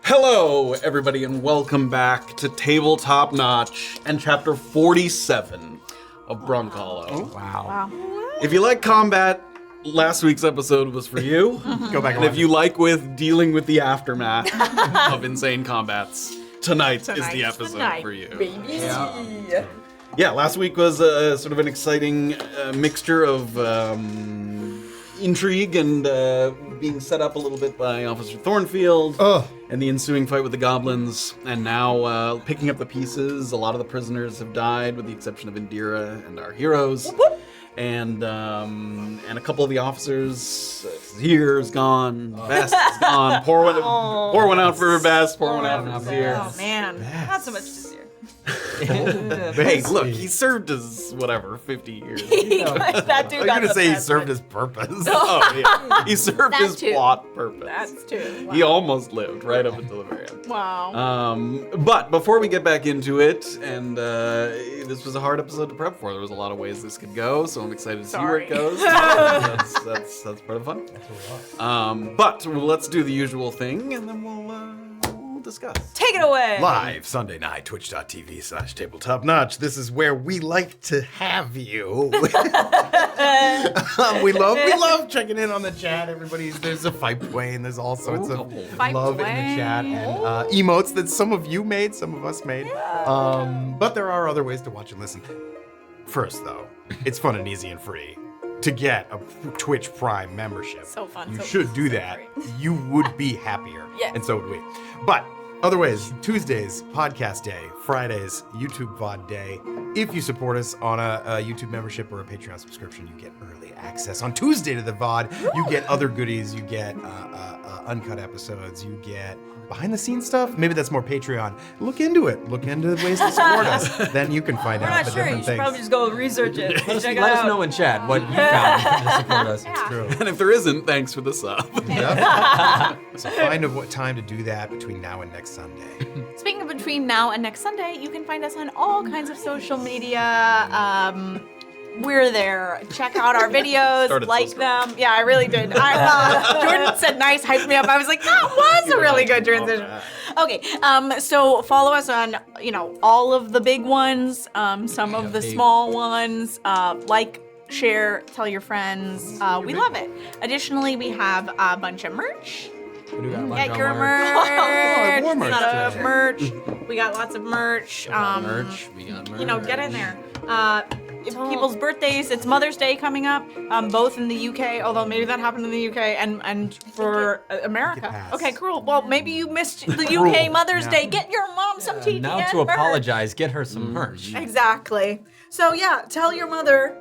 Hello, everybody, and welcome back to Tabletop Notch and Chapter 47 of Brunkhollow. Wow. If you like combat, last week's episode was for you. Go back and if you like dealing with the aftermath of insane combats, tonight's is the episode for you. Baby. Yeah, last week was sort of an exciting mixture of intrigue and being set up a little bit by Officer Thornfield and the ensuing fight with the goblins. And now picking up the pieces, a lot of the prisoners have died with the exception of Indira and our heroes. And a couple of the officers, Zir is gone, Best is gone, pour one out for Best, pour one out for Zir. Oh man, not so much to Zir. Hey, look, he served his, 50 years. That dude I'm got gonna the say he best served bit. his purpose. Oh, yeah. He served That his too. plot purpose. That's true. Wow. He almost lived right up until the very end. Wow. But before we get back into it, and this was a hard episode to prep for. There was a lot of ways this could go, so I'm excited to see where it goes. that's part of the fun. But let's do the usual thing, and then we'll discuss. Take it away. Live Sunday night, twitch.tv/tabletopnotch. This is where we like to have you. we love checking in on the chat. There's a fight playing. There's all sorts of Fight love in the chat and emotes that some of you made, some of us made. But there are other ways to watch and listen. First, though, it's fun and easy and free to get a Twitch Prime membership. So fun. You so should fun, do so that. great. You would be happier. Yes. And so would we. But other ways, Tuesdays, podcast day, Fridays, YouTube VOD day. If you support us on a YouTube membership or a Patreon subscription, you get early access. On Tuesday to the VOD, you get other goodies. You get uncut episodes. You get behind the scenes stuff. Maybe that's more Patreon. Look into it. Look into ways to support us. Then you can find We're out not the sure. You different should things. probably just go research it. Let Check it us out. know in chat what you found to support us. Yeah. True. And if there isn't, thanks for the sub. Yep. So find what time to do that between now and next Sunday. Speaking of between now and next Sunday, you can find us on all kinds of social media. We're there. Check out our videos, Started like so them. Yeah, I really did. Jordan said nice, hyped me up. I was like, that was a really good transition. Okay, so follow us on, all of the big ones, some of the small ones. Like, share, tell your friends. We love it. Additionally, we have a bunch of merch. We do got a bunch Get of your merch. merch. more merch Lot of today. merch. We got lots of merch. We got merch. Get in there. People's birthdays. It's Mother's Day coming up, both in the UK, although maybe that happened in the UK, and for America. pass. Okay, cool. Well, maybe you missed the UK Mother's Yeah. Day. Get your mom some TTN Now to merch. apologize, get her some merch. Exactly. So yeah, tell your mother.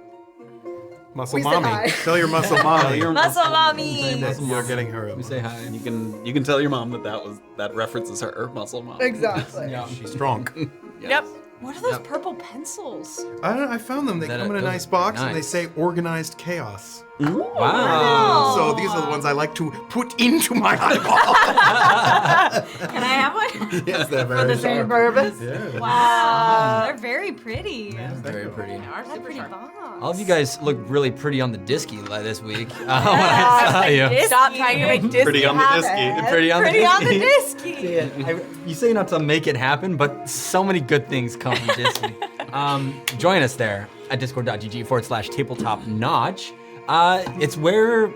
Muscle We said mommy. hi. Tell your muscle mommy. Muscle mommy. You're getting her. We say hi. You can tell your mom that references her muscle mom. Exactly. Yeah. She's strong. Yep. What are those purple pencils? I don't know. I found them. They That- come in a those nice are box and they nice. say organized chaos. Wow. So these are the ones I like to put into my eyeball. Can I have one? Yes, they're For very the same sharp. purpose? Yeah. Wow. They're very pretty. Very pretty. Ours are pretty box. All of you guys look really pretty on the Discy this week. When I saw you. Stop trying to make Disney Pretty on the happen. Discy. Pretty on the Pretty on the Discy. Discy. You say not to make it happen, but so many good things come from Disney. Join us there at discord.gg/tabletopnotch. It's where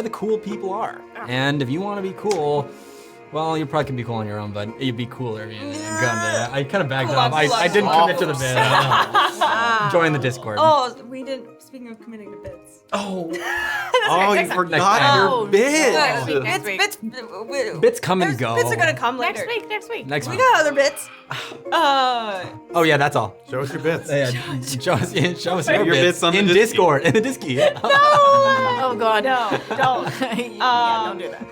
the cool people are. And if you want to be cool, well, you probably can be cool on your own, but you'd be cooler if you I kind of bagged up. I didn't commit to the bit. Join the Discord. Oh, we didn't. Speaking of committing to bits. Oh, okay, you next forgot time. your bit. Next week. Bits come and go. Bits are gonna come later. Next week. Next We week. got other bits. Oh yeah, that's all. Show us your bits. Show us your Your bits bits on the in Discy. Discord. In the Discy. Oh god. No, don't. Yeah, don't do that.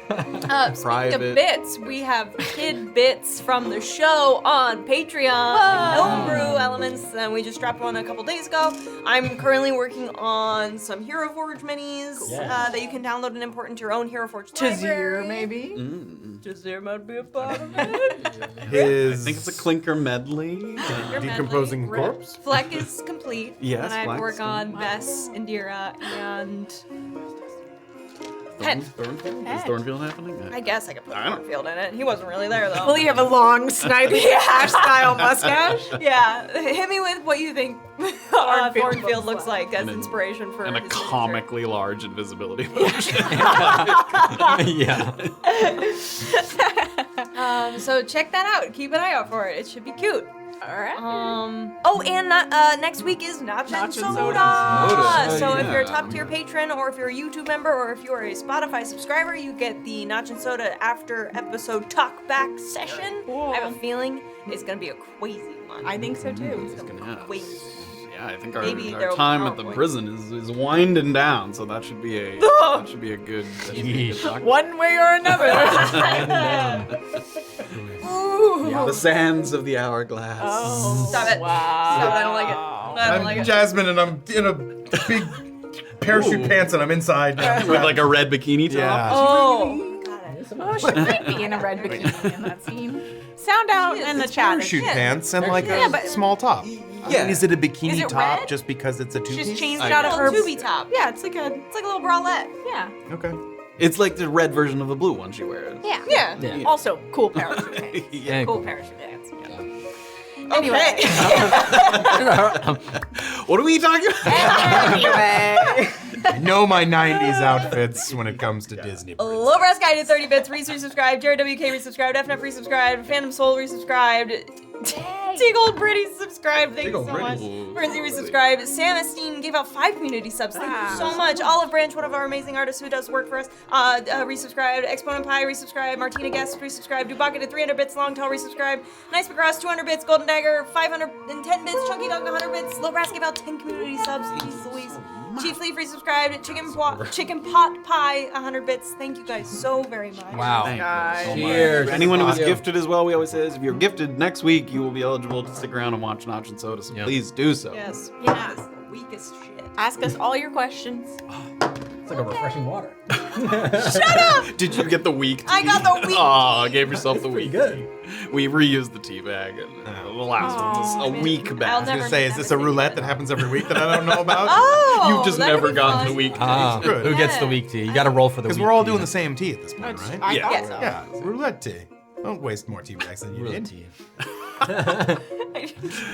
Speaking Private. of bits, we have kid bits from the show on Patreon. Homebrew elements, and we just dropped one a couple days ago. I'm currently working on some Hero Forge minis that you can download and import into your own Hero Forge library. Tazir, maybe. Tazir might be a part of it. His I think it's a clinker medley. decomposing corpse. Fleck is complete. Yes, And I have to Fleck's work on Bess, Indira, and 10. Thornfield? Is Thornfield happening? I guess I could put I don't- Thornfield in it. He wasn't really there though. Will you have a long, snidely hash-style mustache? Yeah, hit me with what you think Thornfield looks like as And inspiration for And a his signature. comically large invisibility potion. Yeah. So check that out. Keep an eye out for it. It should be cute. All right. Oh, and next week is Notch and Soda. Soda. So if you're a Yeah. top tier patron, or if you're a YouTube member, or if you're a Spotify subscriber, you get the Notch and Soda after episode talk back session. Cool. I have a feeling it's gonna be a crazy one. I think so too. It's gonna be Yeah. crazy. Yeah, I think Maybe our there'll be time at the PowerPoint. prison is winding down, so that should be a good. That should be a good talk. One way or another. The sands of the hourglass. Stop it. Wow. Stop it. I don't like it. I don't like I'm it. Jasmine, and I'm in a big parachute Ooh. pants, and I'm inside. With like a red bikini top. Yeah. Oh. Got it. Oh, she might be in a red bikini in that scene. Sound out in the chat. Parachute pants and like Yeah, a but- small top. Yeah. I mean, is it a bikini Is it top red? just because it's a two-piece? She's changed I- out of her Little tubey top. Yeah, it's like a little bralette. yeah. Okay. It's like the red version of the blue one she wears. Yeah. Yeah. Yeah. Also, cool parachute pants. Yeah. Cool parachute pants. Anyway. What are we talking about? Anyway. I know my 90s outfits when it comes to Disney. Low Brass Guide at 30 bits, Reese resubscribed, Jared WK resubscribed, FNF resubscribed, Phantom Soul resubscribed, Teagold Brady subscribed, thank you so much. Frenzy resubscribed, Sam Esteen gave out 5 community subs, thank you so much. Olive Branch, one of our amazing artists who does work for us, resubscribed, Exponent Pie resubscribed, Martina Guest resubscribed, Dubaka at 300 bits, Long Tall resubscribed, Nice McGrath 200 bits, Golden Dagger 510 bits, Chunky Dog 100 bits, Low Brass gave out 10 community subs, Jesus Louise. Chief Leaf resubscribed, Chicken Pot Pie 100 bits, thank you guys so very much. Wow. Cheers. Anyone who was Thank you. gifted as well, we always say is if you're gifted next week, you will be eligible to stick around and watch Notch and Soda, so Yep. please do so. Yes. Yeah. This is the weakest shit. Ask us all your questions. It's like a refreshing water. Did you get the weak tea? I got the weak Oh, gave yourself the weak good. tea. We reused the tea bag, and the last one was a weak I'll bag. I was never gonna say, is this a roulette that happens every week that I don't know about? Oh, You've just that could never be gotten fun. the weak tea. Ah, Good. who gets the Yeah. weak tea? You got to roll for the weak Because we're all tea. doing the same tea at this point, right? I Yeah. thought so. Yeah, roulette tea. Don't waste more tea bags than you Roulette need. tea.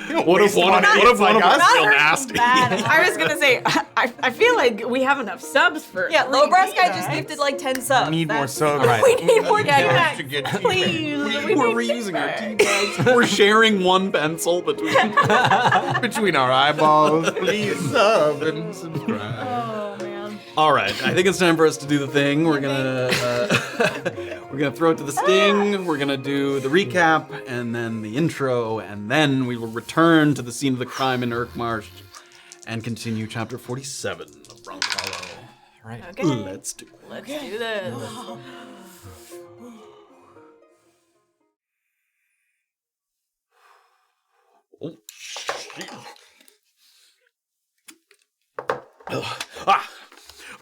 You don't What if waste one of money. what if It's one of like us us. feel nasty? I was gonna say, I feel like we have enough subs for. Yeah, Low Brass Guy guys. just gifted like 10 subs. We need more That's- soda. All right. We need more Yeah, tea yeah. bags. To get tea Please. We're reusing our tea bags. We're sharing one pencil between. bags between our eyeballs. Please sub and subscribe. Oh, man. All right, I think it's time for us to do the thing. We're gonna we're gonna throw it to the sting. We're gonna do the recap and then the intro, and then we will return to the scene of the crime in Urkmarsh and continue chapter 47 of Brunkhollow. Right. Okay. Let's do it. Let's do this. Oh, shit.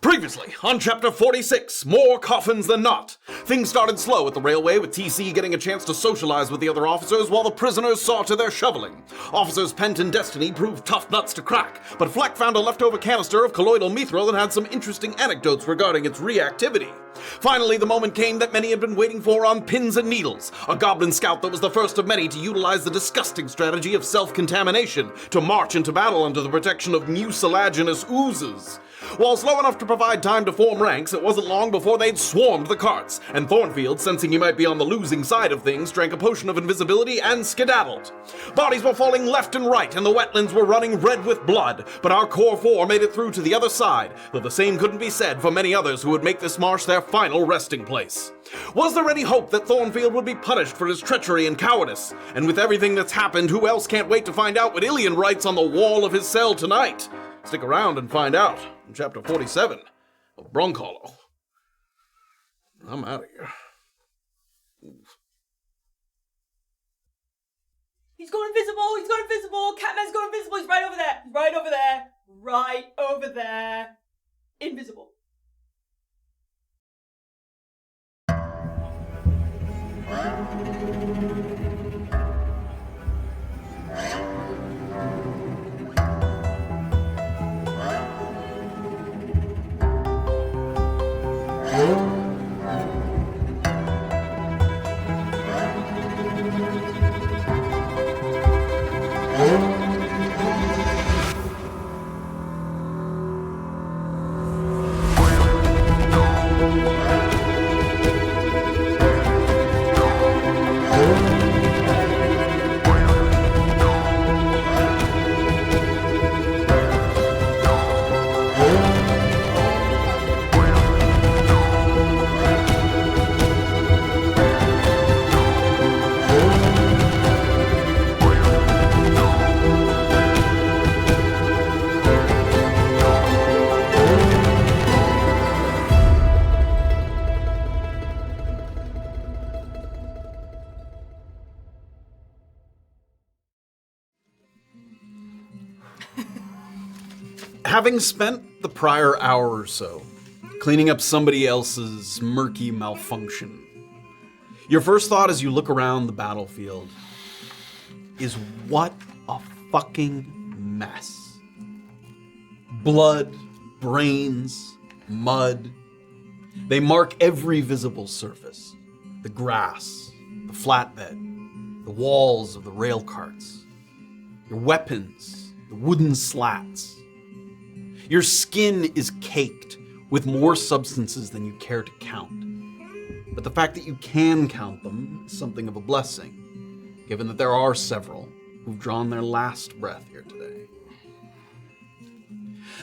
Previously, on chapter 46, more coffins than not. Things started slow at the railway, with TC getting a chance to socialize with the other officers while the prisoners saw to their shoveling. Officers Pent and Destiny proved tough nuts to crack, but Fleck found a leftover canister of colloidal mithril and had some interesting anecdotes regarding its reactivity. Finally, the moment came that many had been waiting for on pins and needles, a goblin scout that was the first of many to utilize the disgusting strategy of self-contamination to march into battle under the protection of mucilaginous oozes. While slow enough to provide time to form ranks, it wasn't long before they'd swarmed the carts, and Thornfield, sensing he might be on the losing side of things, drank a potion of invisibility and skedaddled. Bodies were falling left and right, and the wetlands were running red with blood, but our core four made it through to the other side, though the same couldn't be said for many others who would make this marsh their final resting place. Was there any hope that Thornfield would be punished for his treachery and cowardice? And with everything that's happened, who else can't wait to find out what Illien writes on the wall of his cell tonight? Stick around and find out in chapter 47 of Brunkhollow. I'm out of here. He's going invisible. He's going invisible. Catman's going invisible. He's right over there. He's right over there. Right over there. Invisible. Having spent the prior hour or so cleaning up somebody else's murky malfunction, your first thought as you look around the battlefield is, what a fucking mess. Blood, brains, mud. They mark every visible surface. The grass, the flatbed, the walls of the rail carts, your weapons, the wooden slats. Your skin is caked with more substances than you care to count. But the fact that you can count them is something of a blessing, given that there are several who've drawn their last breath here today.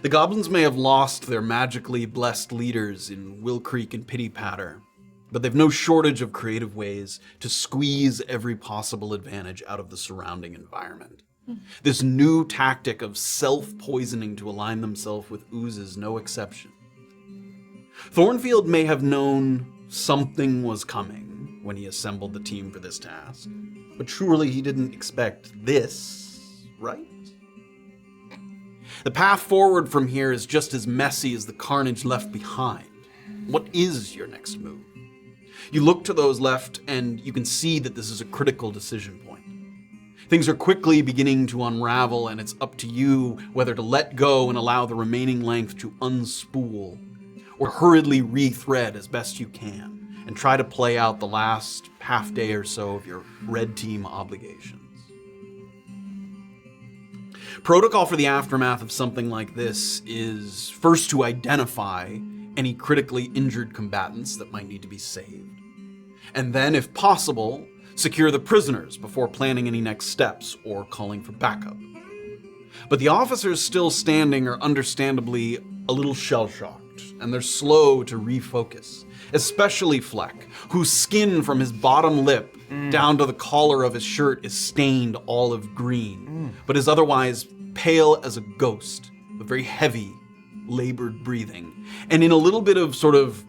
The goblins may have lost their magically blessed leaders in Will Creek and Pity Patter, but they've no shortage of creative ways to squeeze every possible advantage out of the surrounding environment. This new tactic of self-poisoning to align themselves with ooze is no exception. Thornfield may have known something was coming when he assembled the team for this task, but surely he didn't expect this, right? The path forward from here is just as messy as the carnage left behind. What is your next move? You look to those left and you can see that this is a critical decision point. Things are quickly beginning to unravel, and it's up to you whether to let go and allow the remaining length to unspool, or hurriedly rethread as best you can and try to play out the last half day or so of your red team obligations. Protocol for the aftermath of something like this is first to identify any critically injured combatants that might need to be saved, and then, if possible, secure the prisoners before planning any next steps or calling for backup. But the officers still standing are understandably a little shell-shocked, and they're slow to refocus, especially Fleck, whose skin from his bottom lip down to the collar of his shirt is stained olive green, but is otherwise pale as a ghost, with very heavy, labored breathing, and in a little bit of sort of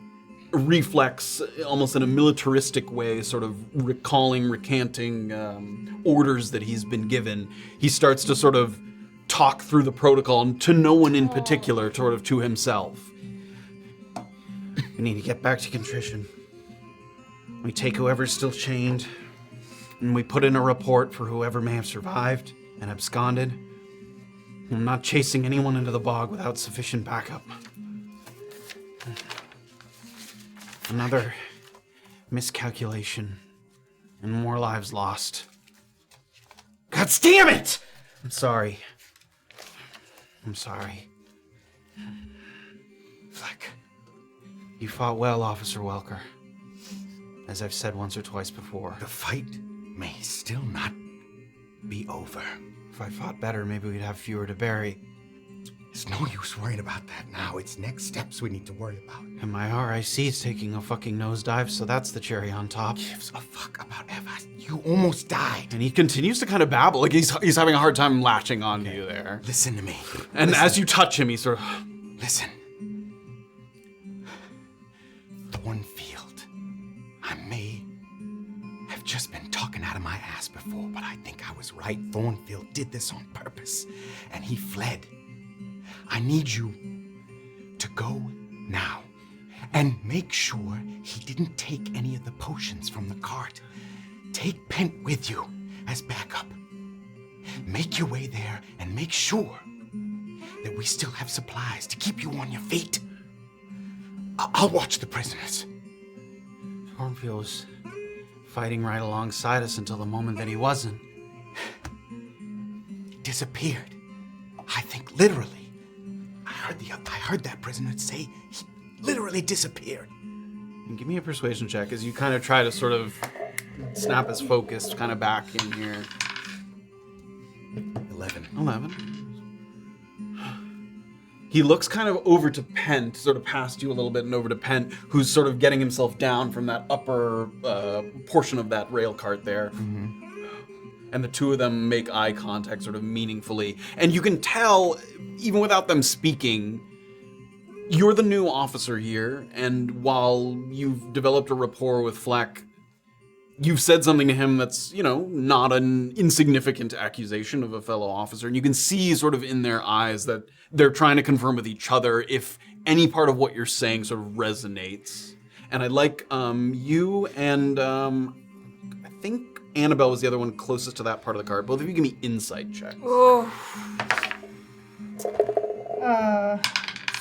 reflex, almost in a militaristic way, sort of recanting orders that he's been given, he starts to sort of talk through the protocol, to no one in particular, sort of to himself. We need to get back to Contrition. We take whoever's still chained, and we put in a report for whoever may have survived and absconded. I'm not chasing anyone into the bog without sufficient backup. Another miscalculation and more lives lost. God damn it! I'm sorry. Fleck, you fought well, Officer Welker. As I've said once or twice before. The fight may still not be over. If I fought better, maybe we'd have fewer to bury. There's no use worrying about that now. It's next steps we need to worry about. And my RIC is taking a fucking nosedive, so that's the cherry on top. Who gives a fuck about Eva? You almost died. And he continues to kind of babble, like he's having a hard time latching onto you there. Listen to me. And as you touch him, he sort of... Listen. Thornfield. I may have just been talking out of my ass before, but I think I was right. Thornfield did this on purpose, and he fled. I need you to go now and make sure he didn't take any of the potions from the cart. Take Pent with you as backup. Make your way there and make sure that we still have supplies to keep you on your feet. I'll watch the prisoners. Thornfield was fighting right alongside us until the moment that he wasn't. He disappeared. I think literally. I heard that prisoner say he literally disappeared. Give me a persuasion check as you kind of try to sort of snap his focus kind of back in here. 11. He looks kind of over to Pent, sort of past you a little bit and over to Pent, who's sort of getting himself down from that upper portion of that rail cart there. Mm-hmm. And the two of them make eye contact sort of meaningfully. And you can tell, even without them speaking, you're the new officer here. And while you've developed a rapport with Fleck, you've said something to him that's, not an insignificant accusation of a fellow officer. And you can see sort of in their eyes that they're trying to confirm with each other if any part of what you're saying sort of resonates. And I'd like you and I think Annabel was the other one closest to that part of the card. Both of you give me insight checks. Oh.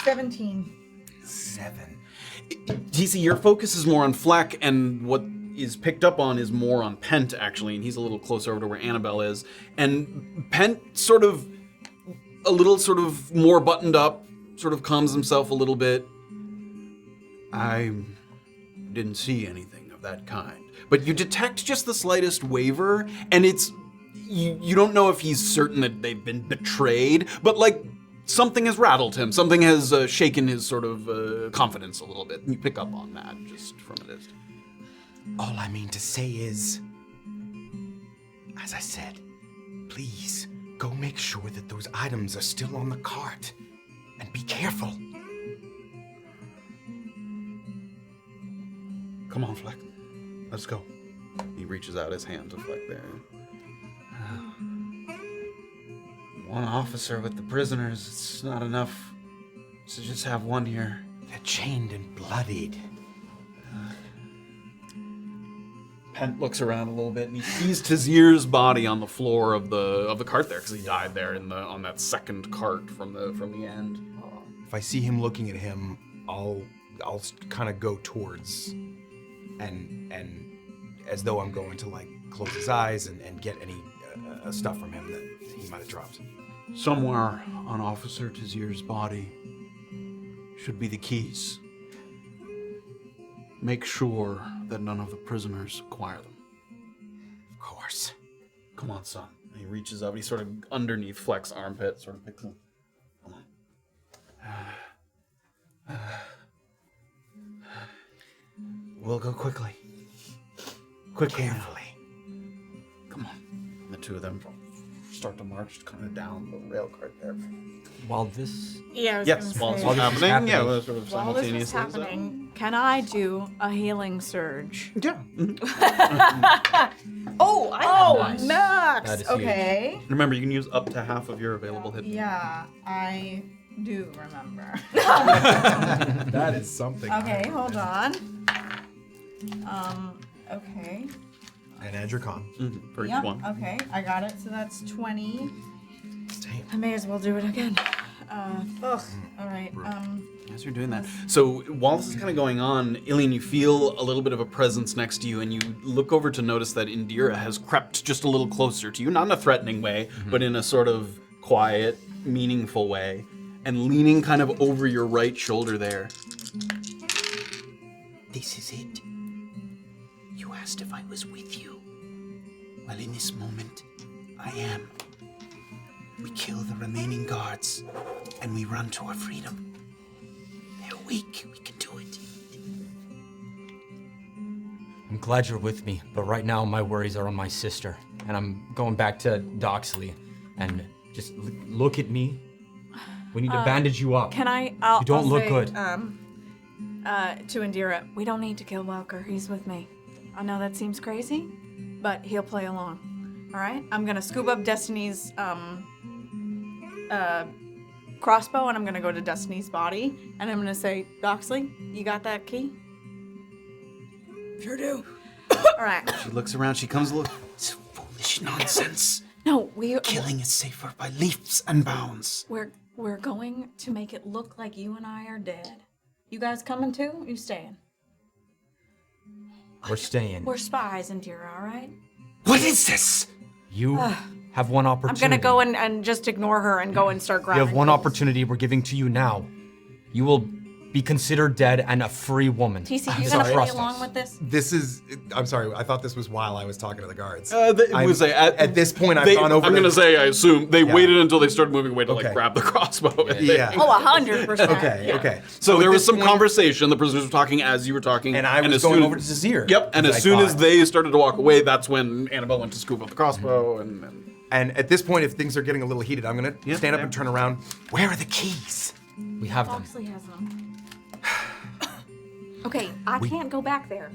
17. 7. Discy, your focus is more on Fleck, and what is picked up on is more on Pent, actually, and he's a little closer over to where Annabel is. And Pent sort of, a little sort of more buttoned up, sort of calms himself a little bit. I didn't see anything of that kind. But you detect just the slightest waver, and it's, you don't know if he's certain that they've been betrayed, but like, something has rattled him. Something has shaken his sort of confidence a little bit. And you pick up on that just from a distance. All I mean to say is, as I said, please go make sure that those items are still on the cart. And be careful. Come on, Fleck. Let's go. He reaches out his hand to Fleck there. One officer with the prisoners, it's not enough to just have one here. They're chained and bloodied. Pent looks around a little bit and he sees Tazir's body on the floor of the cart there because he died there on that second cart from the end. If I see him looking at him, I'll kind of go towards and as though I'm going to like close his eyes and get any stuff from him that he might have dropped. Somewhere on Officer Tazir's body should be the keys. Make sure that none of the prisoners acquire them. Of course. Come on, son. And he reaches up. He's sort of underneath Fleck's armpit, sort of picks him. Come on. We'll go quickly. Carefully. Come on. And the two of them start to march kind of down the rail cart there. While this... Yeah, I was Yes, gonna while say, this was happening. Yeah, well, sort of while this simultaneously. is happening, can I do a healing surge? Yeah. Oh, Max! That is Okay. Remember, you can use up to half of your available hit points. Yeah, I do remember. That is something. Okay, hold on. Okay. And add your con. For each Yep, one. okay, I got it. So that's 20. Same. I may as well do it again. All right. As you're doing that. So while this is kind of going on, Illien, you feel a little bit of a presence next to you, and you look over to notice that Indira has crept just a little closer to you, not in a threatening way, but in a sort of quiet, meaningful way, and leaning kind of over your right shoulder there. This is it. You asked if I was with you. Well, in this moment, I am. We kill the remaining guards, and we run to our freedom. They're weak. We can do it. I'm glad you're with me, but right now my worries are on my sister. And I'm going back to Doxley. And just look at me. We need to bandage you up. Can I? You don't look good. To Indira, we don't need to kill Welker. He's with me. I know that seems crazy, but he'll play along. All right? I'm gonna scoop up Destiny's crossbow, and I'm gonna go to Destiny's body, and I'm gonna say, Doxley, you got that key? Sure do. All right. She looks around, she comes a little... It's foolish nonsense. No, Killing is safer by leaps and bounds. we're going to make it look like you and I are dead. You guys coming too? You staying? We're staying. We're spies, Indira, all right? What is this? You have one I'm opportunity. gonna go and just ignore her and go and start You grabbing. have one keys. opportunity we're giving to you now. You will be considered dead and a free woman. TC, you Just gonna play trust along us. with this? This is. I'm sorry. I thought this was while I was talking to the guards. At this point, I've gone over. I'm going to say, I assume, they Yeah. waited until they started moving away to Okay. like grab the crossbow. and Yeah. thing. Oh, 100%. Okay. Okay. So there at was this some point- conversation. The prisoners were talking as you were talking. And I was as going soon- over to Tazir. Yep. And because as I soon as thought- they started to walk away, that's when Annabel went to scoop up the crossbow. And at this point, if things are getting a little heated, I'm gonna Yeah, stand up yeah. and turn around. Where are the keys? We have them. Doxley has them. Okay, I can't go back there.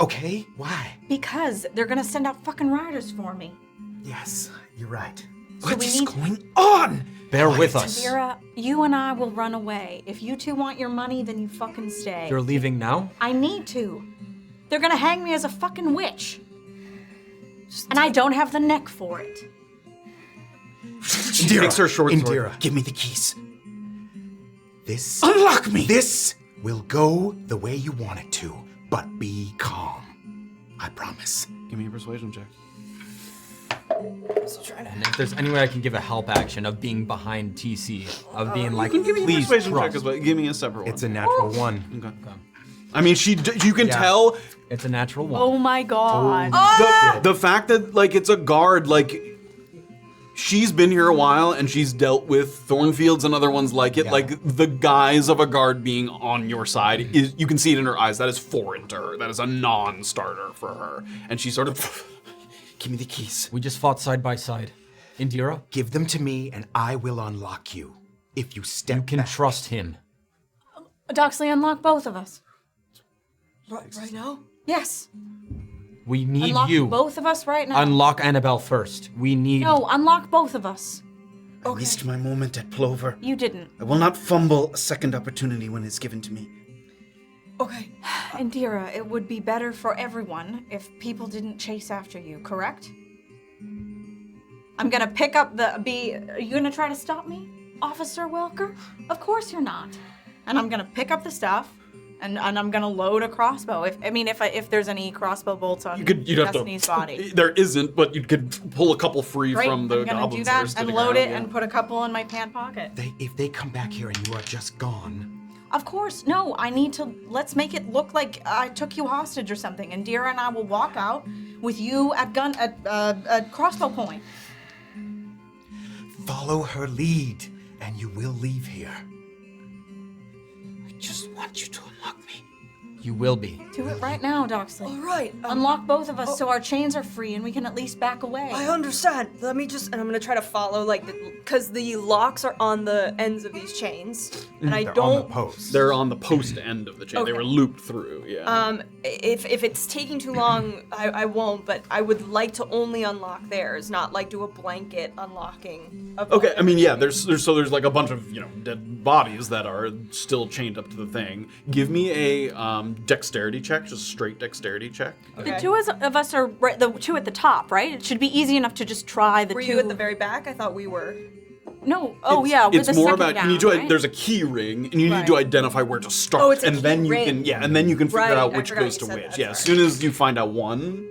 Okay, why? Because they're gonna send out fucking riders for me. Yes, you're right. What we is need- going on? Bear with us. Vera, you and I will run away. If you two want your money, then you fucking stay. You're leaving now? I need to. They're gonna hang me as a fucking witch. And I don't have the neck for it. She takes her short sword. Indira, Give me the keys. this... Unlock me! This will go the way you want it to, but be calm. I promise. Give me a persuasion check. And if there's any way I can give a help action of being behind TC, of being like, Give me a please persuasion trust. check as well. Give me a separate one. It's a natural 1. Okay. I mean, you can Yeah. tell It's a natural 1. Oh my god. the fact that like it's a guard, like she's been here a while and she's dealt with Thornfields and other ones like it. Yeah. Like the guise of a guard being on your side is, you can see it in her eyes. That is foreign to her. That is a non-starter for her. And she sort of, Give me the keys. We just fought side by side. Indira, Give them to me and I will unlock you. If you step you can back. trust him. Doxley, unlock both of us. Right now? Yes. We need Unlock you. both of us right now. Unlock Annabel first. We need... No, unlock both of us. I missed my moment at Plover. You didn't. I will not fumble a second opportunity when it's given to me. Okay. Indira, it would be better for everyone if people didn't chase after you, correct? I'm gonna pick up the Are you gonna try to stop me, Officer Welker? Of course you're not. And I'm gonna pick up the stuff, and I'm gonna load a crossbow. If there's any crossbow bolts on you'd have Destiny's to. body. There isn't, but you could pull a couple free Great, from the I'm gonna goblins do that are that sitting and load around, it yeah. and put a couple in my pant pocket. If they come back here and you are just gone, Of course, no, I need to, let's make it look like I took you hostage or something, and Deirdre and I will walk out with you at crossbow point. follow her lead and you will leave here. I just want you to unlock me. You will be. Do it right now, Doxley. All right. Unlock both of us so our chains are free and we can at least back away. I understand. Let me just, and I'm gonna try to follow, because the locks are on the ends of these chains, and I They're don't. on the post. They're on the post end of the chain. They Okay. were looped through, yeah. If it's taking too long, I won't. But I would like to only unlock theirs, not like do a blanket unlocking. Of Okay, I mean, yeah, there's like a bunch of, dead bodies that are still chained up to the thing. Give me a dexterity check, just a straight dexterity check. The two of us are the two at the top, right? It should be easy enough to just try the Were two. you at the very back? I thought we were. No, yeah, with It's the more second about down, you need to. right? There's a key ring, and you need to Right. identify where to start, Oh, it's a and then key you can, ring. and then you can figure Right, out I which forgot goes you to said which. that, Yeah, as sorry. soon as you find out one.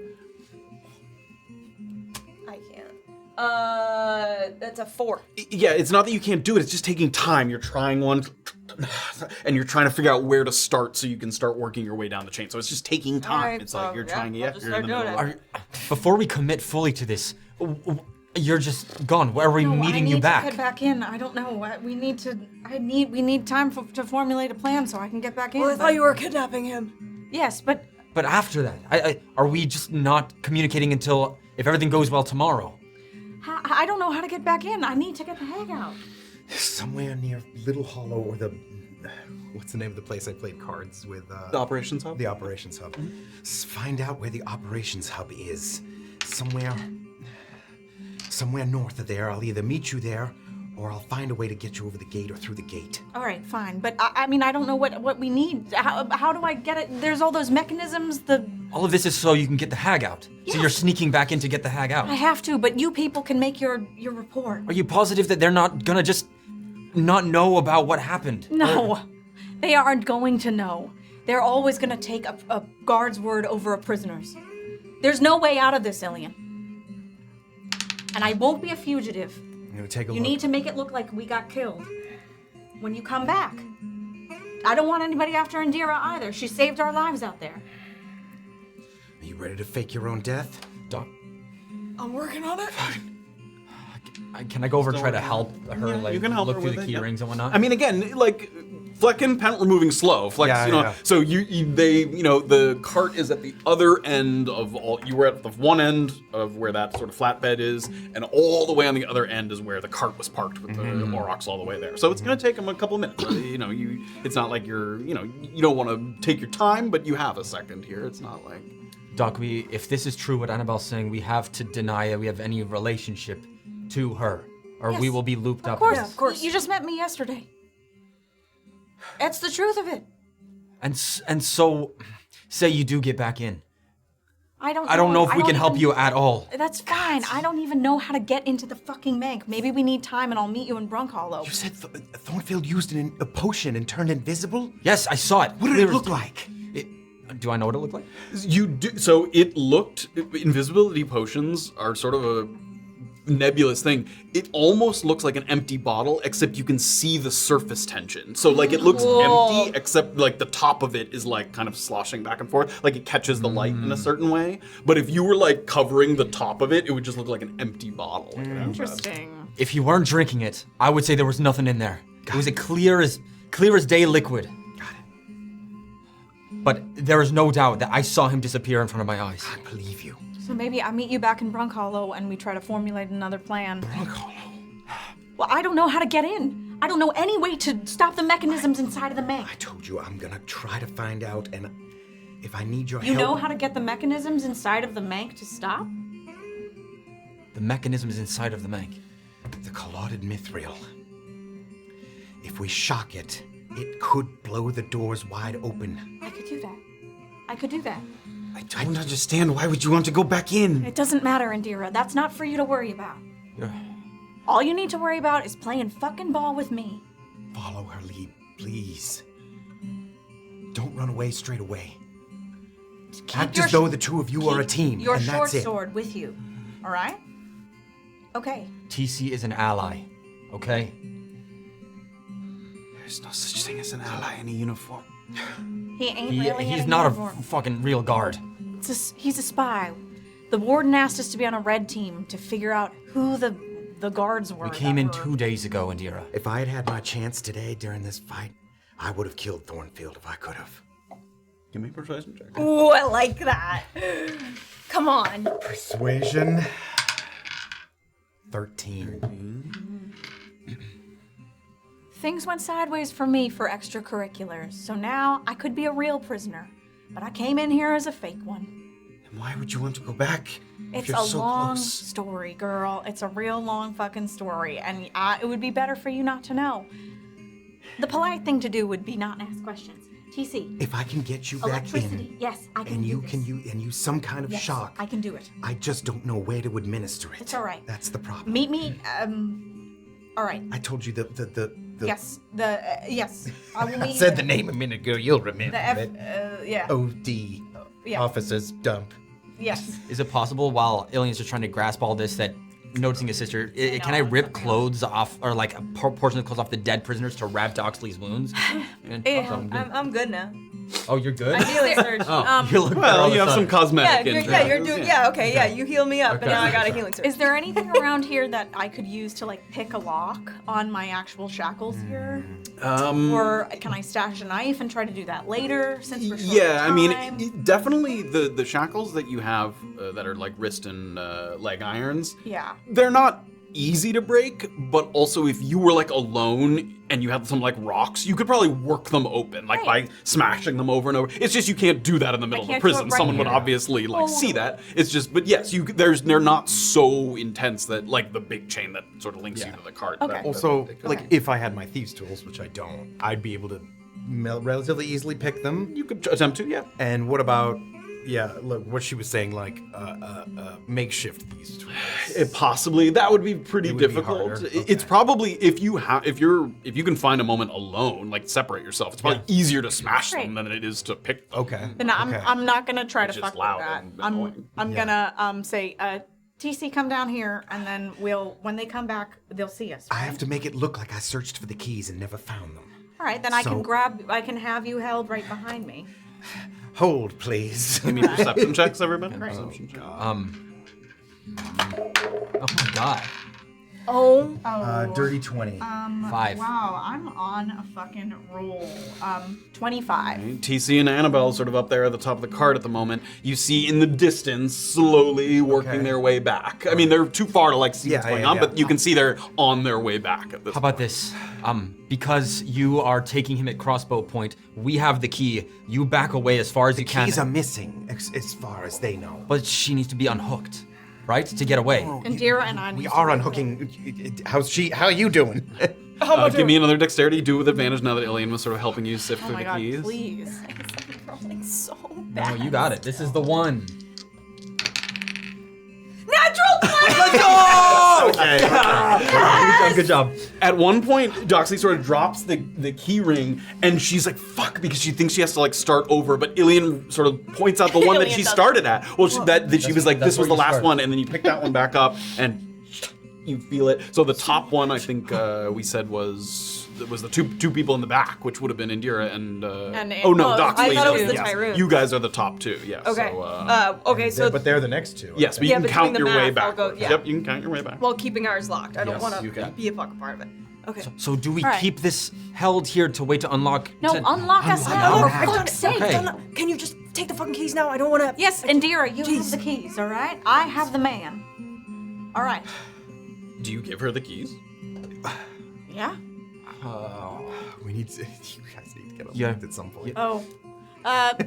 I can't. That's a 4. Yeah, it's not that you can't do it. It's just taking time. You're trying one, and you're trying to figure out where to start so you can start working your way down the chain. So it's just taking time. Alright, It's like so, you're yeah, trying. I'll Yeah, just you're in the start middle. doing of it. Before we commit fully to this, you're just gone. Where are we No, meeting I you need back? to get back in. I don't know. We need time to formulate a plan so I can get back in. Well, I but- thought you were kidnapping him. Yes, but But after that, are we just not communicating until if everything goes well tomorrow? I don't know how to get back in. I need to get the hang out. Somewhere near Little Hollow or what's the name of the place I played cards with? The operations hub. The operations hub. Find out where the operations hub is. Somewhere north of there. I'll either meet you there, or I'll find a way to get you over the gate or through the gate. All right, fine. But I mean, I don't know what we need. How do I get it? There's all those mechanisms. All of this is so you can get the hag out. So you're sneaking back in to get the hag out. I have to, but you people can make your report. Are you positive that they're not gonna just not know about what happened? No, they aren't going to know. They're always going to take a guard's word over a prisoner's. There's no way out of this, Illien. And I won't be a fugitive. I'm gonna take a You look. need to make it look like we got killed when you come back. I don't want anybody after Indira either. She saved our lives out there. Are you ready to fake your own death? Doc, I'm working on it. Can I go over and try to help her, Yeah, like you can help look her through with the it, key yeah. rings and whatnot? I mean, again, like Fleck and Pent were moving slow. Flex, Yeah, you know, yeah. so they, the cart is at the other end of all. You were at the one end of where that sort of flatbed is, and all the way on the other end is where the cart was parked with the Aurochs all the way there. So it's going to take them a couple of minutes. It's not like you don't want to take your time, but you have a second here. It's not like. Doc, if this is true what Annabelle's saying, we have to deny that we have any relationship to her, or we will be looped up. Of course. You just met me yesterday. That's the truth of it. And so, say you do get back in. I don't know if we can help you at all. That's fine. I don't even know how to get into the fucking bank. Maybe we need time and I'll meet you in Brunkhollow. You said Thornfield used a potion and turned invisible? Yes, I saw it. What did it look like? Do I know what it looked like? You do. So it looked. Invisibility potions are sort of a nebulous thing. It almost looks like an empty bottle, except you can see the surface tension. So like it looks empty, except like the top of it is like kind of sloshing back and forth, like it catches the light in a certain way. But if you were like covering the top of it, it would just look like an empty bottle. Interesting. If you weren't drinking it, I would say there was nothing in there. It was a clear as day liquid. Got it. But there is no doubt that I saw him disappear in front of my eyes. I believe you. So maybe I meet you back in Brunkhollow and we try to formulate another plan. Brunkhollow. Well, I don't know how to get in. I don't know any way to stop the mechanisms inside of the bank. I told you I'm gonna try to find out, and if I need your help... You know how to get the mechanisms inside of the mank to stop? The mechanism is inside of the mank. The colloded mithril. If we shock it, it could blow the doors wide open. I could do that. I don't understand. Why would you want to go back in? It doesn't matter, Indira. That's not for you to worry about. All you need to worry about is playing fucking ball with me. Follow her lead, please. Don't run away straight away. Act as though the two of you are a team, Your and short that's it. sword with you. All right? Okay. TC is an ally, okay? There's no such thing as an ally in a uniform. He ain't really in He's a not uniform. a fucking real guard. He's a spy. The warden asked us to be on a red team to figure out who the guards were. We came in 2 days ago, Indira. If I had had my chance today during this fight, I would have killed Thornfield if I could have. Give me a persuasion check. Ooh, I like that. Come on. Persuasion. 13. Things went sideways for me for extracurriculars, so now I could be a real prisoner. But I came in here as a fake one. And why would you want to go back? It's You're a so long close. story, girl. It's a real long fucking story, and it would be better for you not to know. The polite thing to do would be not ask questions. TC. If I can get you back Electricity. in, Yes, I can and do you this. can use some kind of Yes, shock, I can do it. I just don't know where to administer it. It's all right. That's the problem. Meet me. All right. I told you the Yes. Yes. I will meet you said there. the name a minute ago. You'll remember The F. it. Yeah. OD. Yeah. Officer's dump. Yes. Is it possible while Illien's just trying to grasp all this that noticing his sister, can I rip clothes off or like a portion of clothes off the dead prisoners to wrap Doxley's wounds? I'm good now. Oh, you're good? I healing surge. You look Well, all of you a have some sudden. cosmetic. You're doing. Yeah, okay, yeah. You heal me up, and now I got a healing surge. Is there anything around here that I could use to like pick a lock on my actual shackles here? Or can I stash a knife and try to do that later since we're short Yeah, of I mean, time? definitely the shackles that you have that are like wrist and leg irons. Yeah. They're not easy to break, but also if you were like alone and you had some like rocks, you could probably work them open like by smashing them over and over. It's just you can't do that in the middle of a can't do it prison. right Someone would here. obviously like see that. It's just, but yes, they're not so intense that like the big chain that sort of links you to the cart. Okay. that- Also, that- like, if I had my thieves' tools, which I don't, I'd be able to relatively easily pick them. you could attempt to, yeah. And what about, look, what she was saying, like, makeshift thieves' tools? Possibly that would be pretty It would be difficult. harder. It's probably if you can find a moment alone, like separate yourself. It's probably easier to smash them than it is to pick them. Okay. Then I'm not gonna try It's to just fuck loud with that. and I'm annoying. gonna say TC, come down here, and then when they come back, they'll see us. I Right? have to make it look like I searched for the keys and never found them. All right, then I So- can have you held right behind me. Hold, please. Give me perception checks, everybody. Perception check. Oh my god. Oh. Dirty 20. 5. Wow, I'm on a fucking roll. 25. TC and Annabel sort of up there at the top of the cart at the moment. You see in the distance, slowly working their way back. I mean, they're too far to like see what's going on, but you can see they're on their way back at this How about this? Because you are taking him at crossbow point, we have the key. You back away as far as you can. Keys are missing, as far as they know. But she needs to be unhooked, right? To get away. And Deirdre and I We are unhooking. How are you doing? give me another dexterity. Do it with advantage now that Illien was sort of helping you sift Oh through my the god, keys. please. I'm rolling so No, bad. you got it. This is the one. Natural 20! Let's go! Okay. Good job. At one point, Doxley sort of drops the key ring, and she's like, fuck, because she thinks she has to like start over, but Illien sort of points out the one that Illien she does. started at. Well, she was like, this was the where you last start. one, and then you pick that one back up, and you feel it. So the top one, I think we said was the two people in the back, which would have been Indira and oh no, oh, Doxley. I thought it was the Yes. Tyrun. You guys are the top two, yes. Okay. So, Okay, so But they're the next two. yes, but you Yeah, can between count the your way math, I'll back. go- yeah. Yep, you can count your way back. while keeping ours locked. I don't Yes, want you to can. be a fucking part of it. Okay. So do we All right. keep this held here to wait to unlock? No, unlock us now, for I've done fuck's it. sake. Okay. I've done it. Can you just take the fucking keys now? I don't want to. Yes, Indira, you have the keys, all right? I have the man. All right. Do you give her the keys? Yeah? We need to. You guys need to get Yeah. unlocked at some point. Oh.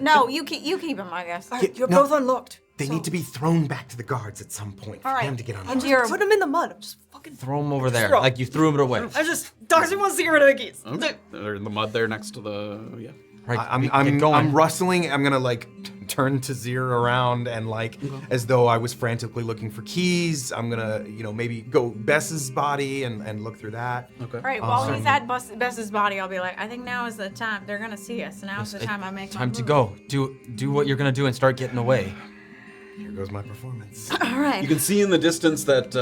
No, you keep him, I guess. All right, you're no. both unlocked. They need to be thrown back to the guards at some point for All right. them to get I'm unlocked. just put them in the mud. I'm just fucking. Throw him over there, Throw. like you threw him away. I just. Doxley wants to get rid of the keys. Okay. They're in the mud there next to the Right. I'm going. rustling. I'm gonna like turn to Zir around and like as though I was frantically looking for keys. I'm gonna maybe go Bess's body and look through that. Okay. All right, while he's at Bess's body, I'll be like, I think now is the time. They're going to see us. Now's the time I make my Time to move. go. Do what you're gonna do and start getting away. Here goes my performance. All right. You can see in the distance that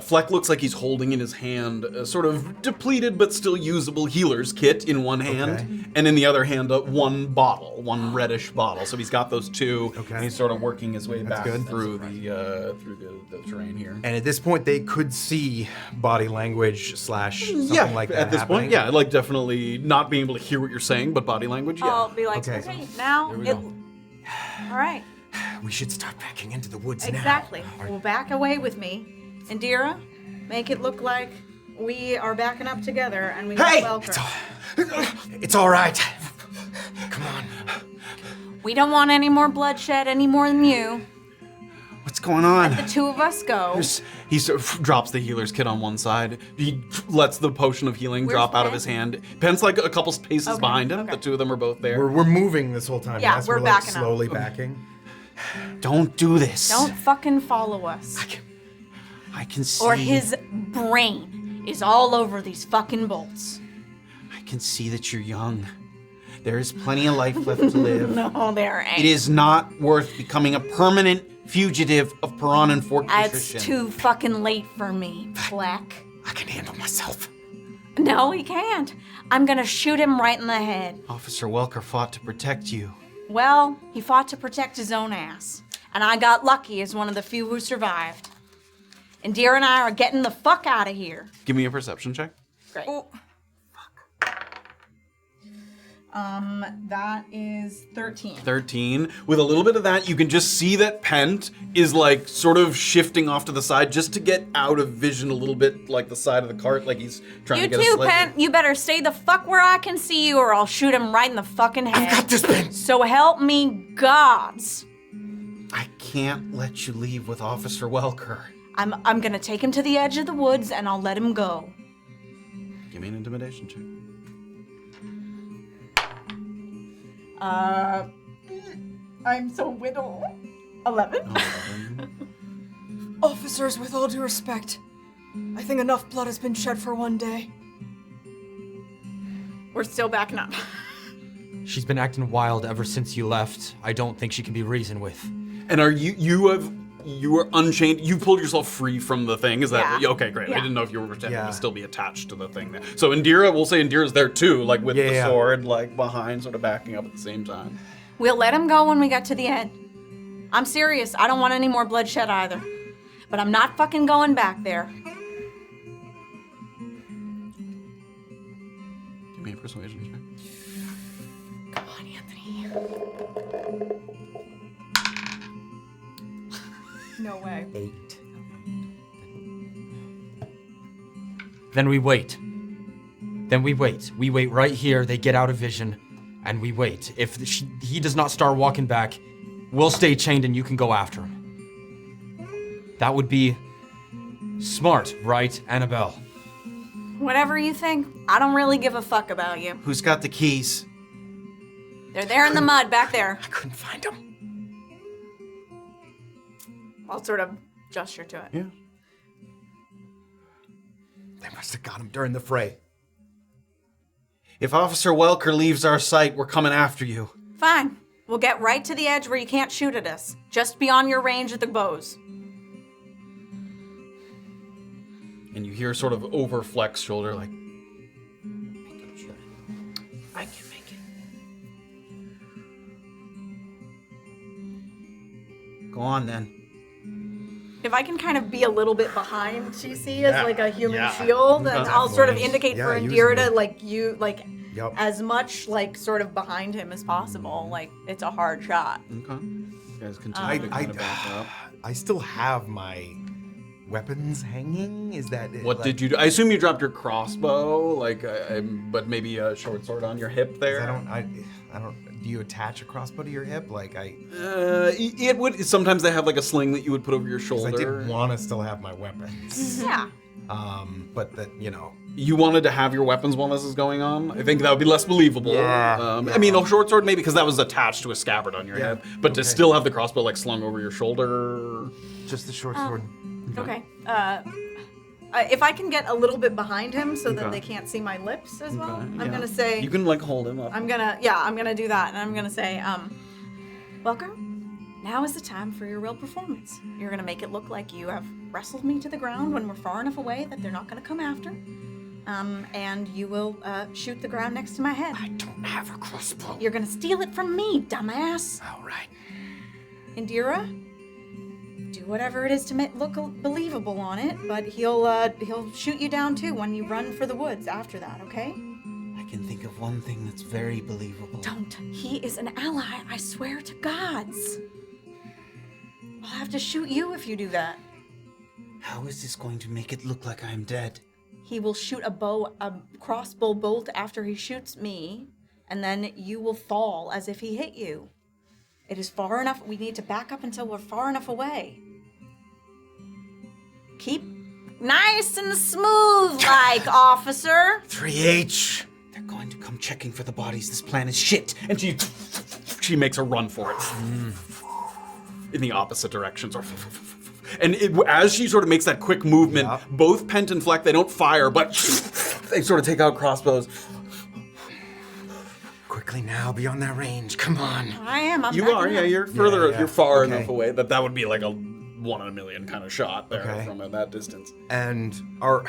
Fleck looks like he's holding in his hand a sort of depleted but still usable healer's kit in one hand, and in the other hand one reddish bottle. So he's got those two, and he's sort of working his way back good. through the terrain here. And at this point, they could see body language / something like that. at this happening. point, like definitely not being able to hear what you're saying, but body language, yeah. I'll be like, Okay. okay, now. we go. All right, We should start backing into the woods exactly. now. Well, back away with me. Indira, make it look like we are backing up together and we Hey! got Welker. It's all right. Come on. We don't want any more bloodshed any more than you. What's going on? The two of us go. He sort of drops the healer's kit on one side. He lets the potion of healing Where's drop out of Pen? his hand. Pen's like a couple paces Okay, behind him. okay. The two of them are both there. We're moving this whole time. Yeah, yes? we're like backing up. slowly backing. Don't do this. Don't fucking follow us. I can see. Or his brain is all over these fucking bolts. I can see that you're young. There is plenty of life left to live. No, there ain't. It is not worth becoming a permanent fugitive of Piran and Fort Contrition. It's too fucking late for me, Black. I can handle myself. No, he can't. I'm gonna shoot him right in the head. Officer Welker fought to protect you. Well, he fought to protect his own ass. And I got lucky as one of the few who survived. And Deirdre and I are getting the fuck out of here. Give me a perception check. Great. That is 13. 13. With a little bit of that, you can just see that Pent is like sort of shifting off to the side just to get out of vision a little bit, like the side of the cart, like he's trying You to get a too, sled. Pen. You better stay the fuck where I can see you or I'll shoot him right in the fucking head. I've got this, Pen. So help me gods. I can't let you leave with Officer Welker. I'm gonna take him to the edge of the woods and I'll let him go. Give me an intimidation check. I'm so whittle. 11? Officers, with all due respect, I think enough blood has been shed for one day. We're still backing up. She's been acting wild ever since you left. I don't think she can be reasoned with. And are you are unchained? You pulled yourself free from the thing. Is that Yeah. okay? Great. I Yeah. didn't know if you were pretending Yeah. to still be attached to the thing there. So Indira, we'll say Indira's there too, like with the Yeah. sword, like behind, sort of backing up at the same time. We'll let him go when we get to the end. I'm serious. I don't want any more bloodshed either. But I'm not fucking going back there. persuasion check. Come on, Anthony. No way. 8. Then we wait. We wait right here. They get out of vision, and we wait. If he does not start walking back, we'll stay chained and you can go after him. That would be smart, right, Annabel? Whatever you think, I don't really give a fuck about you. Who's got the keys? They're there in the mud back there. I couldn't find them. I'll sort of gesture to it. Yeah. They must have got him during the fray. If Officer Welker leaves our sight, we're coming after you. Fine. We'll get right to the edge where you can't shoot at us. Just beyond your range of the bows. And you hear sort of over Fleck's shoulder, like, I can make it. Go on then. If I can kind of be a little bit behind TC as like a human shield, and I'll sort of indicate for Deirdre, Yep. as much like sort of behind him as possible. Like it's a hard shot. okay. You guys continue to kind of back up. I still have my weapons hanging. Is that it? What did you do? I assume you dropped your crossbow, but maybe a short sword on your hip there. I don't. Do you attach a crossbow to your hip? It would. Sometimes they have like a sling that you would put over your shoulder. I did want to still have my weapons. Yeah. But that You wanted to have your weapons while this is going on? I think that would be less believable. Yeah. I mean, a short sword maybe because that was attached to a scabbard on your hip, but to still have the crossbow like slung over your shoulder. Just the short sword. Okay. If I can get a little bit behind him so that they can't see my lips as well, I'm gonna say. You can like hold him up. I'm gonna do that, and I'm gonna say, Welker, now is the time for your real performance. You're gonna make it look like you have wrestled me to the ground when we're far enough away that they're not gonna come after. And you will shoot the ground next to my head. I don't have a crossbow. You're gonna steal it from me, dumbass. All right. Indira, do whatever it is to look believable on it, but he'll shoot you down too when you run for the woods after that, okay? I can think of one thing that's very believable. Don't. He is an ally, I swear to gods. I'll have to shoot you if you do that. How is this going to make it look like I'm dead? He will shoot a crossbow bolt after he shoots me, and then you will fall as if he hit you. It is far enough. We need to back up until we're far enough away. Keep nice and smooth, like, officer. 3H. They're going to come checking for the bodies. This plan is shit. And she makes a run for it. In the opposite directions. And as she sort of makes that quick movement, both Pent and Fleck, they don't fire, but they sort of take out crossbows. Quickly now, beyond that range. Come on. I am. I'm You backing are, up. yeah, you're further, you're far Okay. enough away that would be like a 1 in a million kind of shot there from that distance. And You're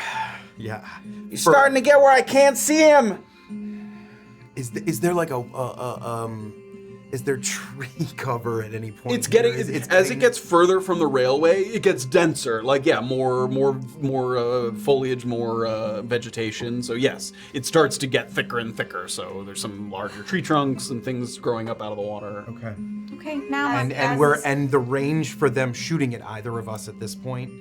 starting to get where I can't see him. Is there like is there tree cover at any point? It's getting It's as it gets further from the railway, it gets denser. Like more foliage, more vegetation. So yes, it starts to get thicker and thicker. So there's some larger tree trunks and things growing up out of the water. Okay. Okay, now And the range for them shooting at either of us at this point.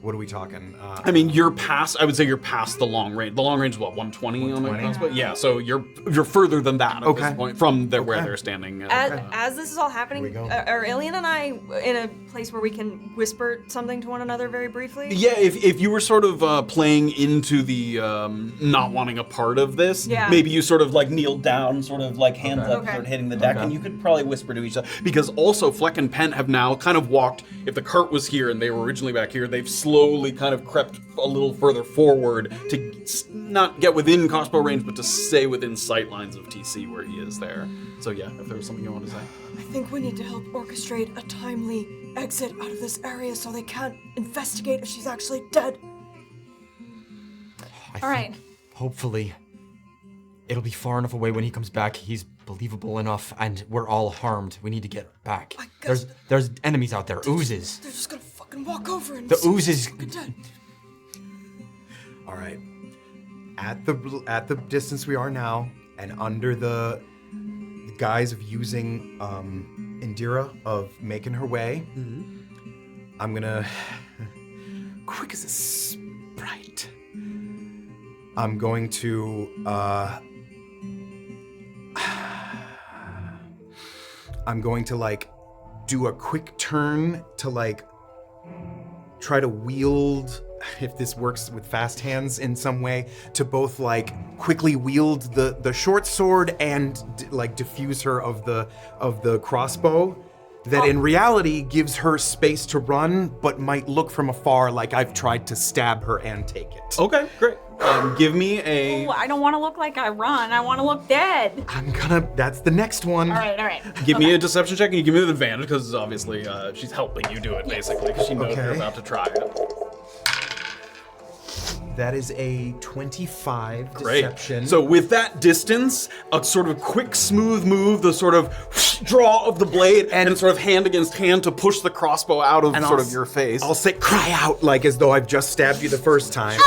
What are we talking? I mean, you're past. I would say you're past the long range. The long range is what 120 on my crossbow. Yeah, so you're further than that at this point from where they're standing. As this is all happening, Here we go. are Illien and I in a place where we can whisper something to one another very briefly? Yeah, if you were sort of playing into the not wanting a part of this, maybe you sort of like kneel down, sort of like hands up, sort of hitting the deck, and you could probably whisper to each other. Because also Fleck and Pent have now kind of walked. If the cart was here and they were originally back here, they've slowly kind of crept a little further forward to not get within crossbow range, but to stay within sight lines of TC where he is there. So yeah, if there was something you want to say. I think we need to help orchestrate a timely exit out of this area so they can't investigate if she's actually dead. all right. Hopefully, it'll be far enough away when he comes back. He's believable enough, and we're all harmed. We need to get back. I guess There's enemies out there. Oozes. They're just gonna fucking walk over and The oozes. dead. All right. At the distance we are now, and under the guise of using Indira, of making her way, I'm gonna, quick as a sprite, I'm going to, like do a quick turn to like try to wield, if this works with fast hands in some way, to both like quickly wield the short sword and like diffuse her of the crossbow, that in reality gives her space to run, but might look from afar like I've tried to stab her and take it. Okay, great. Give me a... Oh, I don't want to look like I run. I want to look dead. That's the next one. All right. Give me a deception check, and you give me an advantage, because obviously she's helping you do it, basically, because she knows you're about to try it. That is a 25 Great. deception. So with that distance, a sort of quick, smooth move, the sort of draw of the blade, and sort of hand against hand to push the crossbow out of sort of your face. I'll say, cry out, like as though I've just stabbed you the first time.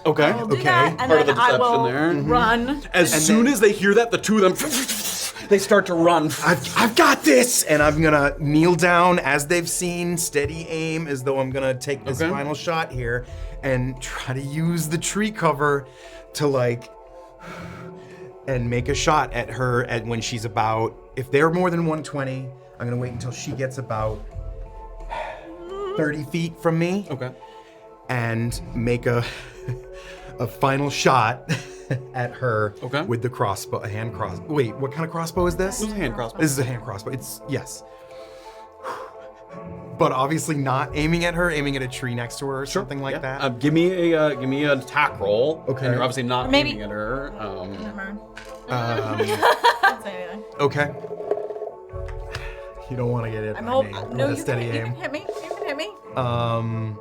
Okay. I'll do that, and Part of then the I deception will there. run. As soon as they hear that, the two of them, they start to run. I've got this, and I'm gonna kneel down as they've seen, steady aim, as though I'm gonna take this final shot here, and try to use the tree cover to like, and make a shot at her at when she's about, if they're more than 120, I'm gonna wait until she gets about 30 feet from me. Okay. And make a final shot at her with the crossbow, a hand crossbow. Wait, what kind of crossbow is this? This is a hand crossbow. This is a hand crossbow. Yes. But obviously not aiming at her, aiming at a tree next to her or something like that. Give me an attack roll. Okay. And you're obviously not Maybe- aiming at her. Don't say anything. Okay. You don't want to get hit by me No, with a steady you can aim. hit me. You can hit me.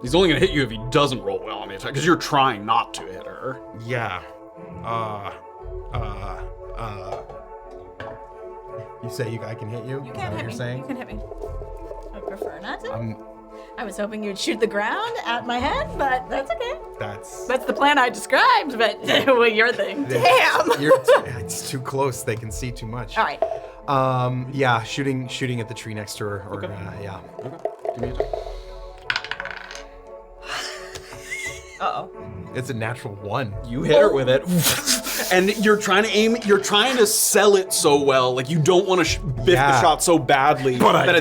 He's only gonna hit you if he doesn't roll well on the attack, because you're trying not to hit her. Yeah. You say I can hit you? You Is that can't what hit you're me. saying? You can hit me. I prefer not to. I was hoping you'd shoot the ground at my head, but that's okay. That's the plan I described, but well, your thing. Damn. It's too close. They can see too much. All right. Yeah, shooting at the tree next to her. Or, yeah. Okay. Give me a attack. Uh-oh. It's a natural 1. You hit her with it, and you're trying to aim. You're trying to sell it so well, like you don't want to biff the shot so badly that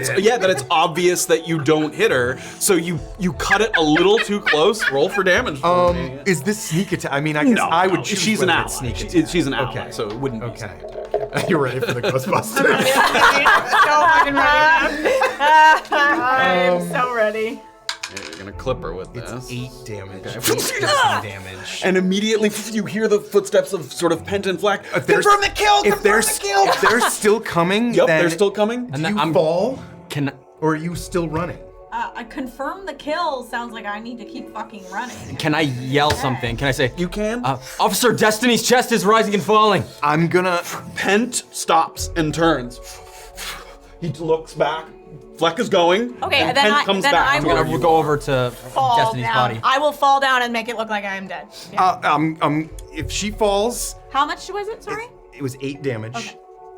it's obvious that you don't hit her. So you cut it a little too close. Roll for damage. For me. Is this sneak attack? I mean, I guess I would choose She's an whether ally. it's sneak attack. She's an ally, Okay. so it wouldn't. Be sneak attack. You're ready for the Ghostbusters. So fucking ready. I'm so ready. Yeah, you're gonna clip her with this. It's 8 damage. Okay. 8 piercing damage. And immediately you hear the footsteps of sort of Pent and Flack. Confirm the kill! If they're still coming, Yep, then they're still coming. And you fall? Can or are you still running? I confirm the kill sounds like I need to keep fucking running. Can I yell something? Can I say, you can? Officer Destiny's chest is rising and falling. I'm gonna... Pent stops and turns. He looks back. Fleck is going. Okay, and then Pent comes back. I I'm gonna go over to fall Destiny's down. body. I will fall down and make it look like I am dead. Yeah. If she falls, How much was it? Sorry. it was 8 damage. Okay.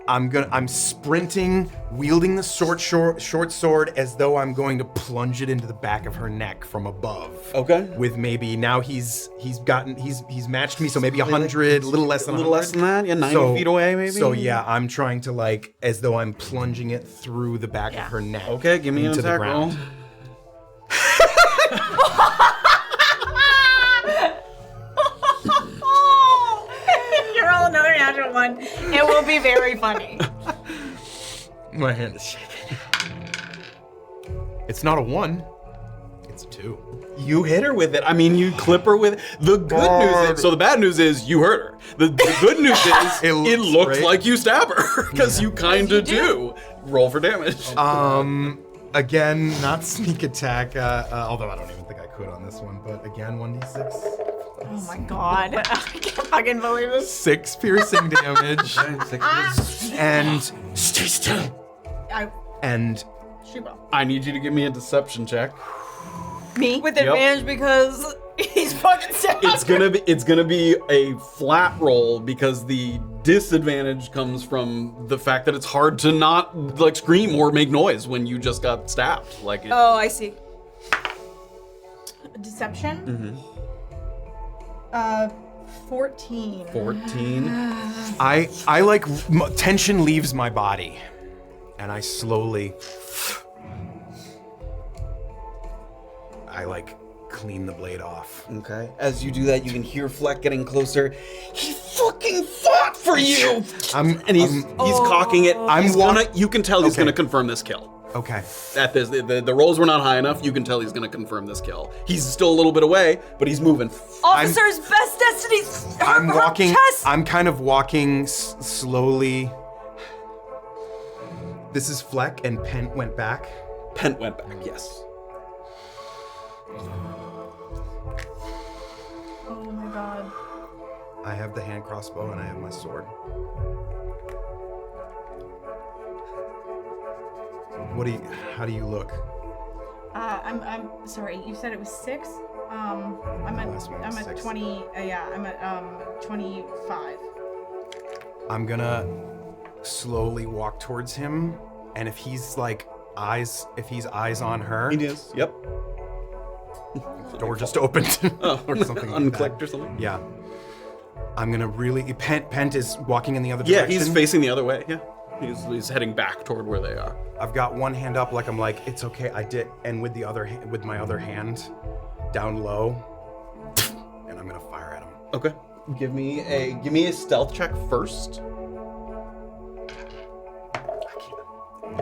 I'm sprinting, wielding the short sword as though I'm going to plunge it into the back of her neck from above. Okay. With maybe now he's matched me, so maybe 100, a little less than 100. A little less than that, yeah, 90 feet away maybe. So yeah, I'm trying to like as though I'm plunging it through the back of her neck. Okay, give me an into the attack roll. ground. You roll another natural one. It will be very funny. My hand is shaking. It's not a 1. It's a 2. You hit her with it. I mean, you clip her with it. The good news is, so the bad news is you hurt her. The good news is it looks great. like you stab her because you kind of do. Roll for damage. Again, not sneak attack, although I don't even think I could on this one, but again, 1d6. Oh my god. I can't fucking believe this. 6 piercing damage. And stay still. And I need you to give me a deception check. Me? With advantage because he's fucking stabbed. It's gonna be a flat roll because the disadvantage comes from the fact that it's hard to not like scream or make noise when you just got stabbed. Like, Oh, I see. Deception? 14. 14. I like tension leaves my body, and I slowly, I like clean the blade off. Okay. As you do that, you can hear Fleck getting closer. He fucking fought for you. He's cocking it. You can tell he's gonna confirm this kill. Okay. At this, the rolls were not high enough. You can tell he's gonna confirm this kill. He's still a little bit away, but he's moving. Officer's best destiny. I'm walking. Chest. I'm kind of walking slowly. This is Fleck, and Pent went back. Pent went back. Yes. Oh my god. I have the hand crossbow, and I have my sword. How do you look? I'm sorry. You said it was 6. I'm at 6. 20. I'm at 25. I'm gonna slowly walk towards him, and if he's eyes on her, He is. Yep. door just opened or something. Unclicked or something. Yeah. I'm gonna really. Pent is walking in the other Yeah, direction. he's facing the other way. Yeah. He's heading back toward where they are. I've got one hand up, like I'm like, it's okay, I did, and with my other hand down low, and I'm gonna fire at him. Okay. Give me a stealth check first.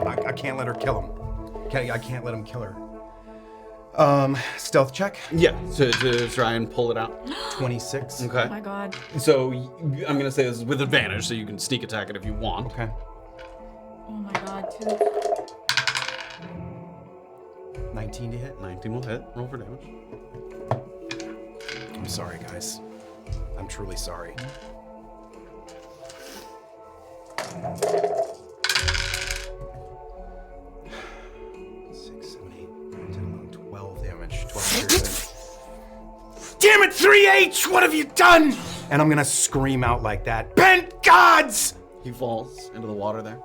I can't let her kill him. I can't let him kill her. Stealth check. Yeah, to try and pull it out. 26. Okay. Oh my god. So I'm gonna say this is with advantage, so you can sneak attack it if you want. Okay. Oh my god, 2. 19 to hit. 19 will hit. Roll for damage. I'm sorry, guys. I'm truly sorry. Damn it, 3H! What have you done? And I'm gonna scream out like that. Bent gods! He falls into the water there.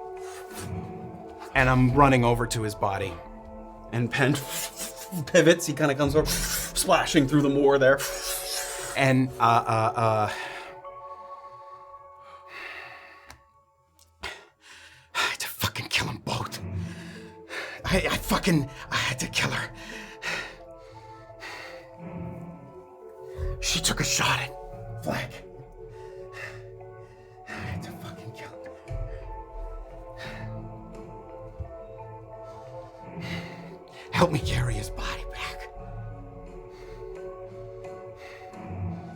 And I'm running over to his body. And Pent pivots. He kind of comes over, splashing through the moor there. And, I had to fucking kill them both. I had to kill her. She took a shot at Fleck. I had to fucking kill her. Help me carry his body back.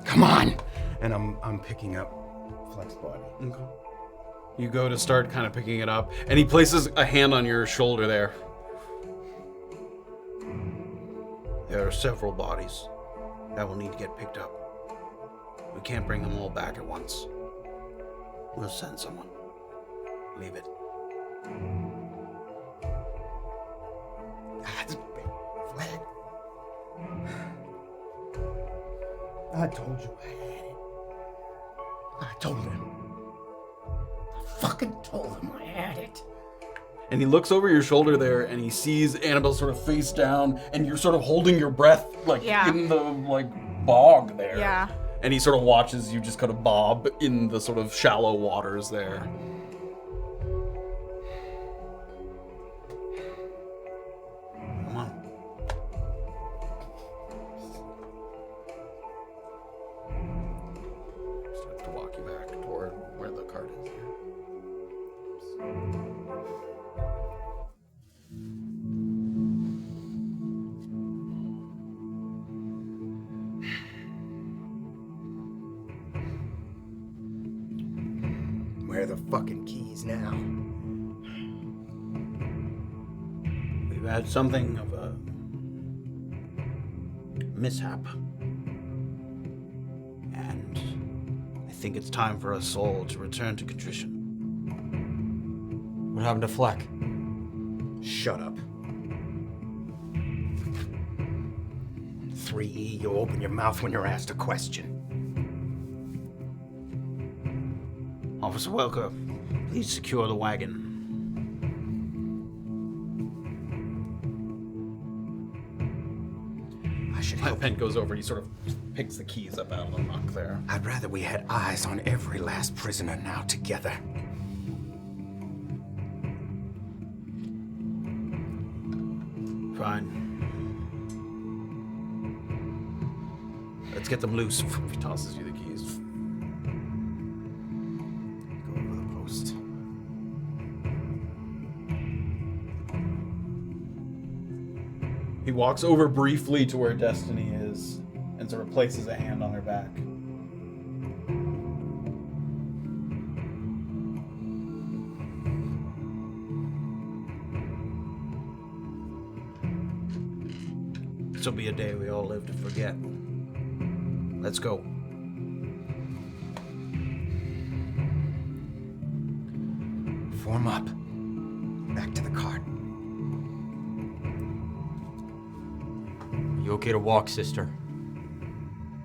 Come on! And I'm picking up Fleck's body. Okay. You go to start kind of picking it up, and he places a hand on your shoulder there. There are several bodies that will need to get picked up. We can't bring them all back at once. We'll send someone. Leave it. That's Fleck. I told you I had it. I told him. I fucking told him I had it. And he looks over your shoulder there, and he sees Annabel sort of face down, and you're sort of holding your breath, like, in the, bog there. Yeah. And he sort of watches you just kind of bob in the sort of shallow waters there. Come on. Start to walk you back toward where the cart is here. Where are the fucking keys now? We've had something of a mishap. And I think it's time for us all to return to Contrition. What happened to Fleck? Shut up. 3E, you open your mouth when you're asked a question. Officer Welker, please secure the wagon. I should help. Pent goes over and he sort of picks the keys up out of the muck there. I'd rather we had eyes on every last prisoner now together. Fine. Let's get them loose. He tosses you the keys. Go over the post. He walks over briefly to where Destiny is and sort of places a hand on her back. This'll be a day we all live to forget. Let's go. Form up. Back to the cart. You okay to walk, sister?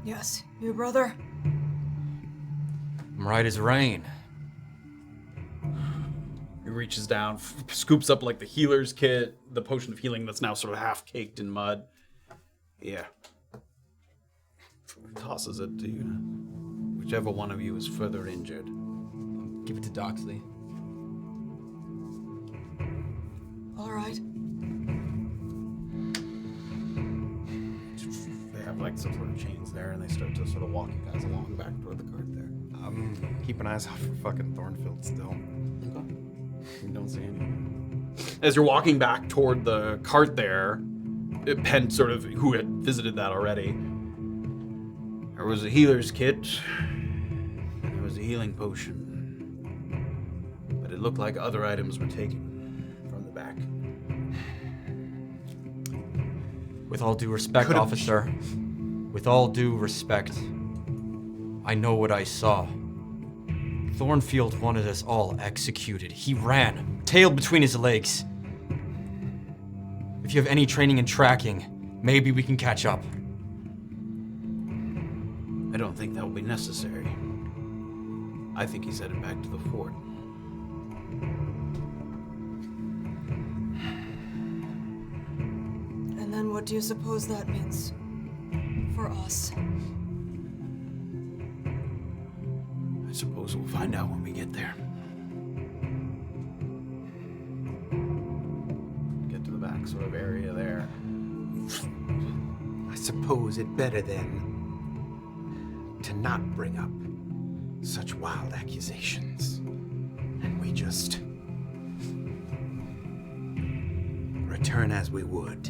Yes, you brother? I'm right as rain. He reaches down, scoops up like the healer's kit, the potion of healing that's now sort of half caked in mud. Yeah. Tosses it to you. Whichever one of you is further injured. Give it to Doxley. All right. They have like some sort of chains there, and they start to sort of walk you guys along back toward the cart there. Keeping eyes out for fucking Thornfield still. You don't see anything. As you're walking back toward the cart there, Pent sort of, who had visited that already, There was a healer's kit. And there was a healing potion. But it looked like other items were taken from the back. With all due respect, officer. With all due respect. I know what I saw. Thornfield wanted us all executed. He ran, tail between his legs. If you have any training in tracking, maybe we can catch up. I don't think that will be necessary. I think he's headed back to the fort. And then what do you suppose that means for us? I suppose we'll find out when we get there. get to the back sort of area there. I suppose it better then to not bring up such wild accusations. And we just return as we would.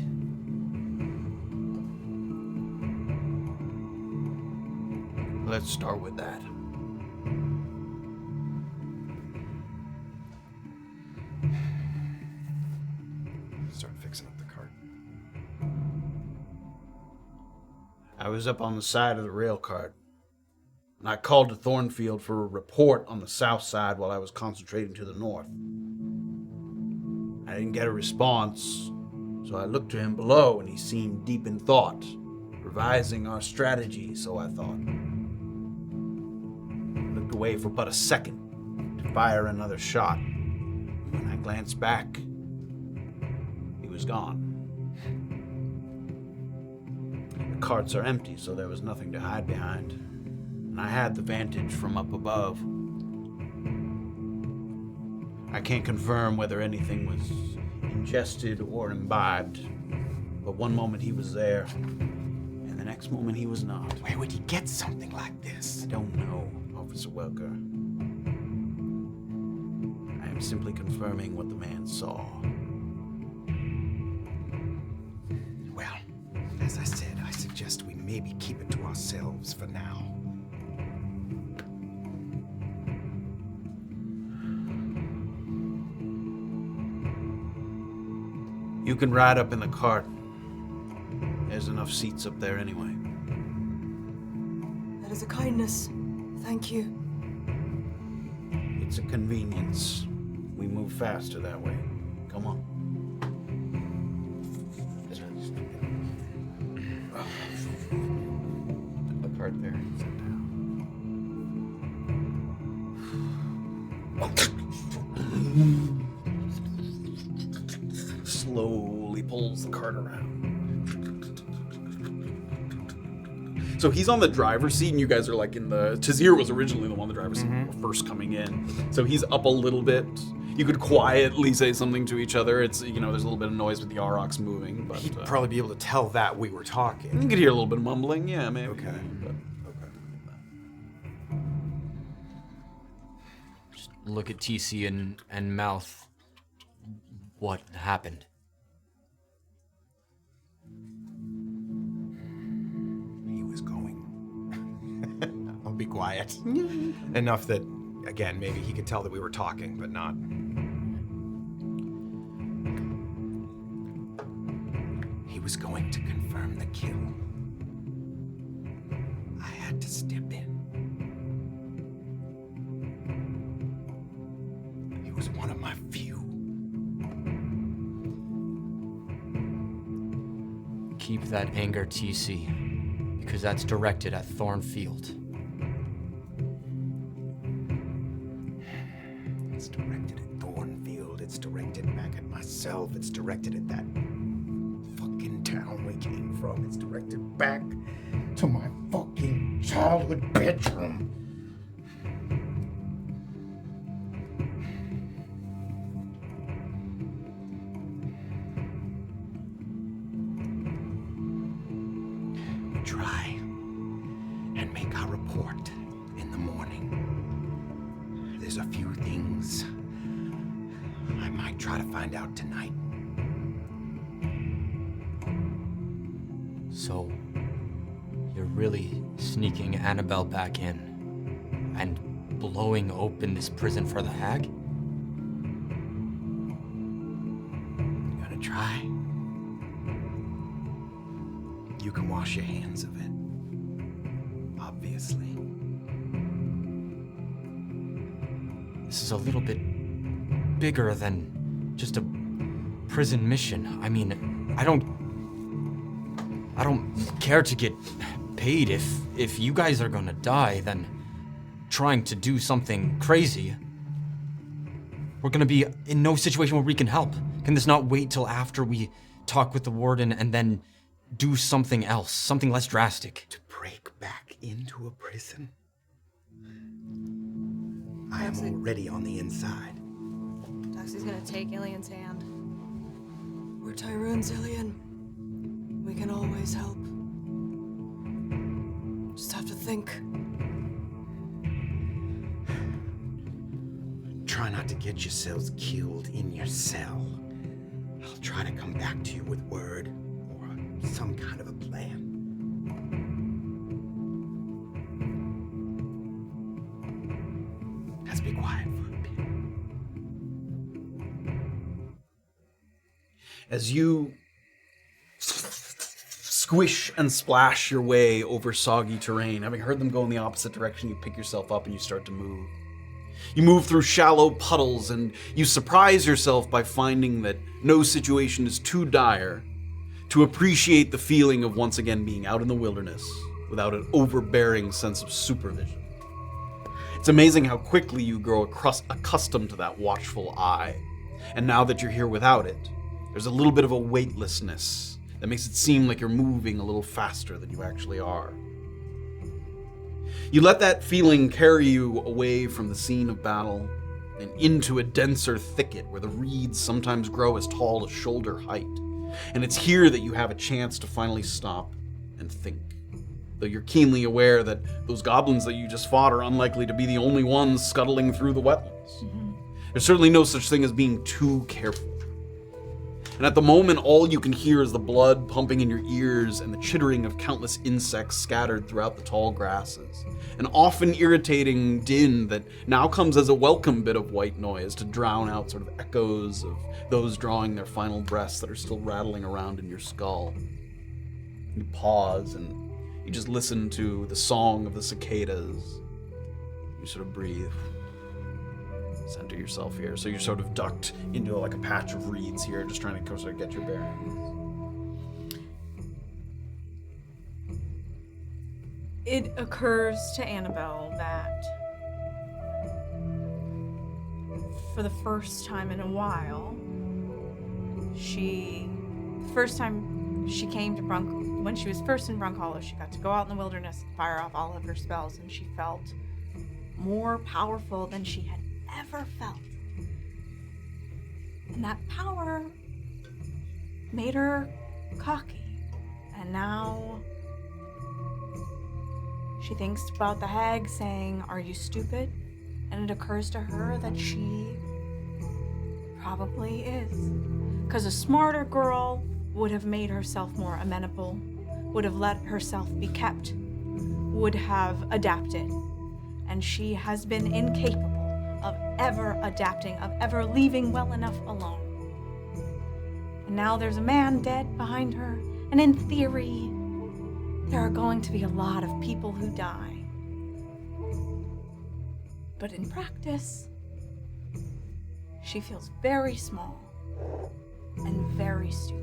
Let's start with that. Start fixing up the cart. I was up on the side of the rail cart, and I called to Thornfield for a report on the south side while I was concentrating to the north. I didn't get a response, so I looked to him below, and he seemed deep in thought, revising our strategy, so I thought. I looked away for but a second to fire another shot. When I glanced back, he was gone. The carts are empty, so there was nothing to hide behind. And I had the vantage from up above. I can't confirm whether anything was ingested or imbibed, but one moment he was there, and the next moment he was not. Where would he get something like this? I don't know, Officer Welker. I am simply confirming what the man saw. Well, as I said, I suggest we maybe keep it to ourselves for now. You can ride up in the cart. There's enough seats up there anyway. That is a kindness. Thank you. It's a convenience. We move faster that way. Come on. The cart there. Sit down. slowly pulls the cart around. So he's on the driver's seat, and you guys are like in the... Tazir was originally the one on the driver's seat when we were first coming in. So he's up a little bit. You could quietly say something to each other. It's, there's a little bit of noise with the aurochs moving, but... He'd probably be able to tell that we were talking. You could hear a little bit of mumbling, yeah, maybe. Okay. But, Just look at TC and mouth. What happened? He was going. I'll be quiet. Enough that, again, maybe he could tell that we were talking, but not... He was going to confirm the kill. I had to step in. He was one of my few. Keep that anger, TC, because that's directed at Thornfield. It's directed at Thornfield. It's directed back at myself. It's directed at that fucking town we came from. It's directed back to my fucking childhood bedroom. We try and make our report in the morning. There's a few things I might try to find out tonight. So, you're really sneaking Annabel back in and blowing open this prison for the hag? I'm gonna try. You can wash your hands of it. Obviously. This is a little bit bigger than just a prison mission. I mean, I don't care to get paid. If you guys are gonna die, then trying to do something crazy, we're gonna be in no situation where we can help. Can this not wait till after we talk with the warden and then do something else, something less drastic? To break back into a prison? I am already on the inside. Doxley's gonna take Illien's hand. We're Tyrun's, Illien. We can always help. Just have to think. Try not to get yourselves killed in your cell. I'll try to come back to you with word or some kind of a plan. Let's be quiet for a bit. as you squish and splash your way over soggy terrain, having heard them go in the opposite direction, you pick yourself up and you start to move. You move through shallow puddles and you surprise yourself by finding that no situation is too dire to appreciate the feeling of once again being out in the wilderness without an overbearing sense of supervision. It's amazing how quickly you grow accustomed to that watchful eye. And now that you're here without it, there's a little bit of a weightlessness that makes it seem like you're moving a little faster than you actually are. You let that feeling carry you away from the scene of battle and into a denser thicket where the reeds sometimes grow as tall as shoulder height. And it's here that you have a chance to finally stop and think. Though you're keenly aware that those goblins that you just fought are unlikely to be the only ones scuttling through the wetlands. There's certainly no such thing as being too careful. And at the moment, all you can hear is the blood pumping in your ears and the chittering of countless insects scattered throughout the tall grasses. An often irritating din that now comes as a welcome bit of white noise to drown out sort of echoes of those drawing their final breaths that are still rattling around in your skull. You pause and you just listen to the song of the cicadas. You sort of breathe. Center yourself here. So you're sort of ducked into like a patch of reeds here, just trying to sort of get your bearings. It occurs to Annabel that for the first time in a while, First time she came to when she was first in Brunkhollow, she got to go out in the wilderness and fire off all of her spells, and she felt more powerful than she had ever felt. And that power made her cocky. And now she thinks about the hag saying, "Are you stupid?" And it occurs to her that she probably is. Because a smarter girl would have made herself more amenable, would have let herself be kept, would have adapted. And she has been incapable of ever adapting, of ever leaving well enough alone. And now there's a man dead behind her, and in theory, there are going to be a lot of people who die. But in practice, she feels very small and very stupid.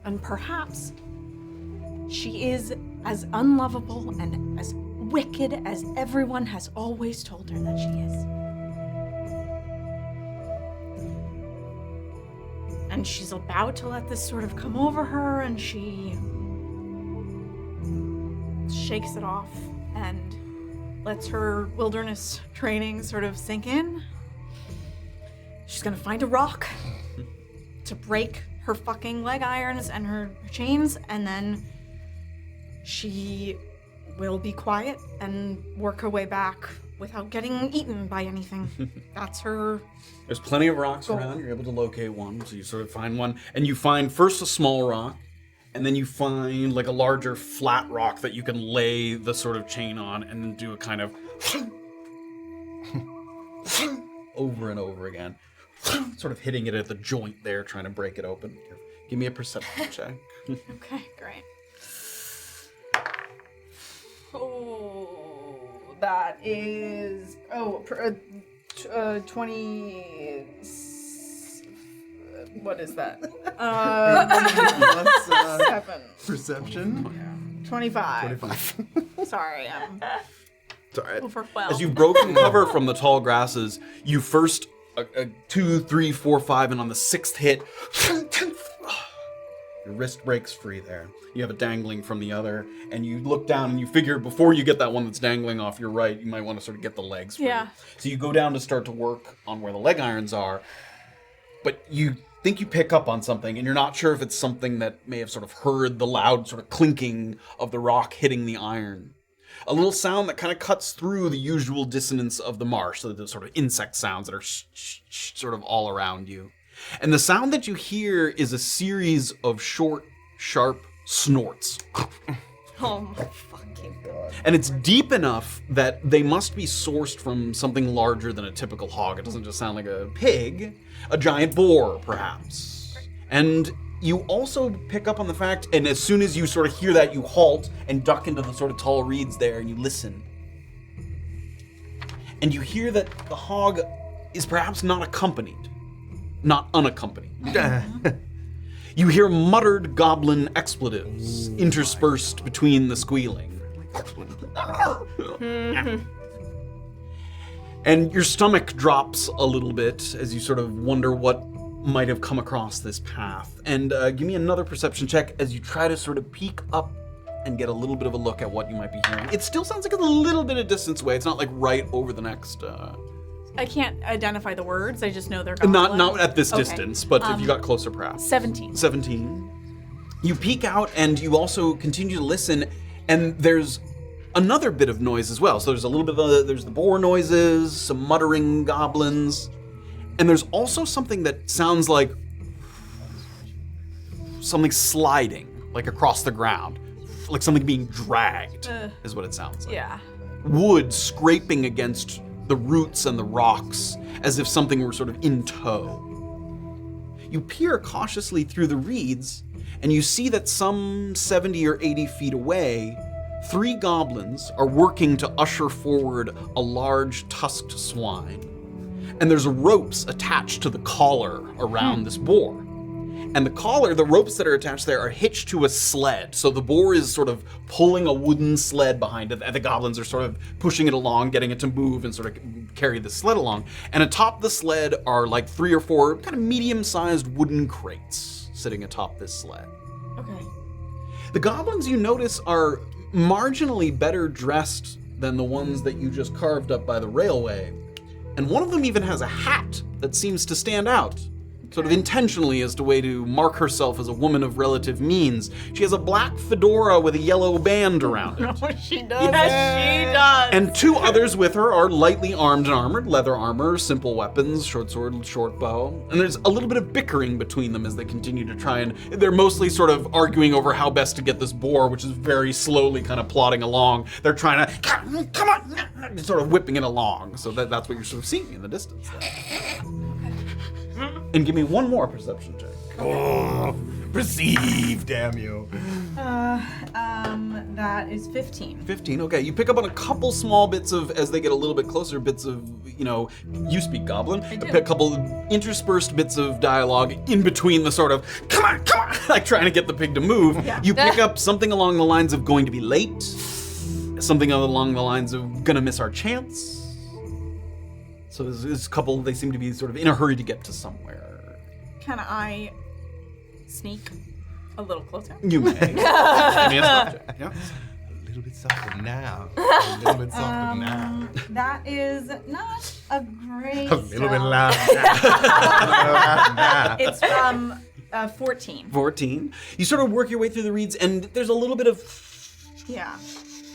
And perhaps she is as unlovable and as wicked as everyone has always told her that she is. And she's about to let this sort of come over her, and she shakes it off and lets her wilderness training sort of sink in. She's gonna find a rock to break her fucking leg irons and her chains, and then she will be quiet and work her way back without getting eaten by anything. That's her. There's plenty of rocks around. You're able to locate one, so you sort of find one, and you find first a small rock, and then you find like a larger flat rock that you can lay the sort of chain on, and then do a kind of over and over again, sort of hitting it at the joint there, trying to break it open. Give me a perception check. Okay, great. Oh, that is 20. What is that? What's 7. perception? 25. 25. Sorry, I'm Sorry. over 12. As you've broken cover from the tall grasses, you first 2, 3, 4, 5, and on the 6th hit, your wrist breaks free there. You have it dangling from the other, and you look down and you figure before you get that one that's dangling off your right, you might want to sort of get the legs free. Yeah. So you go down to start to work on where the leg irons are, but you think you pick up on something, and you're not sure if it's something that may have sort of heard the loud sort of clinking of the rock hitting the iron. A little sound that kind of cuts through the usual dissonance of the marsh, so the sort of insect sounds that are sort of all around you. And the sound that you hear is a series of short, sharp snorts. Oh my fucking god. And it's deep enough that they must be sourced from something larger than a typical hog. It doesn't just sound like a pig, a giant boar, perhaps. And you also pick up on the fact, and as soon as you sort of hear that, you halt and duck into the sort of tall reeds there, and you listen. And you hear that the hog is perhaps not unaccompanied. You hear muttered goblin expletives interspersed between the squealing. And your stomach drops a little bit as you sort of wonder what might have come across this path. And give me another perception check as you try to sort of peek up and get a little bit of a look at what you might be hearing. It still sounds like a little bit of distance away. It's not like right over the next... I can't identify the words. I just know they're goblin. Not at this Okay. distance, but if you got closer, perhaps. 17. 17. You peek out, and you also continue to listen, and there's another bit of noise as well. So there's a little bit of there's the boar noises, some muttering goblins, and there's also something that sounds like something sliding, like across the ground, like something being dragged, is what it sounds like. Yeah. Wood scraping against the roots and the rocks, as if something were sort of in tow. You peer cautiously through the reeds, and you see that some 70 or 80 feet away, 3 goblins are working to usher forward a large tusked swine. And there's ropes attached to the collar around this boar. And the collar, the ropes that are attached there are hitched to a sled. So the boar is sort of pulling a wooden sled behind it, and the goblins are sort of pushing it along, getting it to move and sort of carry the sled along. And atop the sled are like 3 or 4 kind of medium-sized wooden crates sitting atop this sled. Okay. The goblins, you notice, are marginally better dressed than the ones that you just carved up by the railway. And one of them even has a hat that seems to stand out, sort of intentionally as a way to mark herself as a woman of relative means. She has a black fedora with a yellow band around it. Oh, she does. Yes, she does. And 2 others with her are lightly armed and armored, leather armor, simple weapons, short sword, short bow. And there's a little bit of bickering between them as they continue to try and... They're mostly sort of arguing over how best to get this boar, which is very slowly kind of plodding along. They're trying to, come on, sort of whipping it along. So that's what you're sort of seeing in the distance there. And give me one more perception check. Oh, perceive, damn you. That is 15. 15, okay. You pick up on a couple small bits of, as they get a little bit closer, bits of, you speak Goblin. I do. A couple interspersed bits of dialogue in between the sort of, come on, like trying to get the pig to move. Yeah. You pick up something along the lines of going to be late, something along the lines of gonna miss our chance. So there's a couple, they seem to be sort of in a hurry to get to somewhere. Can I sneak a little closer? You may. Give me a subject. Yeah. A little bit softer now. A little bit softer now. That is not a great. A little bit louder now. It's 14. 14. You sort of work your way through the reeds, and there's a little bit of... Yeah.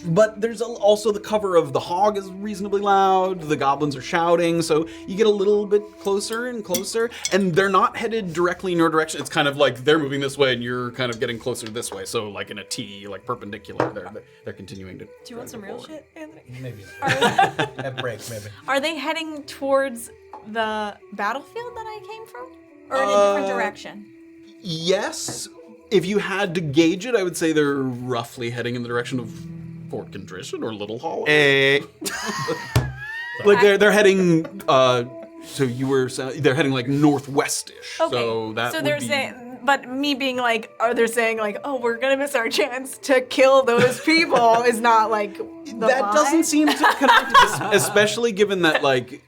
But there's also the cover of the hog is reasonably loud, the goblins are shouting, so you get a little bit closer and closer, and they're not headed directly in your direction. It's kind of like they're moving this way and you're kind of getting closer this way, so like in a T, like perpendicular, they're continuing to... Do you want some real shit, Anthony? Maybe. At break, maybe. Are they heading towards the battlefield that I came from? Or in a different direction? Yes. If you had to gauge it, I would say they're roughly heading in the direction of Fort Contrition or Little Hollow. Like they're heading. So they're heading like northwest-ish. Okay. So that. So would they're be, saying, but me being like, are they saying like, oh, we're gonna miss our chance to kill those people? Is not like the that vibe? doesn't seem to connect, especially given that like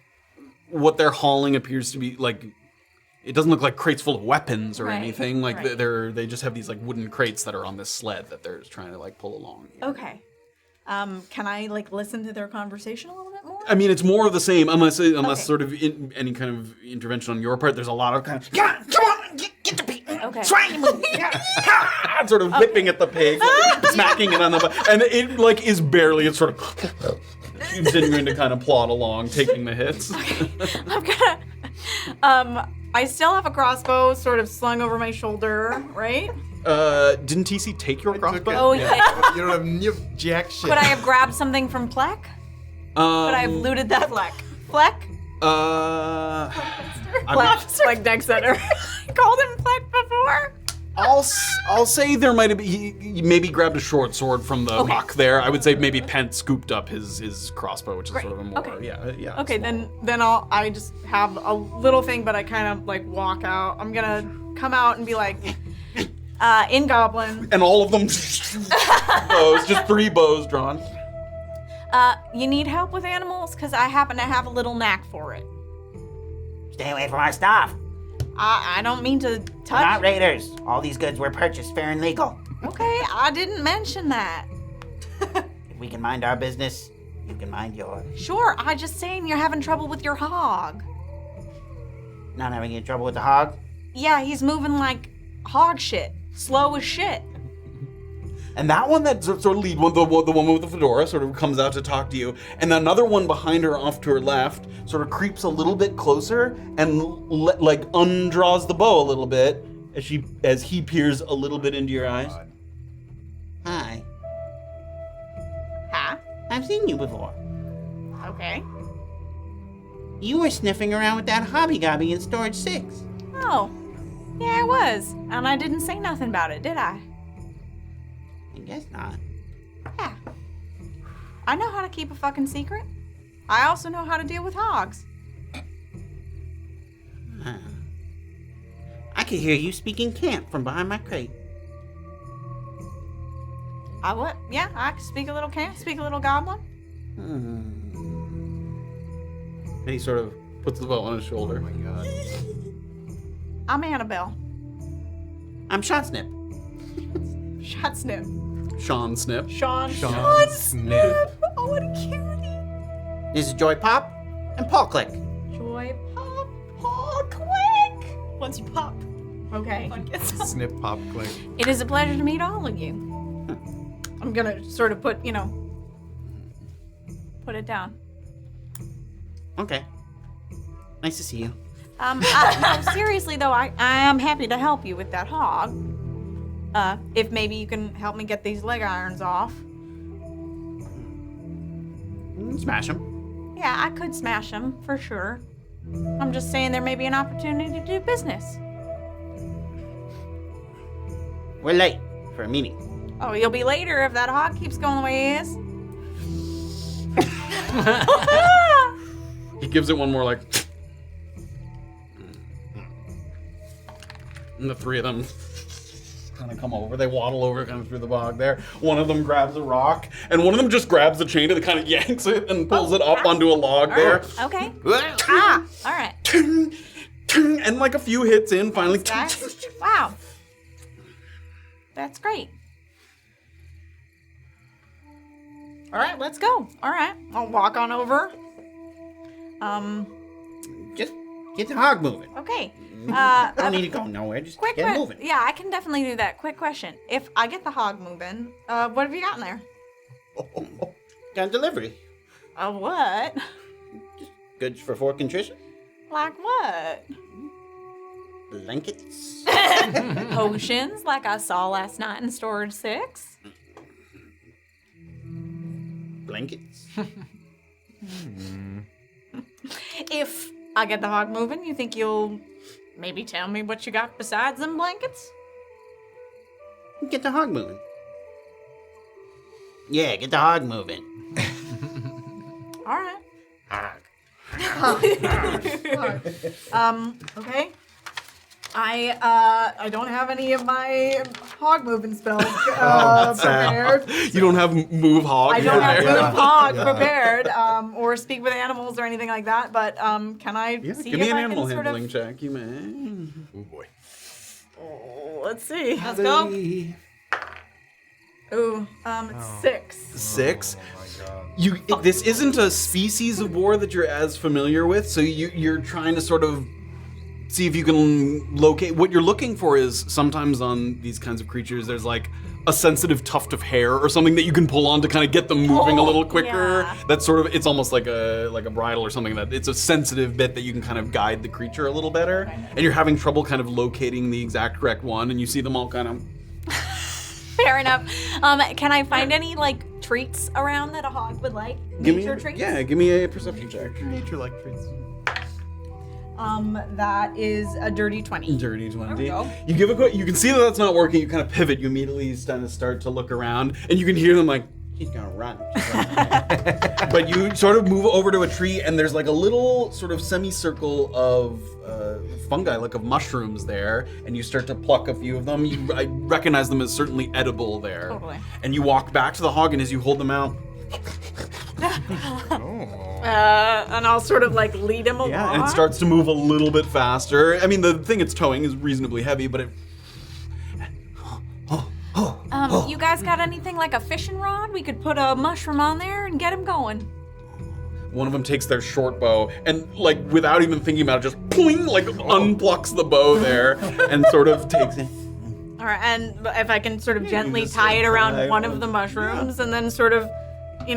what they're hauling appears to be like. It doesn't look like crates full of weapons or Right, anything. Like right. they just have these like wooden crates that are on this sled that they're trying to like pull along. Okay. Can I like listen to their conversation a little bit more? I mean, it's more of the same, unless Okay. sort of any kind of intervention on your part. There's a lot of kind of come on, get the pig, Okay. try and move, sort of whipping at the pig, smacking it on the butt, and it like is barely. It's sort of continuing to kind of plod along, taking the hits. I'm gonna. I still have a crossbow sort of slung over my shoulder, right? Didn't TC take your crossbow? Oh, yeah. You don't have jack shit. Could I have grabbed something from Fleck? Could I have looted that Fleck? Fleck? Like Dex Center. Called him Fleck before? I'll say there might have been, he maybe grabbed a short sword from the muck there. I would say maybe Pent scooped up his crossbow, which is sort of a more, yeah. Okay, small. then I just have a little thing, but I kind of like walk out. I'm gonna come out and be like, in Goblin. And all of them bows, just 3 bows drawn. You need help with animals? Because I happen to have a little knack for it. Stay away from our stuff. I don't mean to touch. We're not raiders. All these goods were purchased fair and legal. Okay, I didn't mention that. If we can mind our business, you can mind yours. Sure, I just saying you're having trouble with your hog. Not having any trouble with the hog? Yeah, he's moving like hog shit. Slow as shit. And that one that sort of lead one, the woman with the fedora, sort of comes out to talk to you. And another one behind her off to her left sort of creeps a little bit closer and like undraws the bow a little bit as he peers a little bit into your eyes. Hi. Huh? I've seen you before. Okay. You were sniffing around with that hobby-gobby in Storage 6. Oh. Yeah, I was. And I didn't say nothing about it, did I? I guess not. Yeah. I know how to keep a fucking secret. I also know how to deal with hogs. I could hear you speaking camp from behind my crate. I what? Yeah, I can speak a little goblin. And he sort of puts the bow on his shoulder. Oh my god. I'm Annabel. I'm Shot Snip. Shot Snip. Sean Snip. Sean Snip. Oh, what a cutie. This is Joy Pop and Paul Click. Joy pop, paw click. Once you pop. Okay. Snip, pop, click. It is a pleasure to meet all of you. I'm gonna sort of put it down. Okay. Nice to see you. No, seriously though, I am happy to help you with that hog. If maybe you can help me get these leg irons off. Smash them. Yeah, I could smash them for sure. I'm just saying there may be an opportunity to do business. We're late for a meeting. Oh, you'll be later if that hog keeps going the way he is. He gives it one more like. And the three of them kind of come over. They waddle over kind of through the bog there. One of them grabs a rock, and one of them just grabs the chain and kind of yanks it and pulls it up onto a log there. Okay. Ah! All right. And like a few hits in, finally. Wow. That's great. All right, let's go. All right, I'll walk on over. Just get the hog moving. Okay. Don't need to go nowhere. Just Quick get moving. Yeah, I can definitely do that. Quick question. If I get the hog moving, what have you got in there? Got delivery. What? Goods for Fort Contrition. Like what? Blankets. Potions, like I saw last night in Storage 6. Blankets. If I get the hog moving, you think you'll maybe tell me what you got besides them blankets? Get the hog moving. Yeah, get the hog moving. All right. Hog. Okay. I don't have any of my hog moving spells prepared. You don't have move hog. I don't have prepared? move hog prepared, or speak with animals or anything like that. But can I Yeah, see give me if an I animal can sort handling of? check. You may. Oh boy. Oh, let's see. Let's go. Ooh, it's 6. 6. Oh my god. This isn't a species of boar that you're as familiar with, so you're trying to sort of see if you can locate. What you're looking for is sometimes on these kinds of creatures, there's like a sensitive tuft of hair or something that you can pull on to kind of get them moving a little quicker. Yeah. That's sort of, it's almost like a bridle or something, that it's a sensitive bit that you can kind of guide the creature a little better. And you're having trouble kind of locating the exact correct one, and you see them all kind of. Fair enough. Can I find any like treats around that a hog would like? Nature treats? Yeah, give me a perception check. Nature like treats. That is a dirty 20. Dirty 20. There we go. You give a quick, you can see that that's not working. You kind of pivot. You immediately kind of start to look around, and you can hear them like, She's gonna run. but you sort of move over to a tree, and there's like a little sort of semicircle of fungi, like of mushrooms there, and you start to pluck a few of them. I recognize them as certainly edible there. Totally. And you walk back to the hog, and as you hold them out, And I'll sort of like lead him along. yeah, and it starts to move a little bit faster. I mean, the thing it's towing is reasonably heavy, but it. You guys got anything like a fishing rod? We could put a mushroom on there and get him going. One of them takes their short bow and, like, without even thinking about it, just poing, like, unplucks the bow there and sort of takes it. All right, and if I can sort of gently just tie it around tie one one. of the mushrooms, and then sort of, you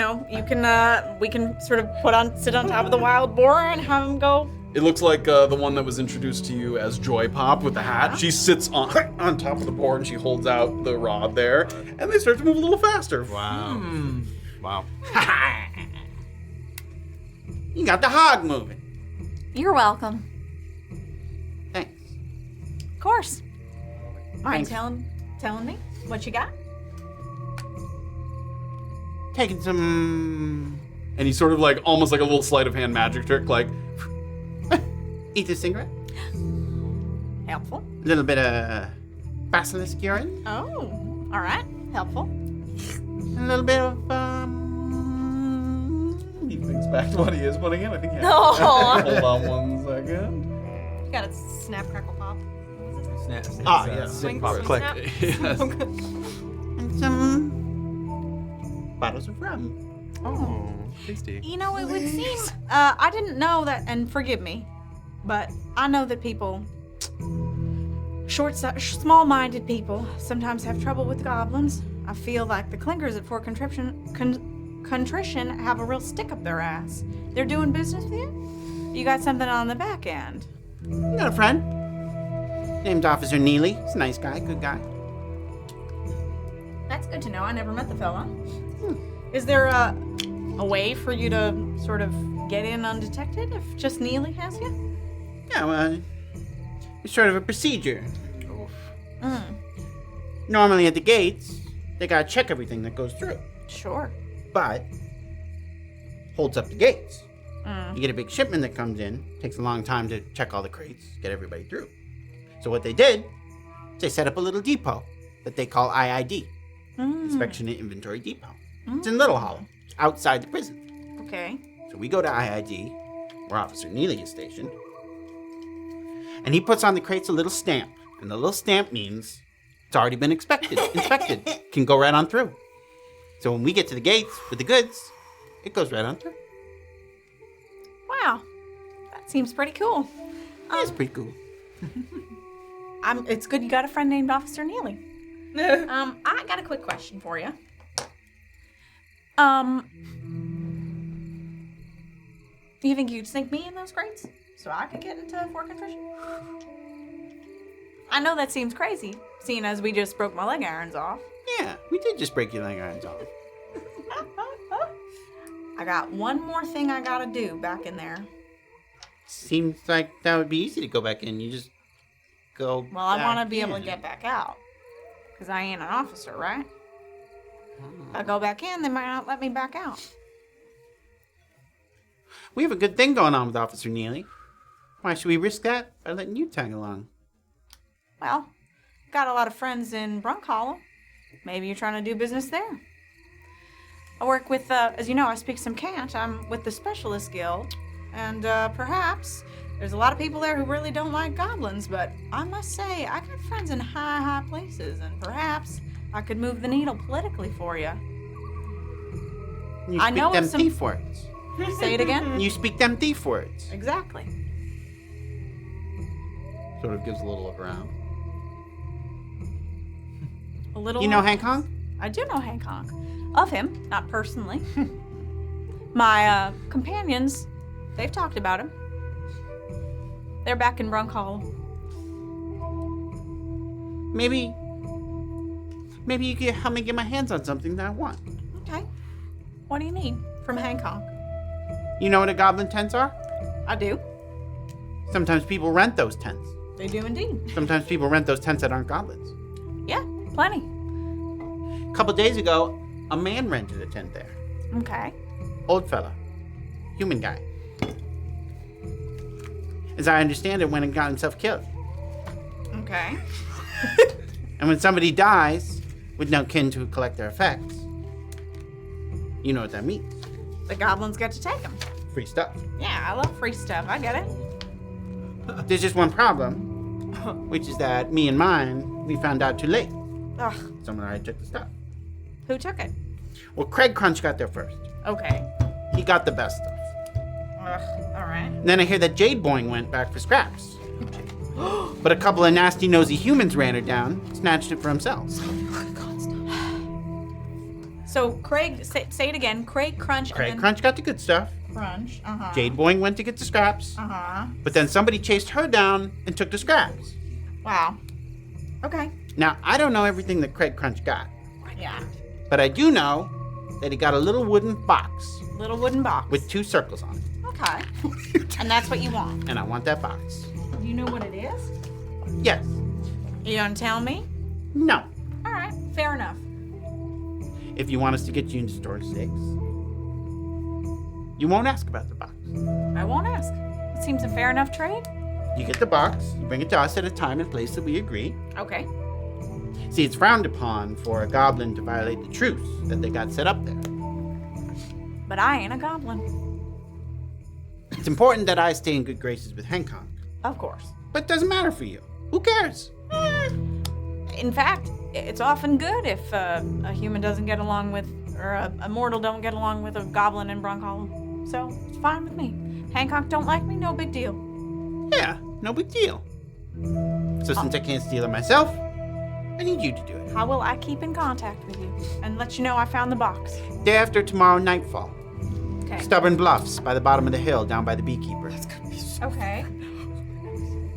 can, we can sort of sit on top of the wild boar and have him go. It looks like the one that was introduced to you as Joy Pop with the hat. She sits on top of the board and she holds out the rod there, and they start to move a little faster. Wow. Wow. You got the hog moving. You're welcome. Thanks. Of course. Mind Thanks. telling me what you got? Taking some. And he sort of like, almost like a little sleight of hand magic trick, like, Eat this cigarette. Helpful. A little bit of basilisk urine. Oh, all right. Helpful. A little bit of, He thinks back to what he is putting in. I think he has. No. Hold on 1 second. You got a snap, crackle, pop. Swing, pop, click. snap. Yes. and some bottles of rum. Oh, tasty. You know, it would seem, I didn't know that, and forgive me, but I know that people, small-minded people, sometimes have trouble with goblins. I feel like the clinkers at Fort Contrition have a real stick up their ass. They're doing business with you? You got something on the back end. You got a friend named Officer Neely. He's a nice guy, good guy. That's good to know. I never met the fella. Is there a way for you to sort of get in undetected if just Neely has you? Yeah, well, it's sort of a procedure. Normally at the gates, they gotta check everything that goes through. Sure. But holds up the gates. You get a big shipment that comes in, takes a long time to check all the crates, get everybody through. So what they did, they set up a little depot that they call IID, Inspection and Inventory Depot. It's in Little Hollow, outside the prison. Okay. So we go to IID, where Officer Neely is stationed, and he puts on the crates a little stamp, and the little stamp means it's already been inspected, can go right on through. So when we get to the gates with the goods, it goes right on through. Wow. That seems pretty cool. It's pretty cool. It's good you got a friend named Officer Neely. I got a quick question for you. You think you'd sink me in those crates so I could get into Fort Contrition? I know that seems crazy, seeing as we just broke my leg irons off. Yeah, we did just break your leg irons off. I got one more thing I gotta do back in there. Seems like that would be easy to go back in. You just go. Well, I want to back be able to in. get back out. Because I ain't an officer, right? If I go back in, they might not let me back out. We have a good thing going on with Officer Neely. Why should we risk that by letting you tag along? Well, got a lot of friends in Brunkhollow. Maybe you're trying to do business there. I work with, as you know, I speak some cant. I'm with the Specialist Guild. And perhaps there's a lot of people there who really don't like goblins, but I must say, I got friends in high places, and perhaps I could move the needle politically for you. You I speak know them of some- thief words. Say it again? You speak them thief words. Exactly. Sort of gives a little look around. A little. You know Hank Honk? I do know Hancock. Of him, not personally. My companions, they've talked about him. They're back in Brunkhollow. Maybe you could help me get my hands on something that I want. Okay. What do you need from Hancock? You know what a goblin tents are? I do. Sometimes people rent those tents. They do indeed. Sometimes people rent those tents that aren't goblins. Yeah, plenty. A couple days ago, a man rented a tent there. Okay. Old fella. Human guy. As I understand it, went and got himself killed. Okay. And when somebody dies with no kin to collect their effects, you know what that means. The goblins get to take them. Free stuff. Yeah, I love free stuff. I get it. There's just one problem, which is that me and mine, we found out too late. Ugh. Someone already took the stuff. Who took it? Well, Craig Crunch got there first. Okay. He got the best stuff. Ugh. All right. And then I hear that Jade Boing went back for scraps. But a couple of nasty nosy humans ran her down, snatched it for themselves. So Craig, say it again. Craig Crunch. Craig and then Crunch got the good stuff. Crunch. Uh-huh. Jade Boing went to get the scraps. Uh-huh. But then somebody chased her down and took the scraps. Wow. Okay. Now, I don't know everything that Craig Crunch got, Yeah. but I do know that he got a little wooden box Little wooden box. with 2 circles on it. Okay. And that's what you want. And I want that box. You know what it is? Yes. You gonna tell me? No. All right. Fair enough. If you want us to get you into Store 6, you won't ask about the box. I won't ask. It seems a fair enough trade. You get the box, you bring it to us at a time and place that we agree. Okay. See, it's frowned upon for a goblin to violate the truce that they got set up there. But I ain't a goblin. It's important that I stay in good graces with Hancock. Of course. But it doesn't matter for you. Who cares? In fact, it's often good if a human doesn't get along with, or a mortal don't get along with a goblin in Brunkhollow. So, it's fine with me. Hancock don't like me, no big deal. Yeah, no big deal. So since I can't steal it myself, I need you to do it. How will I keep in contact with you and let you know I found the box? Day after tomorrow nightfall. Okay. Stubborn Bluffs by the bottom of the hill down by the beekeeper. Okay.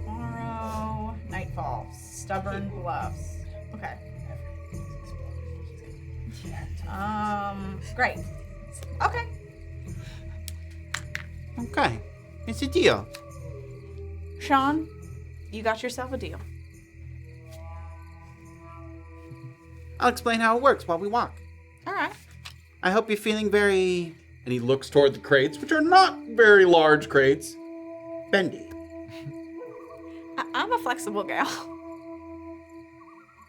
Tomorrow, nightfall, Stubborn Bluffs. Okay. Great. Okay. Okay, it's a deal. Sean, you got yourself a deal. I'll explain how it works while we walk. All right. I hope you're feeling very And he looks toward the crates, which are not very large crates. bendy. I'm a flexible gal.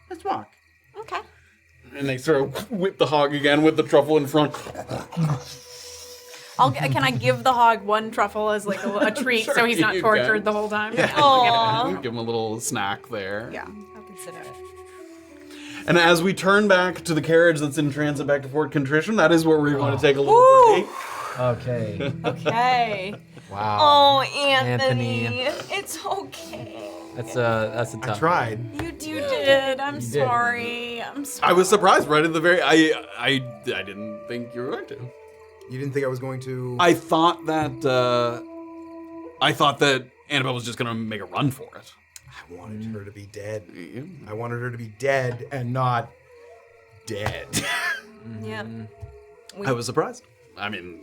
Let's walk. Okay. And they sort of whip the hog again with the truffle in front. Can I give the hog one truffle as like a treat Sure, so he's not you tortured can. the whole time? Aww. Give him a little snack there. Yeah. I'll consider it. And as we turn back to the carriage that's in transit back to Fort Contrition, that is where we're going to take a little break. Okay. Okay. Wow. Oh, Anthony. Anthony. It's okay. That's a I tough. tried. You did. I'm did. sorry. I'm sorry. I was surprised right at the very. I didn't think you were going to. You didn't think I was going to? I thought that Annabel was just going to make a run for it. I wanted her to be dead. I wanted her to be dead and not dead. Yeah. I was surprised. I mean,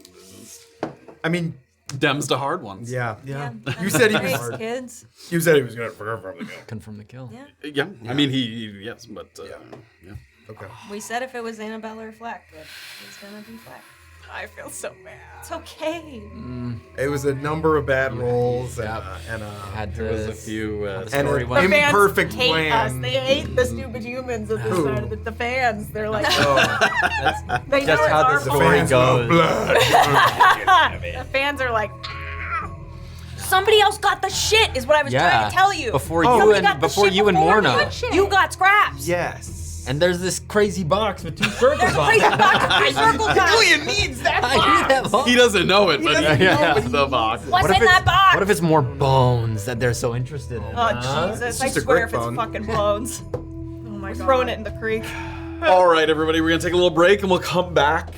Dems to hard ones. Yeah. Yeah. You said he Thanks, was. kids. You said he was gonna confirm the kill. Confirm the kill. Yeah. Yeah. I mean, yes, but yeah. Okay. We said if it was Annabelle or Fleck, but it's gonna be Fleck. I feel so bad. It's okay. It was a number of bad rolls and Had to. There was a few. and story an went. The fans imperfect hate plan. us. They hate the stupid humans at this Who? side of it. The fans. They're like, That's they just know how it's the our story Fans love goes. blood. The fans are like, Somebody else got the shit, is what I was trying to tell you. Before Somebody you got and the before shit you and before Morna. me. You got scraps. Yes. And there's this crazy box with 2 circles There's a on crazy it. box with 3 circles on it. Illien needs that I need that box. He doesn't know it, but he Yeah. knows the box. What's What if in that it's- box? What if it's more bones that they're so interested in? Oh, Jesus. I just a swear grip if it's bone. fucking bones. oh my god. Throwing it in the creek. All right, everybody, we're gonna take a little break, and we'll come back,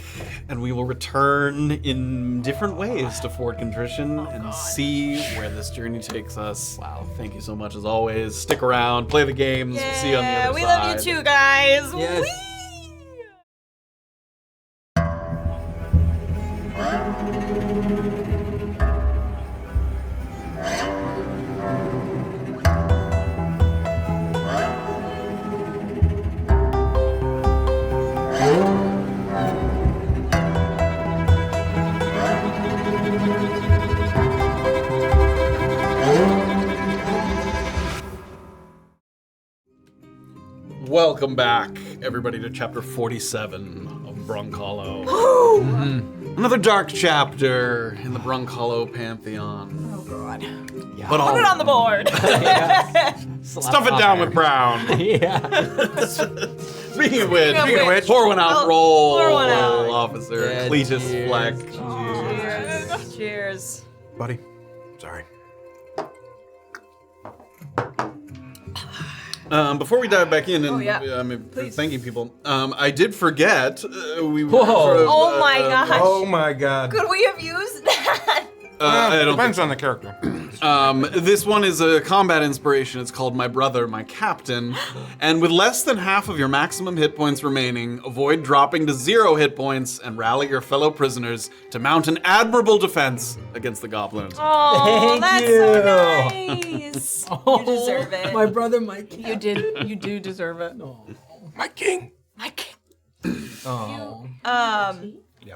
and we will return in different ways to Fort Contrition and see where this journey takes us. Wow! Thank you so much, as always. Stick around, play the games. We'll see you on the Yeah, other we side. love you too, guys. Yes. Whee! Welcome back, everybody, to chapter 47 of Brunkhollow. Another dark chapter in the Brunkhollow pantheon. Oh god. Yeah. But Put it on the board. stuff it down with Brown. Yeah. Speaking of which, pour one out, Oh, roll, pour one out. roll, officer. Yeah, Cletus cheers. Fleck. Cheers. Cheers. Buddy. Sorry. Before we dive back in and yeah. thanking people, I did forget. We Whoa. sort of, Oh my gosh. Oh my god. Could we have used that? I don't Depends on the character. This one is a combat inspiration. It's called My Brother, My Captain. And with less than half of your maximum hit points remaining, avoid dropping to 0 hit points and rally your fellow prisoners to mount an admirable defense against the goblins. Oh, Thank that's you. so nice. You deserve it. My brother, my king. You do deserve it. My king. My king. Oh. Yeah.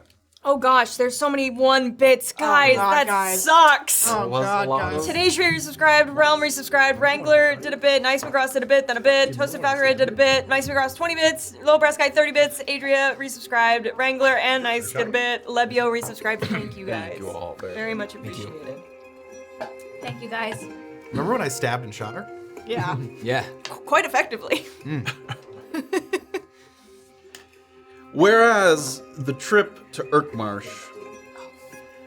Oh gosh, there's so many 1 bits, guys. God, that guys. sucks. Oh, God, guys. Today's Tree resubscribed, Realm resubscribed, Wrangler did a bit, Nice McGross did a bit, then a bit, Toasted Valkyrie did a bit, Nice McGross 20 bits, Low Brass Guy 30 bits, Adria resubscribed, Wrangler and Nice did a bit, Lebio resubscribed. Thank you guys. Thank you all very much appreciated. Thank you, guys. Remember when I stabbed and shot her? Yeah. Yeah. Quite effectively. Whereas the trip to Urkmarsh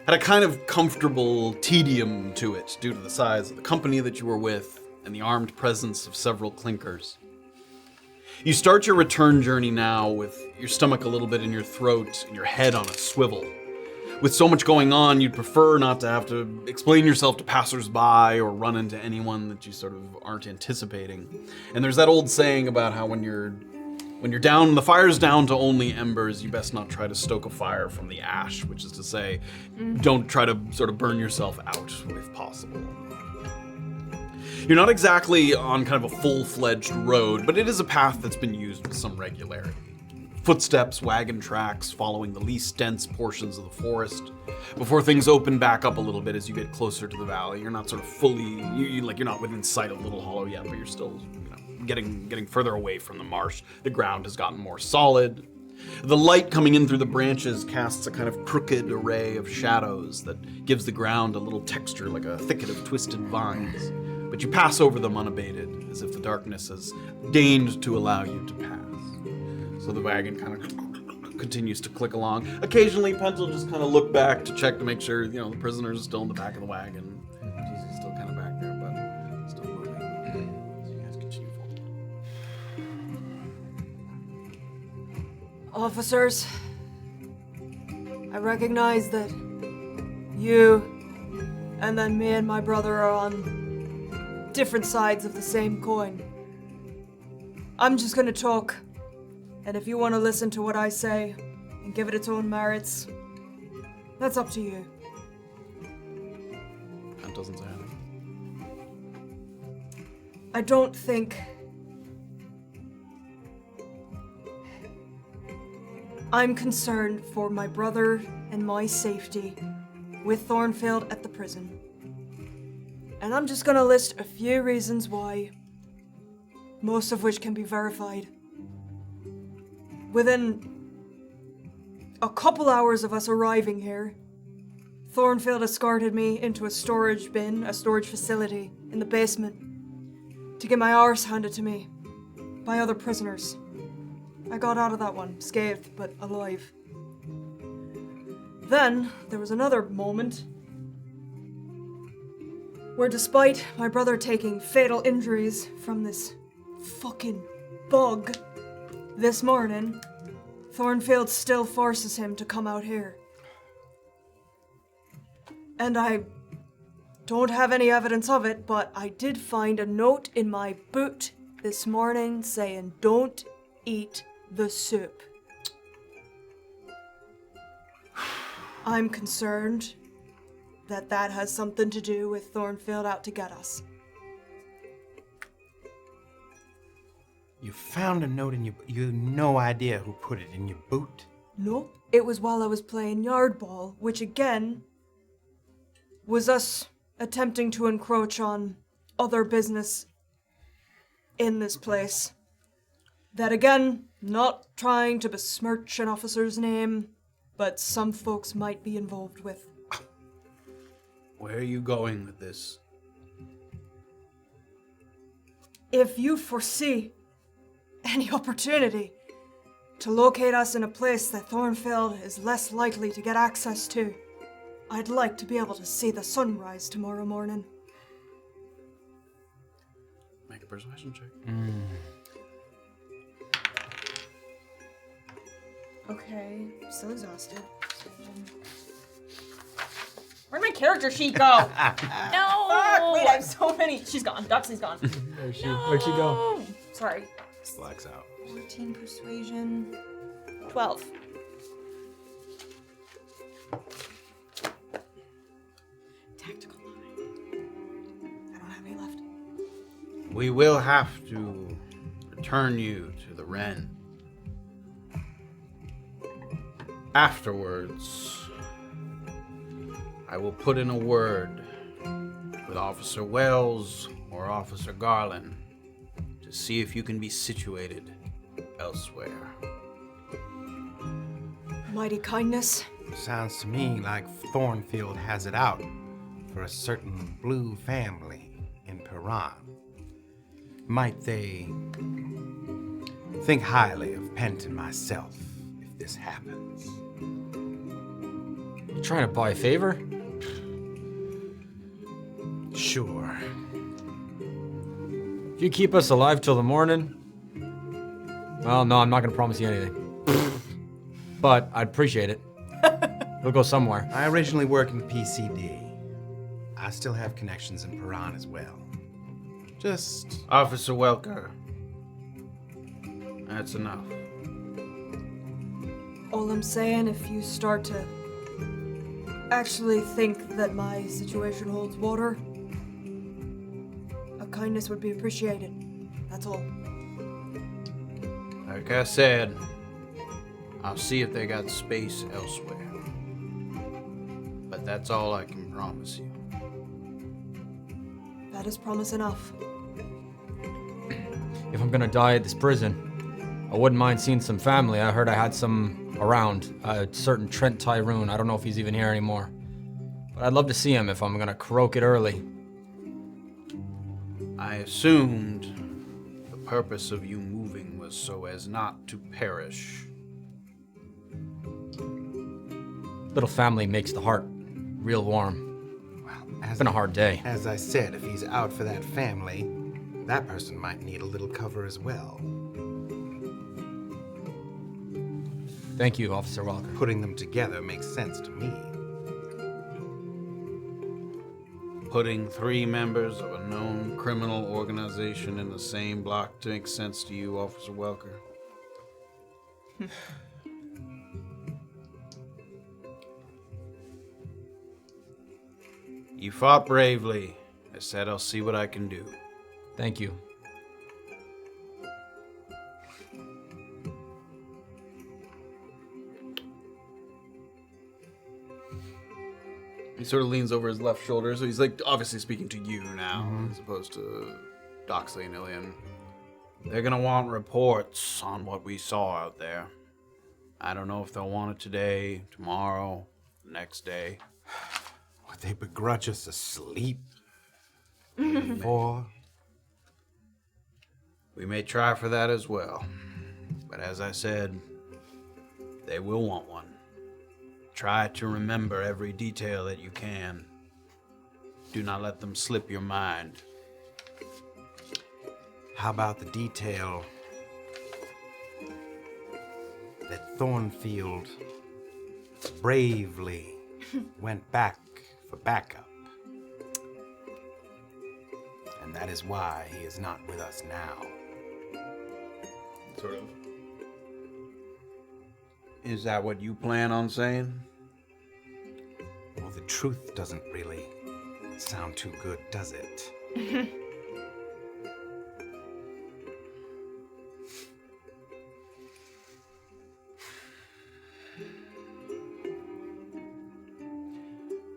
had a kind of comfortable tedium to it due to the size of the company that you were with and the armed presence of several clinkers. You start your return journey now with your stomach a little bit in your throat and your head on a swivel. With so much going on, you'd prefer not to have to explain yourself to passersby or run into anyone that you sort of aren't anticipating. And there's that old saying about how when you're down, the fire's down to only embers, you best not try to stoke a fire from the ash, which is to say, don't try to sort of burn yourself out if possible. You're not exactly on kind of a full-fledged road, but it is a path that's been used with some regularity. Footsteps, wagon tracks, following the least dense portions of the forest. Before things open back up a little bit as you get closer to the valley, you're not sort of fully, you're not within sight of Little Hollow yet, but you're still, getting further away from the marsh. The ground has gotten more solid. The light coming in through the branches casts a kind of crooked array of shadows that gives the ground a little texture like a thicket of twisted vines. But you pass over them unabated, as if the darkness has deigned to allow you to pass. So the wagon kind of continues to click along. Occasionally, Pent will just kind of look back to check to make sure, the prisoners are still in the back of the wagon. He's still kind of back there, but still moving. So you guys continue forward. Officers, I recognize that you and then me and my brother are on different sides of the same coin. I'm just gonna talk, and if you want to listen to what I say and give it its own merits, that's up to you. That doesn't say anything. I don't think I'm concerned for my brother and my safety with Thornfield at the prison. And I'm just gonna list a few reasons why, most of which can be verified. Within a couple hours of us arriving here, Thornfield escorted me into a storage facility in the basement, to get my arse handed to me by other prisoners. I got out of that one, scathed but alive. Then, there was another moment where despite my brother taking fatal injuries from this fucking bug this morning, Thornfield still forces him to come out here. And I don't have any evidence of it, but I did find a note in my boot this morning saying, "Don't eat the soup." I'm concerned that that has something to do with Thornfield out to get us. You found a note in your boot. You have no idea who put it in your boot. Nope. It was while I was playing yard ball, which again was us attempting to encroach on other business in this place. That again, not trying to besmirch an officer's name, but some folks might be involved with. Where are you going with this? If you foresee any opportunity to locate us in a place that Thornfield is less likely to get access to, I'd like to be able to see the sunrise tomorrow morning. Make a persuasion check. Okay, still exhausted. Where'd my character sheet go? No! Fuck, wait, I have so many. She's gone. Doxley's gone. Where'd she go? Sorry. Slacks out. 14 persuasion. 12. Tactical line. I don't have any left. We will have to return you to the Wren. Afterwards, I will put in a word with Officer Wells or Officer Garland to see if you can be situated elsewhere. Mighty kindness. Sounds to me like Thornfield has it out for a certain blue family in Piran. Might they think highly of Pent and myself if this happens? You trying to buy a favor? Sure. If you keep us alive till the morning, well, no, I'm not gonna promise you anything. But I'd appreciate it. It'll go somewhere. I originally worked in the PCD. I still have connections in Piran as well. Just... Officer Welker, that's enough. All I'm saying, if you start to actually think that my situation holds water, a kindness would be appreciated. That's all. Like I said, I'll see if they got space elsewhere. But that's all I can promise you. That is promise enough. If I'm gonna die at this prison, I wouldn't mind seeing some family. I heard I had some around. A certain Trent Tyrun. I don't know if he's even here anymore. But I'd love to see him if I'm gonna croak it early. I assumed the purpose of you moving was so as not to perish. Little family makes the heart real warm. It's been a hard day. As I said, if he's out for that family, that person might need a little cover as well. Thank you, Officer Welker. Putting them together makes sense to me. Putting 3 members of a known criminal organization in the same block to make sense to you, Officer Welker? You fought bravely. I said I'll see what I can do. Thank you. He sort of leans over his left shoulder, so he's like obviously speaking to you now, as opposed to Doxley and Illien. They're gonna want reports on what we saw out there. I don't know if they'll want it today, tomorrow, the next day. Would they begrudge us asleep? Before? We may try for that as well. But as I said, they will want one. Try to remember every detail that you can. Do not let them slip your mind. How about the detail that Thornfield bravely went back for backup? And that is why he is not with us now. Sort of. Is that what you plan on saying? Well, the truth doesn't really sound too good, does it?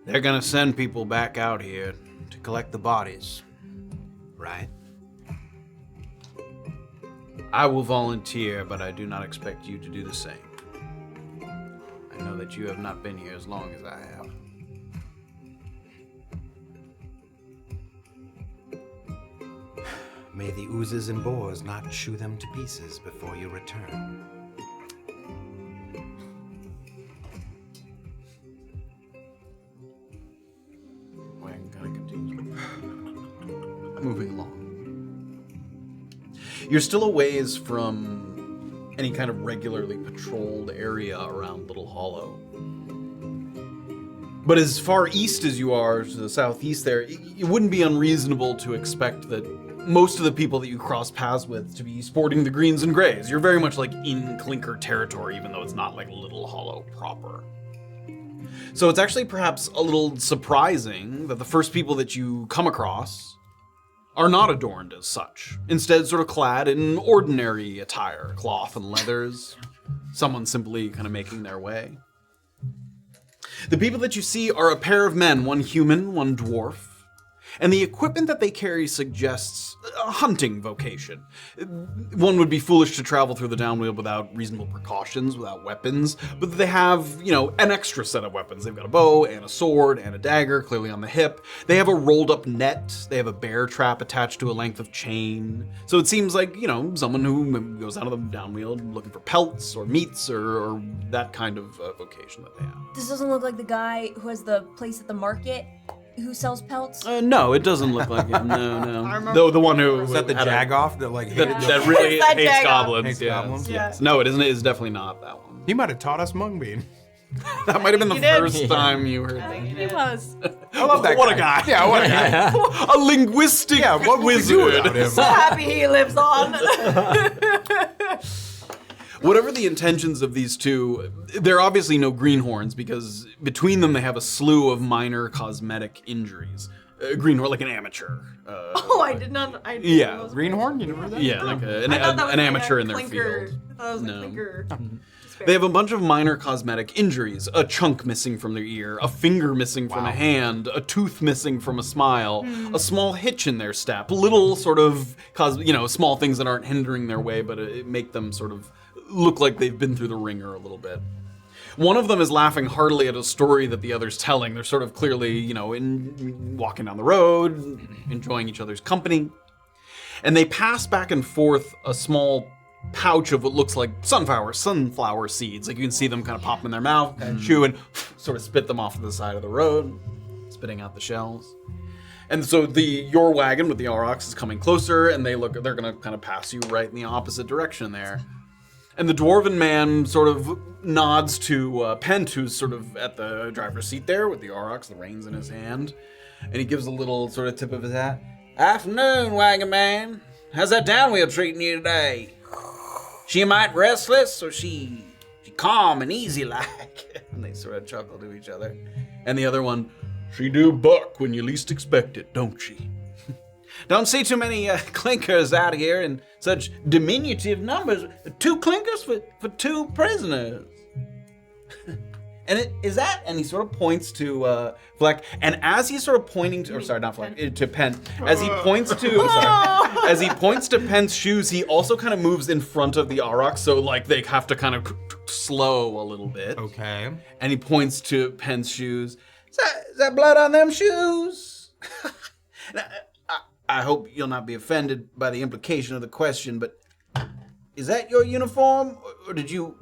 They're gonna send people back out here to collect the bodies. Right? I will volunteer, but I do not expect you to do the same. I know that you have not been here as long as I have. May the oozes and boars not chew them to pieces before you return. Wang kind of continues. Moving along. You're still a ways from any kind of regularly patrolled area around Little Hollow. But as far east as you are, to the southeast there, it wouldn't be unreasonable to expect that most of the people that you cross paths with to be sporting the greens and grays. You're very much like in Clinker territory, even though it's not like Little Hollow proper. So it's actually perhaps a little surprising that the first people that you come across are not adorned as such. Instead, sort of clad in ordinary attire, cloth and leathers. someone simply kind of making their way. The people that you see are a pair of men, one human, one dwarf. And the equipment that they carry suggests a hunting vocation. One would be foolish to travel through the downwield without reasonable precautions, without weapons, but they have, an extra set of weapons. They've got a bow and a sword and a dagger, clearly on the hip. They have a rolled up net. They have a bear trap attached to a length of chain. So it seems like, someone who goes out of the downwield looking for pelts or meats or that kind of vocation that they have. This doesn't look like the guy who has the place at the market who sells pelts. No, it doesn't look like it. No. The one who Is that the had Jagoff that really That hates Jagoff. goblins. Hates Yes. goblins? Yes. No, it isn't. It is definitely not that one. He might have taught us mung bean. That might have been the You did. first time you heard that. He was. I love that What a guy. Yeah, what a guy. A linguistic What would we do wizard. without him? So happy he lives on. Whatever the intentions of these two, they're obviously no greenhorns because between them they have a slew of minor cosmetic injuries. Greenhorn, like an amateur. I did not. Yeah. Greenhorn? You never heard that? Yeah, like I thought that was an like amateur a in their clinker. field. I thought it was No. a clinker. They have a bunch of minor cosmetic injuries. A chunk missing from their ear, a finger missing from a hand, a tooth missing from a smile, a small hitch in their step. Little sort of, small things that aren't hindering their way, but it make them sort of look like they've been through the ringer a little bit. One of them is laughing heartily at a story that the other's telling. They're sort of clearly, in walking down the road, enjoying each other's company. And they pass back and forth a small pouch of what looks like sunflower seeds. Like you can see them kind of pop in their mouth and chew and sort of spit them off to the side of the road, spitting out the shells. And so your wagon with the aurochs is coming closer, and they're gonna kind of pass you right in the opposite direction there. And the dwarven man sort of nods to Pent, who's sort of at the driver's seat there with the aurochs, the reins in his hand. And he gives a little sort of tip of his hat. Afternoon, wagon man. How's that downwheel treating you today? She a mite restless, or she calm and easy like? And they sort of chuckle to each other. And the other one, she do buck when you least expect it, don't she? Don't see too many clinkers out here in such diminutive numbers. 2 clinkers for 2 prisoners. And is that? And he sort of points to Fleck. And as he's sort of pointing to, not Fleck, to Pen. As he points to, as he points to Pen's shoes, he also kind of moves in front of the aurochs, so like they have to kind of slow a little bit. Okay. And he points to Pen's shoes. Is that blood on them shoes? Now, I hope you'll not be offended by the implication of the question, but is that your uniform, or did you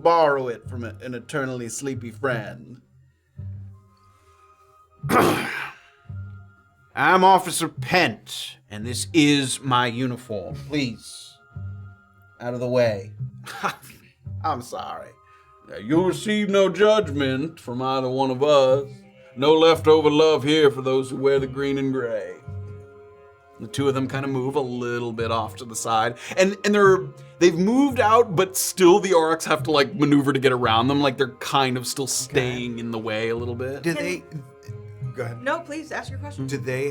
borrow it from an eternally sleepy friend? I'm Officer Pent, and this is my uniform. Please, out of the way. I'm sorry. You'll receive no judgment from either one of us. No leftover love here for those who wear the green and gray. The two of them kind of move a little bit off to the side, and they've moved out, but still the aurochs have to like maneuver to get around them. Like they're kind of still staying in the way a little bit. Did they? Go ahead. No, please ask your question. Did they?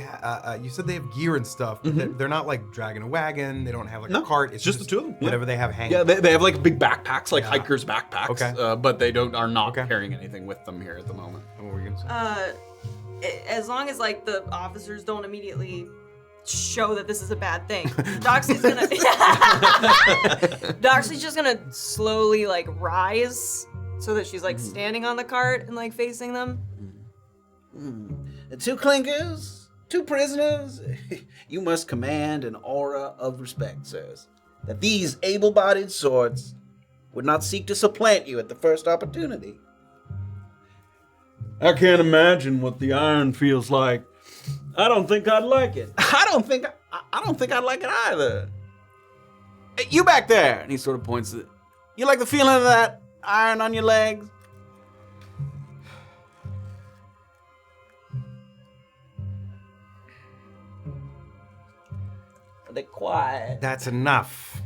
You said they have gear and stuff, but they're not like dragging a wagon. They don't have like a cart. It's just the two of them. Yeah. Whatever they have hanging. Yeah, they have like big backpacks, like hikers' backpacks. Okay. But they are not carrying anything with them here at the moment. What were you gonna say? As long as like the officers don't immediately show that this is a bad thing, Doxley's gonna Doxley's just gonna slowly like rise so that she's like standing on the cart and like facing them. 2 clinkers, 2 prisoners. You must command an aura of respect, sirs, that these able-bodied sorts would not seek to supplant you at the first opportunity. I can't imagine what the iron feels like. I don't think I'd like it. I don't think I'd like it either. Hey, you back there, and he sort of points to it. You like the feeling of that iron on your legs? They're quiet. That's enough.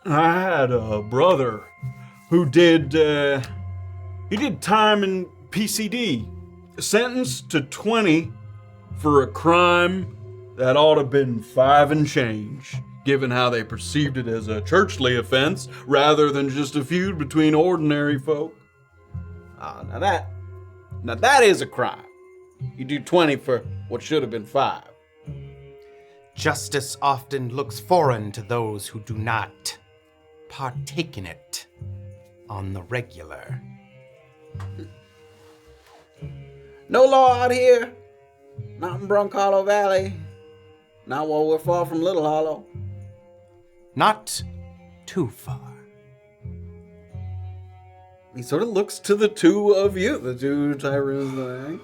I had a brother who did time in PCD, sentenced to 20 for a crime that ought to been 5 and change. given how they perceived it as a churchly offense rather than just a feud between ordinary folk. Now that is a crime. You do 20 for what should have been 5. Justice often looks foreign to those who do not partake in it on the regular. No law out here. Not in Brunkhollow Valley. Not while we're far from Little Hollow. Not too far. He sort of looks to the two of you, the two Tyruns.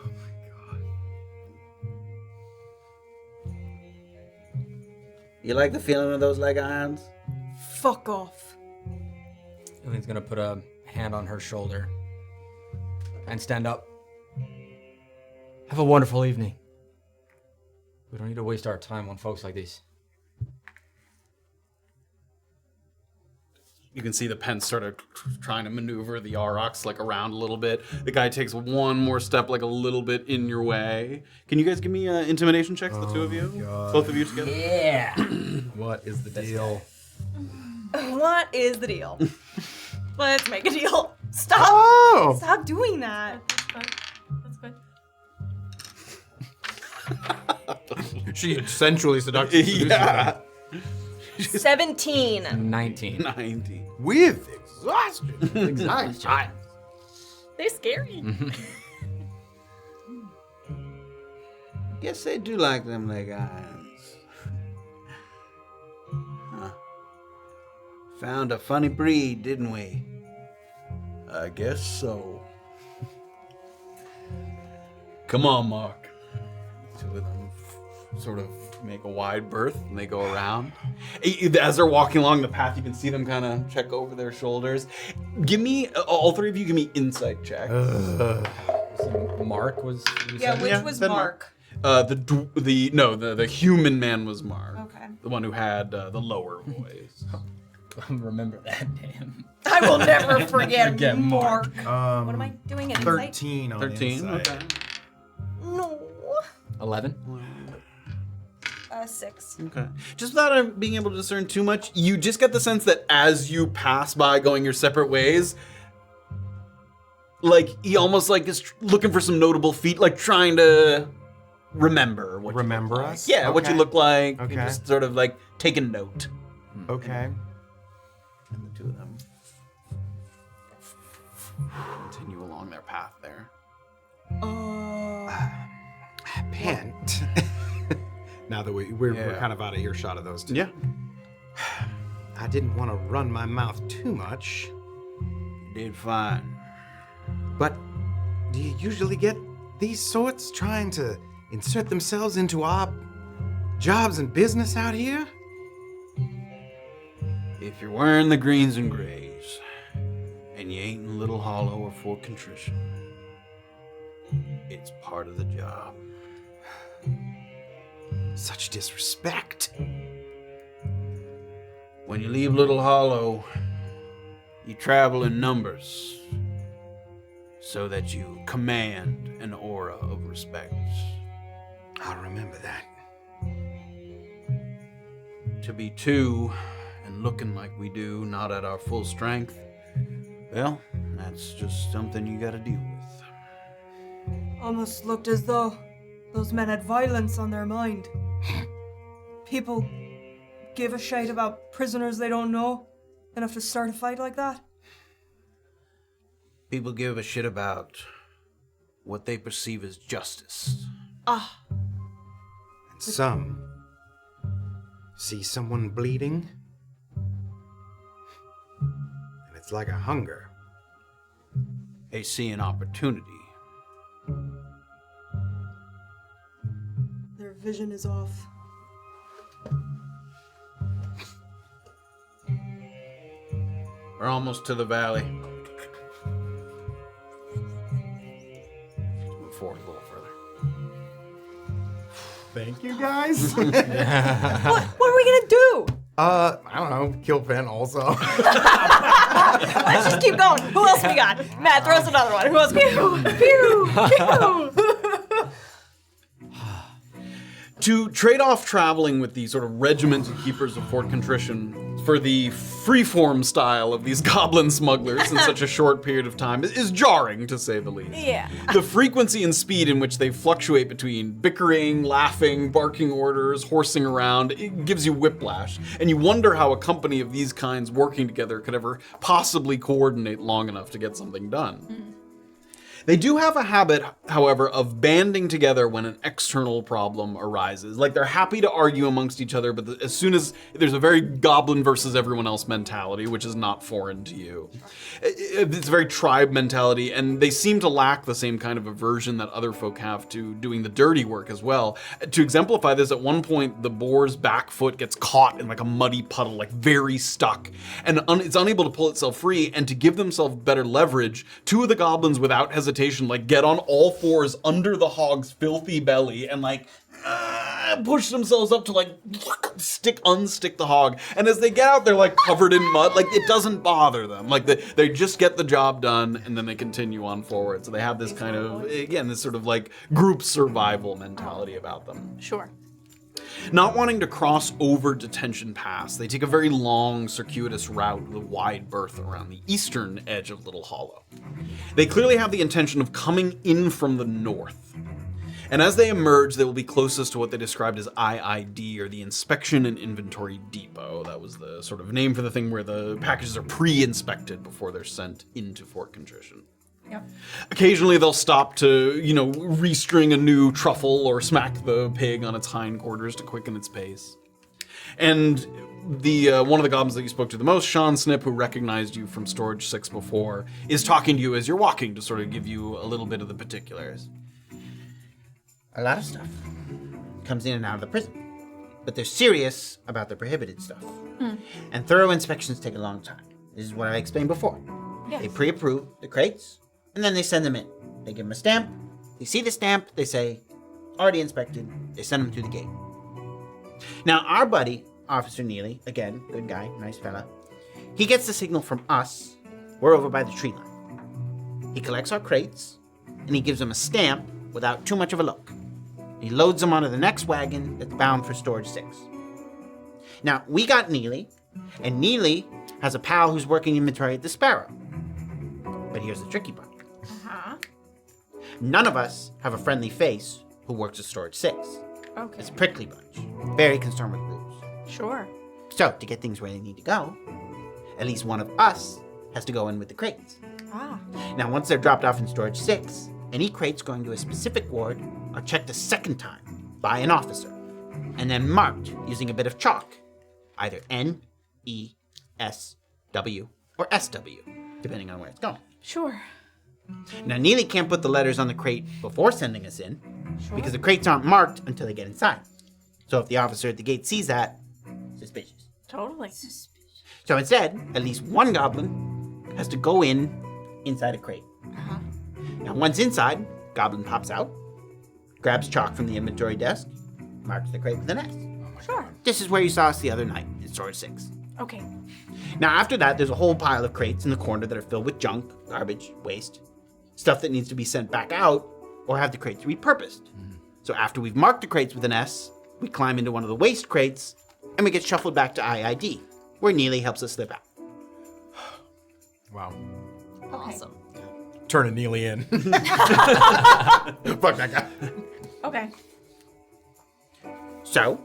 You like the feeling of those leg irons? Fuck off. Illien's gonna put a hand on her shoulder and stand up. Have a wonderful evening. We don't need to waste our time on folks like these. You can see the pen sort of trying to maneuver the aurochs like around a little bit. The guy takes one more step like a little bit in your way. Can you guys give me intimidation checks, the two of you? God. Both of you together? Yeah. What is the deal? What is the deal? Let's make a deal. Stop. Oh! Stop doing that. That's good. She sensually seductive. Yeah. 17. 19. 90. With exhaustion. Exhaustion. They're scary. Guess they do like them leg irons. Huh. Found a funny breed, didn't we? I guess so. Come on, Mark. Two of them sort of make a wide berth and they go around. As they're walking along the path, you can see them kind of check over their shoulders. Give me, all three of you, give me insight checks. Mark was. Yeah, which Yeah, was said Mark? The human man was Mark. Okay. The one who had the lower voice. Remember that name. I will never forget Forget Mark. What Am I doing? Insight? 13 on 13. insight. Okay. No. 11. 6. Okay. Just without being able to discern too much, you just get the sense that as you pass by going your separate ways, like he almost like is looking for some notable feat, like trying to remember what Remember you look us? Like. Yeah, what you Okay. look like. Okay. And just sort of like take a note. Okay. And the two of them continue along their path there. Pant. Now that we're kind of out of earshot of those two. Yeah. I didn't want to run my mouth too much, You did fine. but do you usually get these sorts trying to insert themselves into our jobs and business out here? If you're wearing the greens and grays, and you ain't in Little Hollow or Fort Contrition, it's part of the job. Such disrespect. When you leave Little Hollow, you travel in numbers so that you command an aura of respect. I'll remember that. To be two and looking like we do, not at our full strength, well, that's just something you gotta deal with. Almost looked as though those men had violence on their mind. People give a shite about prisoners they don't know enough to start a fight like that. People give a shit about what they perceive as justice. And some see someone bleeding, and it's like a hunger. They see an opportunity. Their vision is off. We're almost to the valley. Move forward a little further. Thank you, guys. What are we gonna do? I don't know. Kill Pen also. Let's just keep going. Who else we got? Matt throws another one. Who else? Pew, pew, pew. To trade off traveling with the sort of regimented keepers of Fort Contrition for the freeform style of these goblin smugglers in such a short period of time is jarring, to say the least. Yeah. The frequency and speed in which they fluctuate between bickering, laughing, barking orders, horsing around, it gives you whiplash. And you wonder how a company of these kinds working together could ever possibly coordinate long enough to get something done. They do have a habit, however, of banding together when an external problem arises. Like, they're happy to argue amongst each other, but as soon as there's a very goblin versus everyone else mentality, which is not foreign to you. It's a very tribe mentality, and they seem to lack the same kind of aversion that other folk have to doing the dirty work as well. To exemplify this, at one point, the boar's back foot gets caught in like a muddy puddle, like very stuck, and it's unable to pull itself free, and to give themselves better leverage, two of the goblins, without hesitation, like get on all fours under the hog's filthy belly and like push themselves up to like unstick the hog. And as they get out, they're like covered in mud. Like, it doesn't bother them. Like, they just get the job done and then they continue on forward. So they have this kind of, again, this sort of like group survival mentality about them. Sure. Not wanting to cross over Detention Pass, they take a very long, circuitous route with a wide berth around the eastern edge of Little Hollow. They clearly have the intention of coming in from the north. And as they emerge, they will be closest to what they described as IID, or the Inspection and Inventory Depot. That was the sort of name for the thing where the packages are pre-inspected before they're sent into Fort Contrition. Yep. Occasionally they'll stop to, restring a new truffle or smack the pig on its hindquarters to quicken its pace. And the one of the goblins that you spoke to the most, Sean Snip, who recognized you from Storage 6 before, is talking to you as you're walking to sort of give you a little bit of the particulars. A lot of stuff comes in and out of the prison, but they're serious about the prohibited stuff. And thorough inspections take a long time. This is what I explained before. Yes. They pre-approve the crates, and then they send them in. They give them a stamp. They see the stamp. They say, already inspected. They send them through the gate. Now, our buddy, Officer Neely, again, good guy, nice fella, he gets the signal from us. We're over by the tree line. He collects our crates, and he gives them a stamp without too much of a look. He loads them onto the next wagon that's bound for Storage 6. Now, we got Neely, and Neely has a pal who's working inventory at the Sparrow. But here's the tricky part. None of us have a friendly face who works at Storage 6. Okay. It's a prickly bunch. Very concerned with rules. Sure. So, to get things where they need to go, at least one of us has to go in with the crates. Now, once they're dropped off in Storage 6, any crates going to a specific ward are checked a second time by an officer, and then marked using a bit of chalk, either N, E, S, W, or SW, depending on where it's going. Sure. Now, Neely can't put the letters on the crate before sending us in, because the crates aren't marked until they get inside. So if the officer at the gate sees that, suspicious. Totally. So instead, at least one goblin has to go inside a crate. Now, once inside, goblin pops out, grabs chalk from the inventory desk, marks the crate with an S. Sure. This is where you saw us the other night in Storage 6. Okay. Now, after that, there's a whole pile of crates in the corner that are filled with junk, garbage, waste, stuff that needs to be sent back out or have the crates repurposed. So after we've marked the crates with an S, we climb into one of the waste crates and we get shuffled back to IID, where Neely helps us slip out. Wow. Awesome. Turning Neely in. Fuck that guy. Okay. So,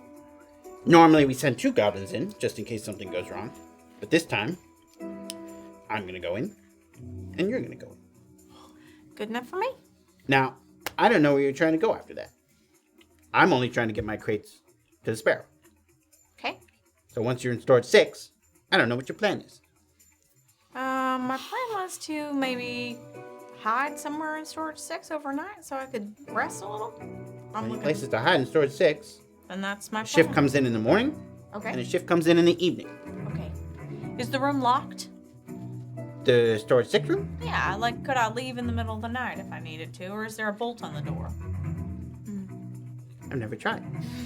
normally we send 2 goblins in, just in case something goes wrong. But this time, I'm going to go in, and you're going to go in. Good enough for me? Now, I don't know where you're trying to go after that. I'm only trying to get my crates to the Sparrow. Okay. So once you're in Storage 6, I don't know what your plan is. My plan was to maybe hide somewhere in Storage 6 overnight so I could rest a little. Any places to hide in Storage 6. And that's my plan. Shift comes in the morning, Okay. and a shift comes in the evening. Okay. Is the room locked? The Storage 6 room? Yeah, like, could I leave in the middle of the night if I needed to, or is there a bolt on the door? I've never tried.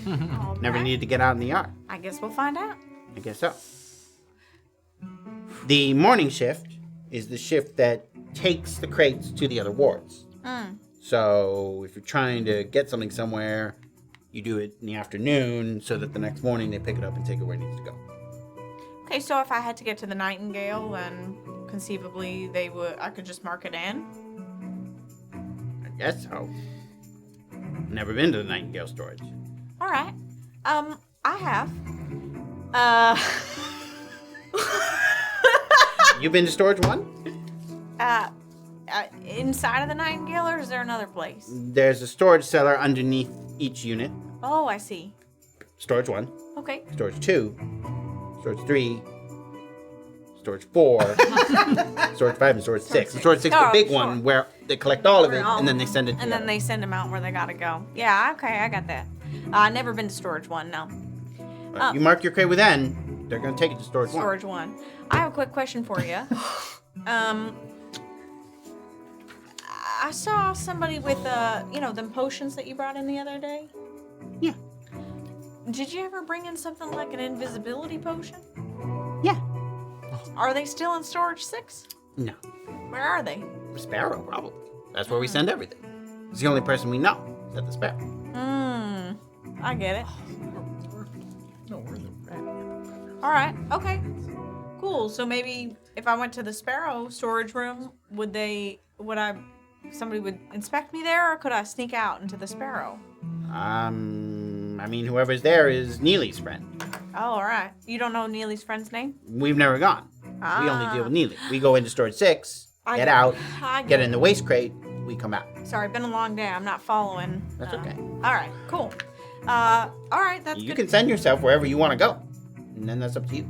All Never right. needed to get out in the yard. I guess we'll find out. I guess so. The morning shift is the shift that takes the crates to the other wards. So if you're trying to get something somewhere, you do it in the afternoon so that the next morning they pick it up and take it where it needs to go. Okay, so if I had to get to the Nightingale, then conceivably I could just mark it in? I guess so. Never been to the Nightingale storage. All right. I have. You been to storage 1? Inside of the Nightingale, or is there another place? There's a storage cellar underneath each unit. Oh, I see. Storage 1, Okay. storage 2, storage 3, storage 4, storage 5, and storage 6. And storage 6 is the big one where they collect all of it and then they send it to And then they send them out where they gotta go. Yeah, okay, I got that. I've never been to storage 1, no. You mark your crate with N, they're going to take it to storage 1. Storage 1. I have a quick question for you. I saw somebody with, them potions that you brought in the other day. Yeah. Did you ever bring in something like an invisibility potion? Yeah. Are they still in storage 6? No. Where are they? Sparrow, probably. That's where we send everything. It's the only person we know at the Sparrow. I get it. No, we're the All right. Okay. Cool. So maybe if I went to the Sparrow storage room, somebody would inspect me there, or could I sneak out into the Sparrow? I mean, whoever's there is Neely's friend. Oh, all right. You don't know Neely's friend's name? We've never gone. We only deal with Neely. We go into storage 6, get out, get in the waste crate, we come out. Sorry, been a long day. I'm not following. That's okay. All right. Cool. All right. That's You good. can send yourself wherever you want to go. And then that's up to you.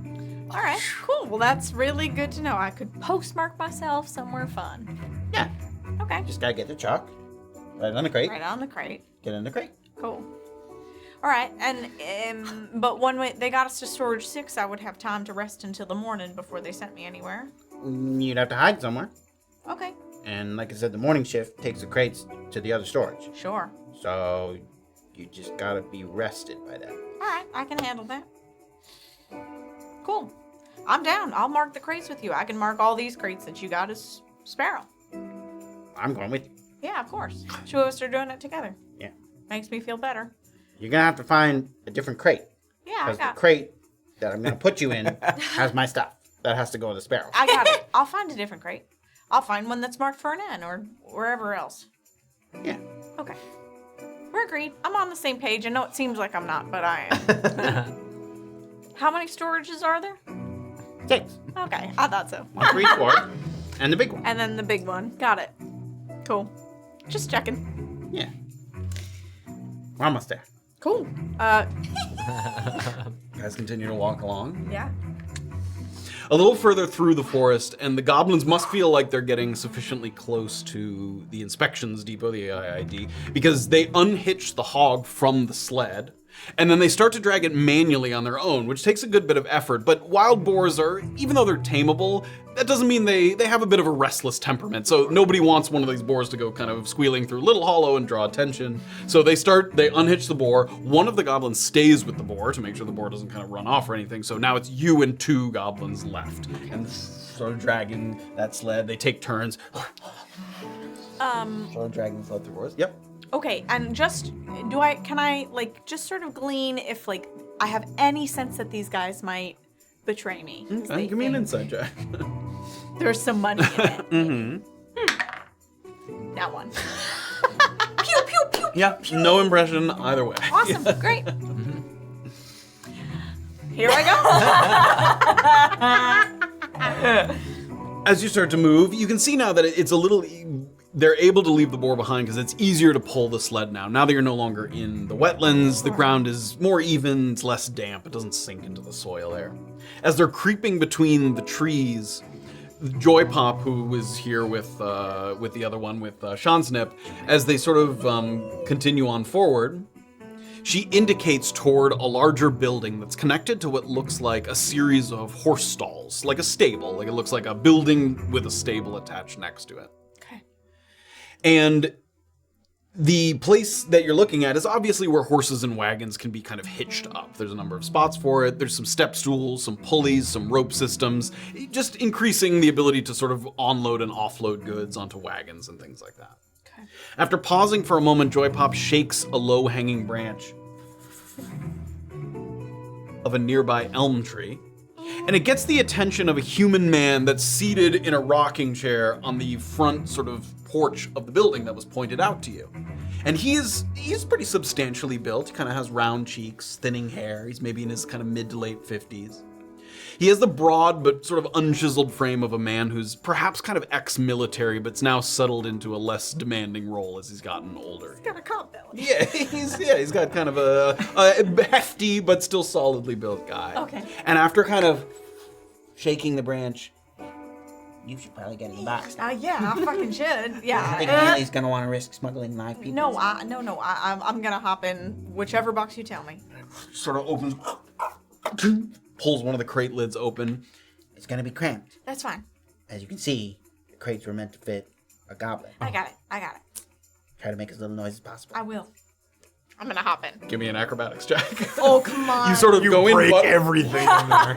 All right. Cool. Well, that's really good to know. I could postmark myself somewhere fun. Yeah. Okay. Just gotta get the chalk. Right on the crate. Right on the crate. Get in the crate. Cool. All right, and but one way they got us to storage 6, I would have time to rest until the morning before they sent me anywhere. You'd have to hide somewhere. Okay. And like I said, the morning shift takes the crates to the other storage. Sure. So you just gotta be rested by that. All right, I can handle that. Cool. I'm down. I'll mark the crates with you. I can mark all these crates that you got as Sparrow. I'm going with you. Yeah, of course. 2 of us are doing it together. Yeah. Makes me feel better. You're gonna have to find a different crate. Yeah, I Because the got crate that I'm gonna put you in has my stuff. That has to go in the Sparrow. I got it. I'll find a different crate. I'll find one that's marked for an N or wherever else. Yeah. Okay. We're agreed. I'm on the same page. I know it seems like I'm not, but I am. How many storages are there? 6. Okay, I thought so. 1 for each ward. And the big one. And then the big one. Got it. Cool. Just checking. Yeah. We're almost there. Cool. You guys continue to walk along. Yeah. A little further through the forest, and the goblins must feel like they're getting sufficiently close to the inspections depot, the AID, because they unhitch the hog from the sled, and then they start to drag it manually on their own, which takes a good bit of effort. But wild boars are, even though they're tameable, that doesn't mean they have a bit of a restless temperament. So nobody wants one of these boars to go kind of squealing through Little Hollow and draw attention. So they unhitch the boar. One of the goblins stays with the boar to make sure the boar doesn't kind of run off or anything. So now it's you and 2 goblins left. And sort of dragging that sled. They take turns. Sort of dragging the sled through the forest. Yep. Okay, and can I just sort of glean if I have any sense that these guys might betray me? Give me an insight check. There's some money in it. Mm-hmm. That one. Pew, pew, pew. Yeah, no impression either way. Awesome, great. Here I go. As you start to move, you can see now that it's a little... They're able to leave the boar behind because it's easier to pull the sled now. Now that you're no longer in the wetlands, the ground is more even, it's less damp, it doesn't sink into the soil there. As they're creeping between the trees, Joy Pop, who was here with the other one, with Shansnip, as they sort of continue on forward, she indicates toward a larger building that's connected to what looks like a series of horse stalls, like a stable. Like it looks like a building with a stable attached next to it. And the place that you're looking at is obviously where horses and wagons can be kind of hitched up. There's a number of spots for it. There's some step stools, some pulleys, some rope systems, just increasing the ability to sort of onload and offload goods onto wagons and things like that. Okay. After pausing for a moment, Joy Pop shakes a low-hanging branch of a nearby elm tree. And it gets the attention of a human man that's seated in a rocking chair on the front sort of porch of the building that was pointed out to you. And he's pretty substantially built. He kind of has round cheeks, thinning hair. He's maybe in his kind of mid to late 50s. He has the broad but sort of unchiseled frame of a man who's perhaps kind of ex-military, but's now settled into a less demanding role as he's gotten older. Got a cop belly. Yeah, he's got kind of a hefty but still solidly built guy. Okay. And after kind of shaking the branch, you should probably get in the box. Yeah, I fucking should. Yeah. I think Neely's gonna want to risk smuggling live people. No, I'm gonna hop in whichever box you tell me. Sort of opens, pulls one of the crate lids open. It's gonna be cramped. That's fine. As you can see, the crates were meant to fit a goblin. I got it. Try to make as little noise as possible. I will. I'm gonna hop in. Give me an acrobatics check. Oh, come on. You sort of go in, break but everything in there.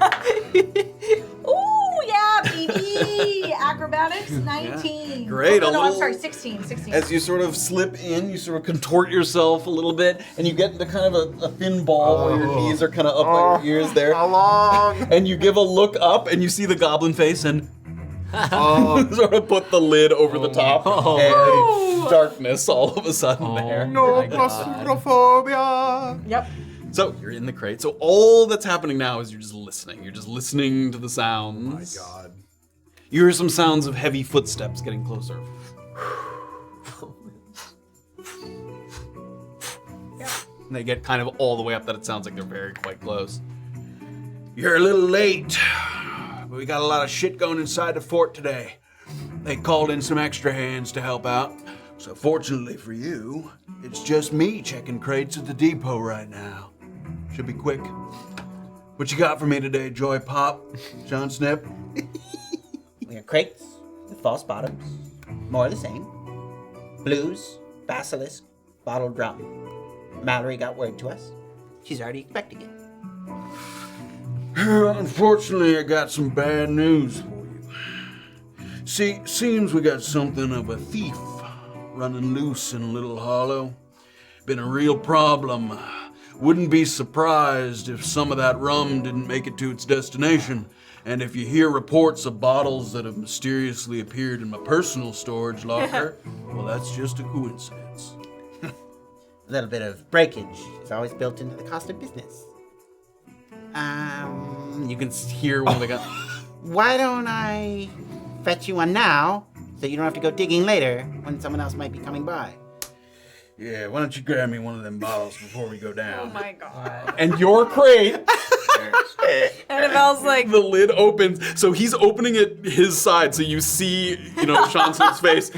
Ooh, yeah, baby. Acrobatics, 19. Great, Oh, a no, I'm little- sorry, 16. as you sort of slip in, you sort of contort yourself a little bit, and you get into kind of a thin ball where your knees are kind of up by your ears there. How long? And you give a look up, and you see the goblin face, and sort of put the lid over the top, and darkness all of a sudden there. No claustrophobia. Yep. So you're in the crate. So all that's happening now is you're just listening. You're just listening to the sounds. Oh my God. You hear some sounds of heavy footsteps getting closer. And they get kind of all the way up that it sounds like they're very quite close. You're a little late, but we got a lot of shit going inside the fort today. They called in some extra hands to help out. So fortunately for you, it's just me checking crates at the depot right now. Should be quick. What you got for me today, Joy Pop? John Snip? We have crates with false bottoms, more of the same. Blues, basilisk, bottled rum. Mallory got word to us. She's already expecting it. Unfortunately, I got some bad news for you. See, seems we got something of a thief running loose in Little Hollow. Been a real problem. Wouldn't be surprised if some of that rum didn't make it to its destination. And if you hear reports of bottles that have mysteriously appeared in my personal storage locker, well, that's just a coincidence. A little bit of breakage is always built into the cost of business. You can hear one of the guys. Why don't I fetch you one now, so you don't have to go digging later when someone else might be coming by? Yeah, why don't you grab me one of them bottles before we go down? Oh my god. And your crate, Annabelle's like, the lid opens. So he's opening it his side, so you see, Chancellor's face.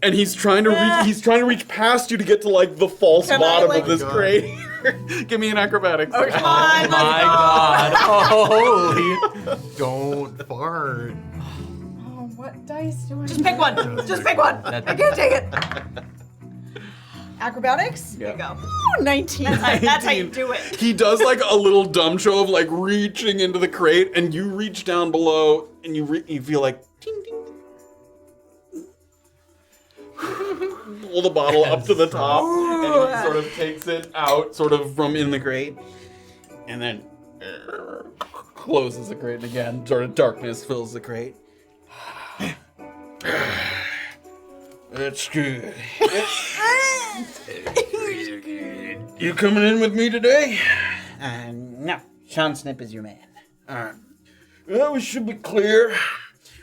And he's trying to reach past you to get to like the false Can I, bottom like- of this crate. Give me an acrobatics. oh, come on, let's My go. God. Holy. Don't fart. Oh, what dice do I Just pick one. Just pick one. I can't take it. Acrobatics? Yeah. There you go. Ooh, 19. That's how you do it. He does like a little dumb show of like reaching into the crate, and you reach down below, and you feel like ting ting. Pull the bottle up to the top, and he sort of takes it out, sort of from in the crate, and then closes the crate again. Sort of darkness fills the crate. That's good. You coming in with me today? No, Sean Snip is your man. Alright. Well, we should be clear.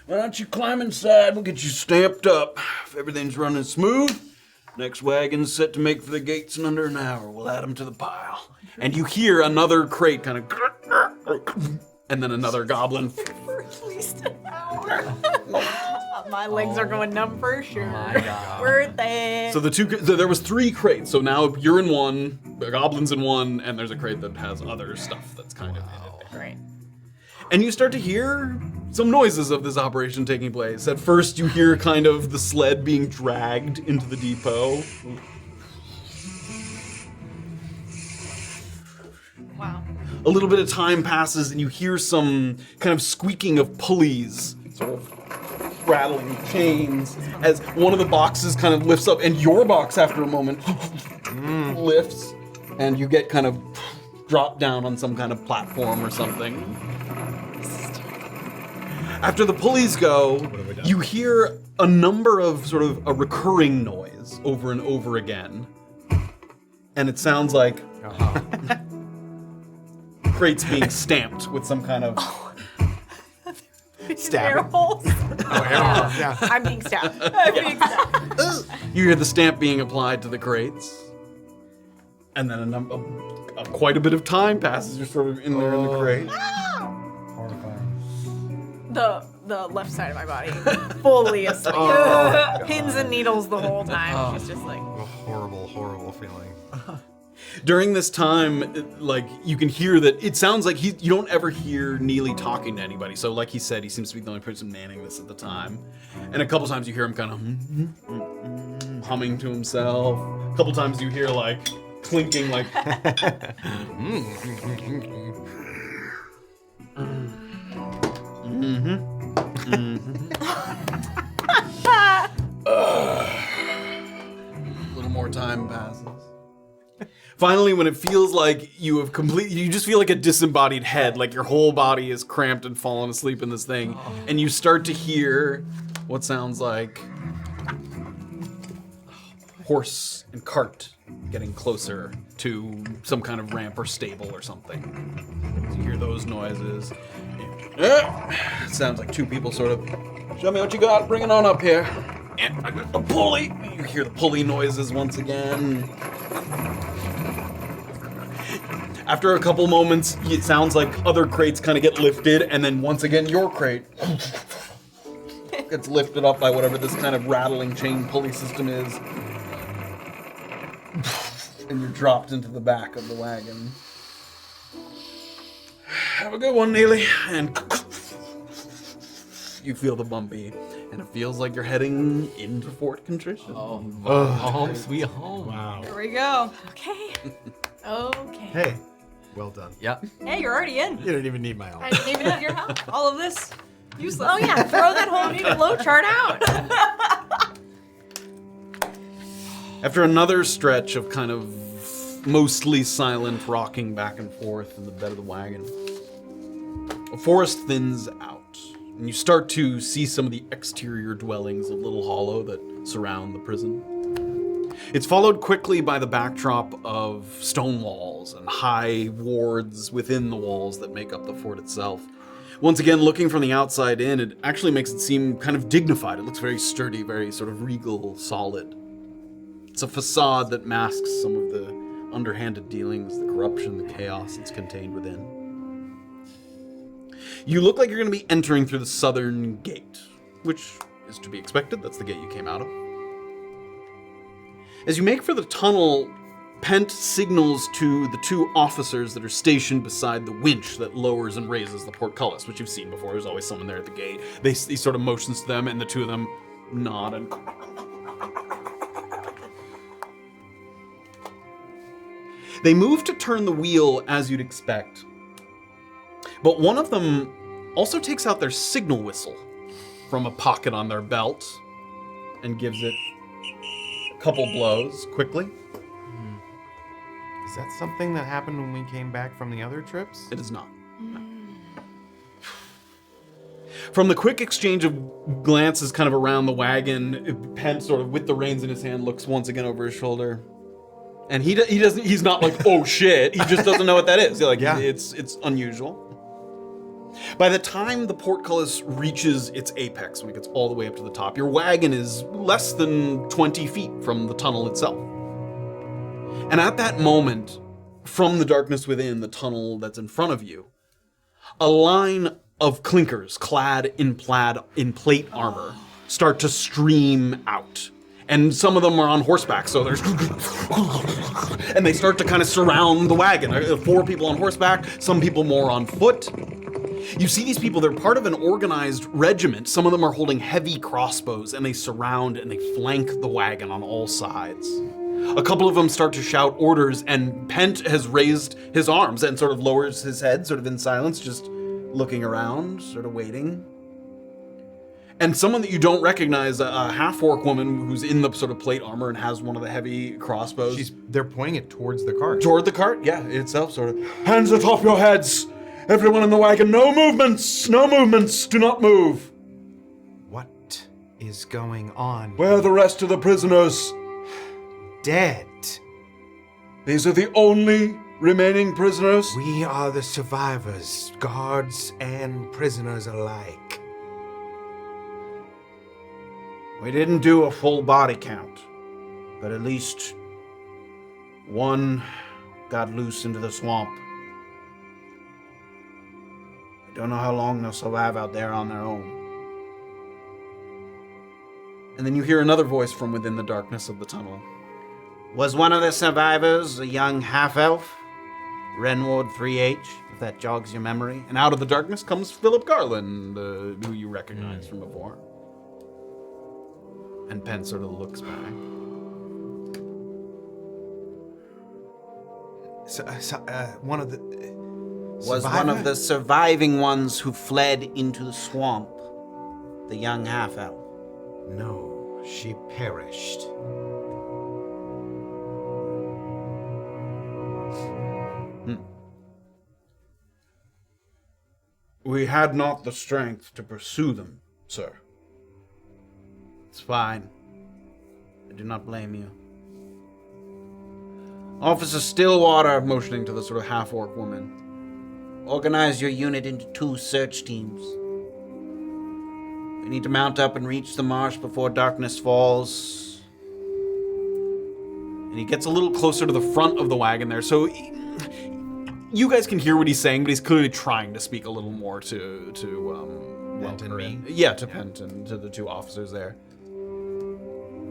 Why don't you climb inside? We'll get you stamped up. If everything's running smooth, next wagon's set to make for the gates in under an hour. We'll add them to the pile. And you hear another crate kind of, and then another goblin. For at least an hour. My legs are going numb for sure. My God. Worth it. So there was 3 crates. So now you're in one, the goblin's in one, and there's a crate that has other stuff that's kind of in it. Great. And you start to hear some noises of this operation taking place. At first, you hear kind of the sled being dragged into the depot. Wow. A little bit of time passes, and you hear some kind of squeaking of pulleys, sort of rattling chains, as one of the boxes kind of lifts up, and your box, after a moment, lifts, and you get kind of dropped down on some kind of platform or something. After the pulleys go, you hear a number of sort of a recurring noise over and over again. And it sounds like crates being stamped with some kind of... Stabbing. Air holes. Yeah. I'm being stabbed. You hear the stamp being applied to the crates. And then quite a bit of time passes. You're sort of in there in the crate. The left side of my body, fully asleep. Pins and needles the whole time. She's just like... A horrible, horrible feeling. During this time, like, you can hear that it sounds like you don't ever hear Neely talking to anybody. So like he said, he seems to be the only person manning this at the time. And a couple times you hear him kind of humming to himself. A couple times you hear like clinking like... A little more time passes. Finally, when it feels like you have you just feel like a disembodied head, like your whole body is cramped and fallen asleep in this thing, and you start to hear what sounds like horse and cart getting closer to some kind of ramp or stable or something. So you hear those noises. It sounds like two people sort of, show me what you got, bring it on up here. And I got the pulley. You hear the pulley noises once again. After a couple moments, it sounds like other crates kind of get lifted, and then once again, your crate gets lifted up by whatever this kind of rattling chain pulley system is. And you're dropped into the back of the wagon. Have a good one, Neely. And you feel the bumpy, and it feels like you're heading into Fort Contrition. Home, sweet home. Wow. Here we go. Okay. Okay. Hey, well done. Yeah. Hey, you're already in. You don't even need my help. I didn't even need your help. All of this useless. Oh yeah, throw that whole flow chart out. After another stretch of kind of mostly silent rocking back and forth in the bed of the wagon, a forest thins out, and you start to see some of the exterior dwellings of Little Hollow that surround the prison. It's followed quickly by the backdrop of stone walls and high wards within the walls that make up the fort itself. Once again, looking from the outside in, it actually makes it seem kind of dignified. It looks very sturdy, very sort of regal, solid. It's a facade that masks some of the underhanded dealings, the corruption, the chaos that's contained within. You look like you're going to be entering through the southern gate, which is to be expected. That's the gate you came out of. As you make for the tunnel, Pent signals to the two officers that are stationed beside the winch that lowers and raises the portcullis, which you've seen before. There's always someone there at the gate. He sort of motions to them, and the two of them nod and... They move to turn the wheel as you'd expect. But one of them also takes out their signal whistle from a pocket on their belt and gives it a couple blows quickly. Is that something that happened when we came back from the other trips? It is not. No. From the quick exchange of glances kind of around the wagon, Pent sort of with the reins in his hand looks once again over his shoulder. And he's not like, oh shit, he just doesn't know what that is. Like, yeah. It's unusual. By the time the portcullis reaches its apex, when it gets all the way up to the top, your wagon is less than 20 feet from the tunnel itself. And at that moment, from the darkness within the tunnel that's in front of you, a line of clinkers clad in plate armor start to stream out. And some of them are on horseback, so there's... and they start to kind of surround the wagon. 4 people on horseback, some people more on foot. You see these people, they're part of an organized regiment. Some of them are holding heavy crossbows, and they surround and they flank the wagon on all sides. A couple of them start to shout orders, and Pent has raised his arms and sort of lowers his head, sort of in silence, just looking around, sort of waiting. And someone that you don't recognize, a half-orc woman who's in the sort of plate armor and has one of the heavy crossbows. They're pointing it towards the cart. Toward the cart? Yeah, itself, sort of. Hands atop your heads! Everyone in the wagon, no movements! No movements! Do not move! What is going on? Where are the rest of the prisoners? Dead. These are the only remaining prisoners? We are the survivors, guards and prisoners alike. We didn't do a full body count, but at least one got loose into the swamp. I don't know how long they'll survive out there on their own. And then you hear another voice from within the darkness of the tunnel. Was one of the survivors a young half-elf? Renward 3H, if that jogs your memory. And out of the darkness comes Philip Garland, who you recognize from before. And Penn sort of looks back. One of the... Was one of the surviving ones who fled into the swamp, the young half-elf. No, she perished. We had not the strength to pursue them, sir. It's fine. I do not blame you. Officer Stillwater, motioning to the sort of half-orc woman. Organize your unit into 2 search teams. We need to mount up and reach the marsh before darkness falls. And he gets a little closer to the front of the wagon there, so you guys can hear what he's saying, but he's clearly trying to speak a little more to Pent and me? Yeah, to Pent and to the 2 officers there.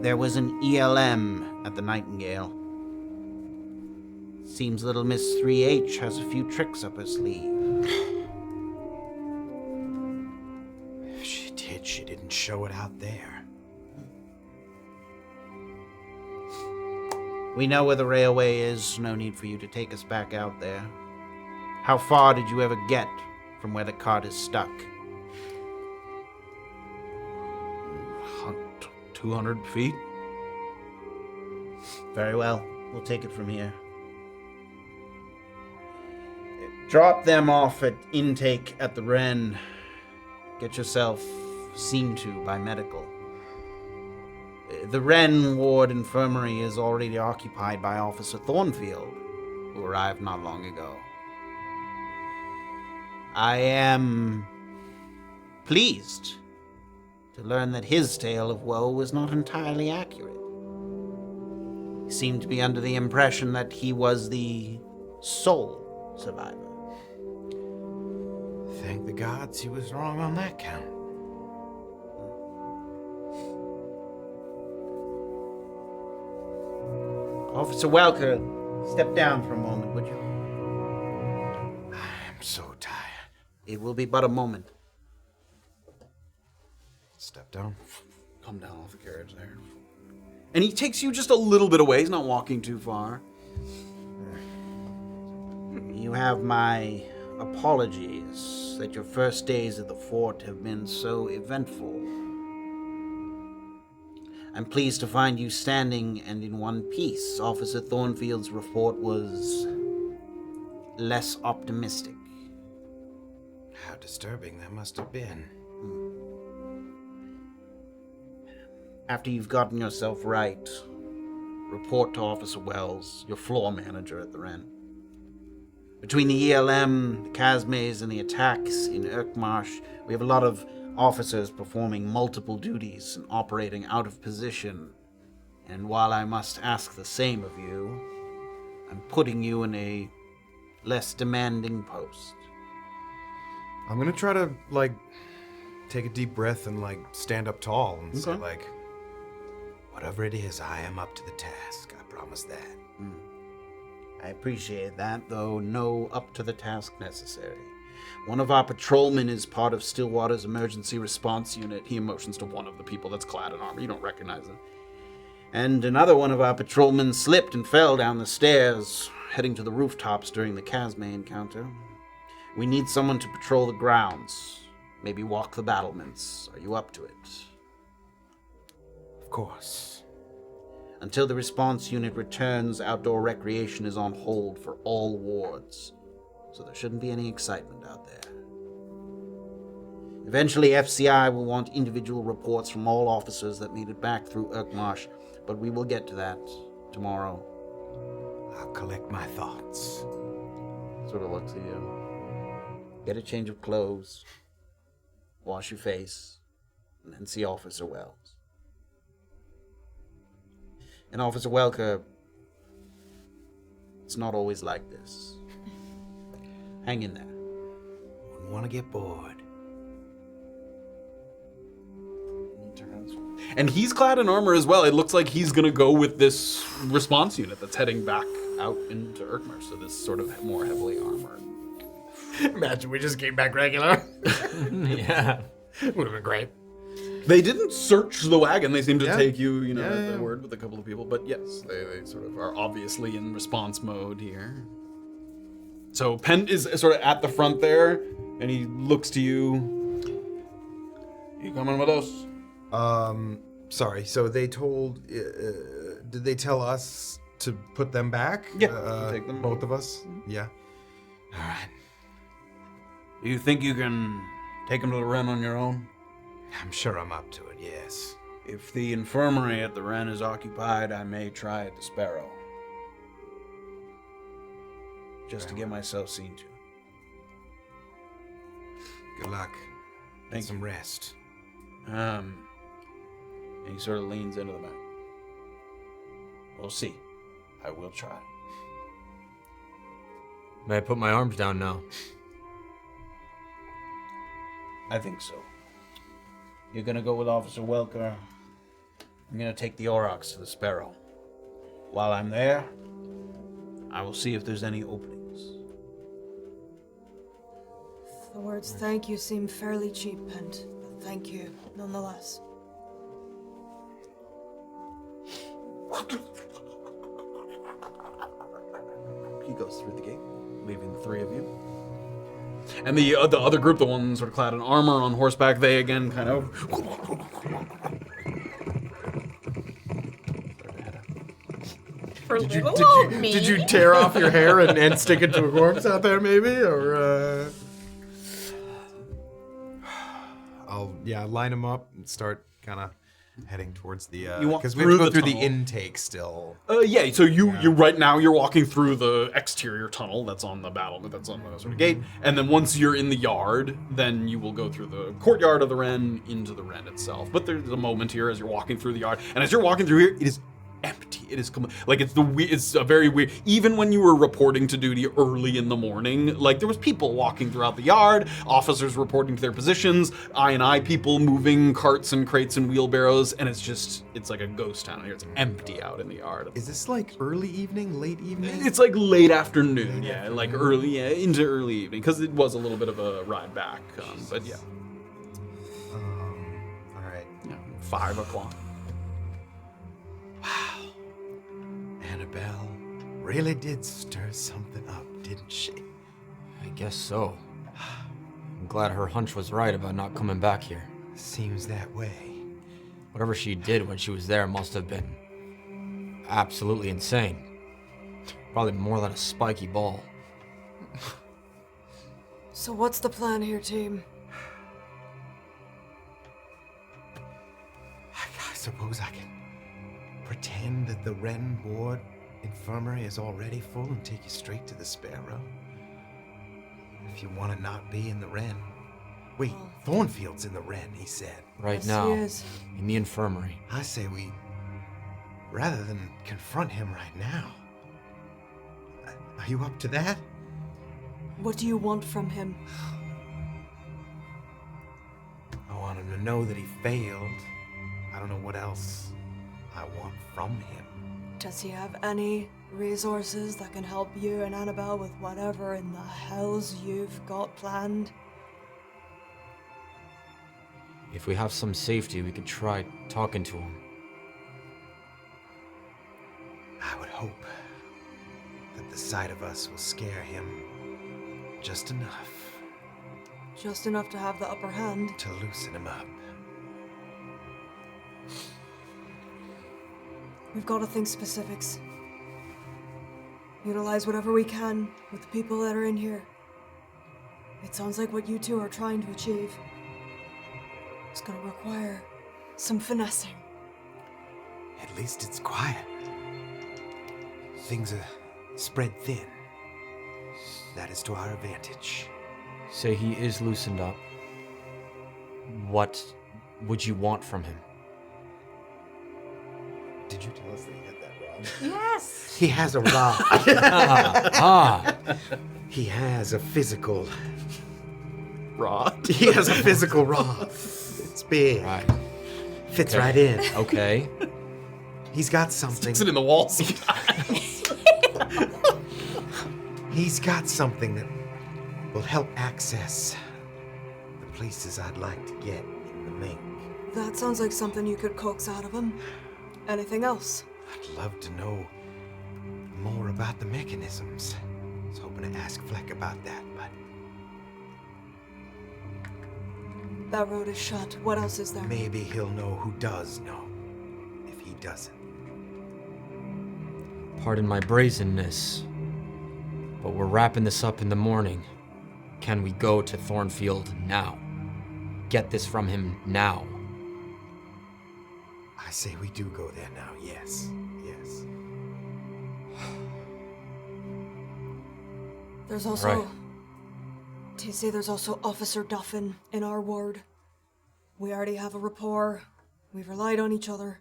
There was an ELM at the Nightingale. Seems little Miss 3H has a few tricks up her sleeve. If she did, she didn't show it out there. We know where the railway is. No need for you to take us back out there. How far did you ever get from where the cart is stuck? 200 feet. Very well. We'll take it from here. Drop them off at intake at the Wren. Get yourself seen to by medical. The Wren Ward Infirmary is already occupied by Officer Thornfield, who arrived not long ago. I am pleased to learn that his tale of woe was not entirely accurate. He seemed to be under the impression that he was the sole survivor. Thank the gods he was wrong on that count. Officer Welker, step down for a moment, would you? I'm so tired. It will be but a moment. Step down. Come down off the carriage there. And he takes you just a little bit away. He's not walking too far. You have my apologies that your first days at the fort have been so eventful. I'm pleased to find you standing and in one piece. Officer Thornfield's report was less optimistic. How disturbing that must have been. After you've gotten yourself right, report to Officer Wells, your floor manager at the Wren. Between the ELM, the Casmays, and the attacks in Erkmarsh, we have a lot of officers performing multiple duties and operating out of position. And while I must ask the same of you, I'm putting you in a less demanding post. I'm gonna try to, take a deep breath and, stand up tall and say, whatever it is, I am up to the task. I promise that. I appreciate that, though no up to the task necessary. One of our patrolmen is part of Stillwater's emergency response unit. He motions to one of the people that's clad in armor. You don't recognize him. And another one of our patrolmen slipped and fell down the stairs, heading to the rooftops during the Casmay encounter. We need someone to patrol the grounds. Maybe walk the battlements. Are you up to it? Of course. Until the response unit returns, outdoor recreation is on hold for all wards, so there shouldn't be any excitement out there. Eventually, FCI will want individual reports from all officers that made it back through Urkmarsh, but we will get to that tomorrow. I'll collect my thoughts. Sort of looks at you. Get a change of clothes, wash your face, and then see Officer Wells. And Officer Welker, it's not always like this. Hang in there. Wouldn't want to get bored. And he's clad in armor as well. It looks like he's gonna go with this response unit that's heading back out into Urkmarsh, so this sort of more heavily armored. Imagine we just came back regular. Yeah. Would have been great. They didn't search the wagon. They seem to Yeah. take you, Yeah, at yeah. the word with a couple of people. But yes, they sort of are obviously in response mode here. So Penn is sort of at the front there, and he looks to you. You coming with us? Sorry. So they told. Did they tell us to put them back? Yeah, take them. Both of us. Yeah. All right. Do you think you can take them to the Wren on your own? I'm sure I'm up to it. Yes. If the infirmary at the Wren is occupied, I may try at the Sparrow. Just to get myself seen to. Good luck. Thank Get some rest. And he sort of leans into the mat. We'll see. I will try. May I put my arms down now? I think so. You're gonna go with Officer Welker. I'm gonna take the Aurochs to the Sparrow. While I'm there, I will see if there's any openings. The words thank you seem fairly cheap, and thank you nonetheless. He goes through the gate, leaving the three of you. And the other group, the ones sort of clad in armor on horseback, they again kind of... Did you tear off your hair and stick it to a corpse out there, maybe, or? I'll line them up and start kind of heading towards the. You walk because we have to through go the through the tunnel. intake still. Yeah, so you right now you're walking through the exterior tunnel that's on the that's on the sort of gate, and then once you're in the yard, then you will go through the courtyard of the Wren into the Wren itself. But there's a moment here as you're walking through the yard, and as you're walking through here, it is empty. It is like it's a very weird. Even when you were reporting to duty early in the morning, like there was people walking throughout the yard, officers reporting to their positions, I people moving carts and crates and wheelbarrows, and it's like a ghost town here. It's empty out in the yard. Is this like early evening, late evening? It's like late afternoon, like early, into early evening, because it was a little bit of a ride back. But yeah, All right. 5 o'clock. Annabel really did stir something up, didn't she? I guess so. I'm glad her hunch was right about not coming back here. Seems that way. Whatever she did when she was there must have been absolutely insane. Probably more than a spiky ball. So what's the plan here, team? I suppose I can pretend that the Wren Ward infirmary is already full and take you straight to the Sparrow. If you want to not be in the Wren. Wait, Thornfield's in the Wren, he said. Right Yes, now, he is. in the infirmary. I say we, rather than confront him right now. Are you up to that? What do you want from him? I want him to know that he failed. I don't know what else I want from him. Does he have any resources that can help you and Annabel with whatever in the hells you've got planned? If we have some safety, we could try talking to him. I would hope that the sight of us will scare him just enough Just enough to have the upper hand. To loosen him up. We've got to think specifics. Utilize whatever we can with the people that are in here. It sounds like what you two are trying to achieve. It's gonna require some finessing. At least it's quiet. Things are spread thin. That is to our advantage. Say he is loosened up. What would you want from him? Did you tell us that he had that rod? Yes. He has a rod. He has a physical Rod. He has a physical rod. It's big. Right. Fits Okay. right in. Okay. He's got something. Sticks it in the wall sometimes. He's got something that will help access the places I'd like to get in the mink. That sounds like something you could coax out of him. Anything else? I'd love to know more about the mechanisms. I was hoping to ask Fleck about that, but That road is shut. What else is there? maybe he'll know who does know, if he doesn't. Pardon my brazenness, but we're wrapping this up in the morning. Can we go to Thornfield now? Get this from him now. I say we do go there now, yes. Yes. There's also... Right. TC, there's also Officer Duffin in our ward. We already have a rapport. We've relied on each other.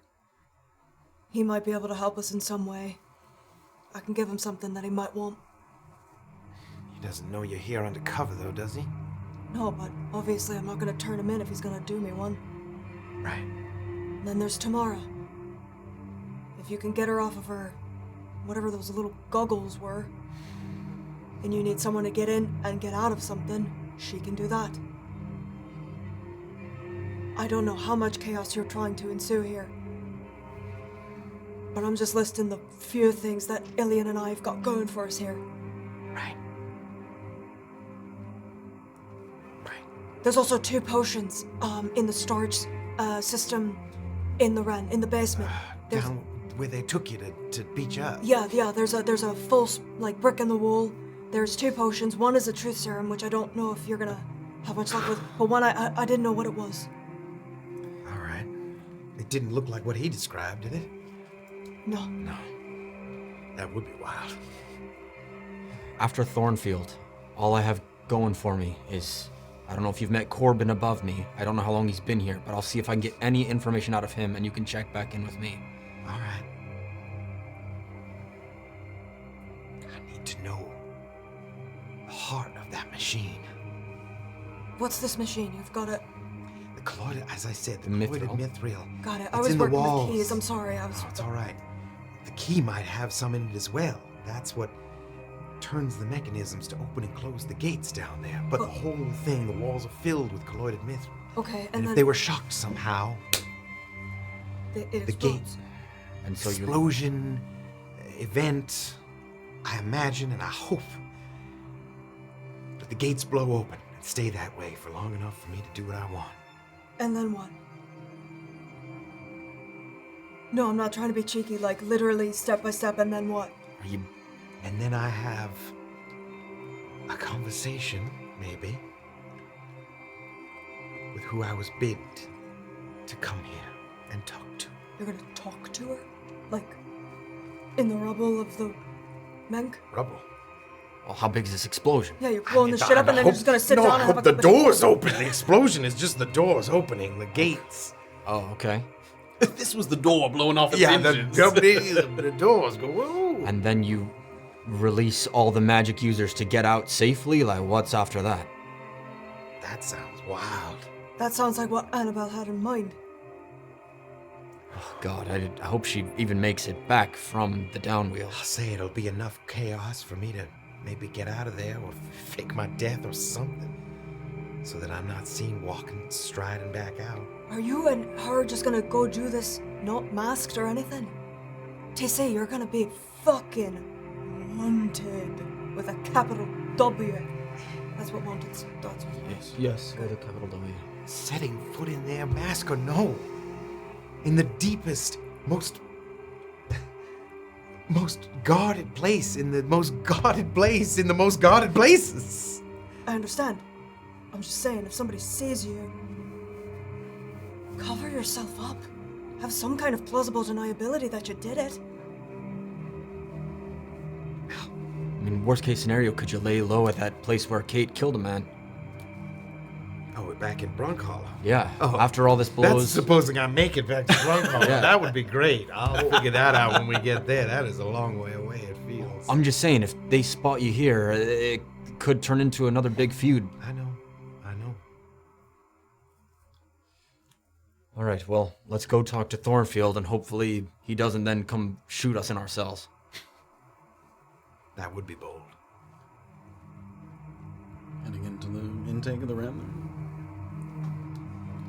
He might be able to help us in some way. I can give him something that he might want. He doesn't know you're here undercover, though, does he? No, but obviously I'm not gonna turn him in if he's gonna do me one. Right. And then there's Tamara. If you can get her off of her, whatever those little goggles were, and you need someone to get in and get out of something, she can do that. I don't know how much chaos you're trying to ensue here, but I'm just listing the few things that Illien and I have got going for us here. Right. There's also 2 potions in the storage system in the basement. There's- Down where they took you to beach up. Yeah, there's a full like brick in the wall. There's 2 potions. One is a truth serum, which I don't know if you're gonna have much luck with, but one I didn't know what it was. All right. It didn't look like what he described, did it? No. No. That would be wild. After Thornfield, all I have going for me is, I don't know if you've met Corbin above me. I don't know how long he's been here, but I'll see if I can get any information out of him and you can check back in with me. All right. I need to know the heart of that machine. What's this machine? You've got it. The colloided, as I said, the The colloided mithril? mithril. Got it. It's I was in the working walls. with keys. I'm sorry. I was. Oh, it's all right. The key might have some in it as well. That's what turns the mechanisms to open and close the gates down there. But the whole thing, the walls are filled with colloided mithril. Okay, And and if then they were shocked somehow, it the explodes. gate, And so you explosion, event, I imagine and I hope that the gates blow open and stay that way for long enough for me to do what I want. And then what? No, I'm not trying to be cheeky. Like literally step by step, and then what? are you And then I have a conversation, maybe, with who I was bid to come here and talk to. You're gonna talk to her? Like in the rubble of the Menk? Rubble. well, how big is this explosion? Yeah, you're blowing this shit up, and then you're just gonna sit down and have a the cup of tea. doors open. The explosion is just the doors opening, the gates. Oh, okay. This was the door blowing off its Yeah, engines. the doors go, whoa. And then you release all the magic users to get out safely? Like, what's after that? That sounds wild. That sounds like what Annabel had in mind. Oh, God, I hope she even makes it back from the downwheel. I'll say it'll be enough chaos for me to maybe get out of there or fake my death or something, so that I'm not seen walking, striding back out. Are you and her just gonna go do this not masked or anything? TC, you're gonna be fucking wanted with a capital W. That's what Wanted's thoughts were. Yes, with a capital W. Setting foot in there, mask or no. In the deepest, most guarded place, in the most guarded place, in the most guarded places. I understand. I'm just saying, if somebody sees you, cover yourself up. Have some kind of plausible deniability that you did it. I mean, worst case scenario, could you lay low at that place where Kate killed a man? Oh, we're back in Brunkhollow. Yeah. Oh, after all this That's blows. supposing I make it back to Brunkhollow. Yeah. That would be great. I'll figure that out when we get there. That is a long way away, it feels. I'm just saying, if they spot you here, it could turn into another big feud. I know. All right, well, let's go talk to Thornfield, and hopefully he doesn't then come shoot us in our cells. That would be bold. Heading into the intake of the Ren.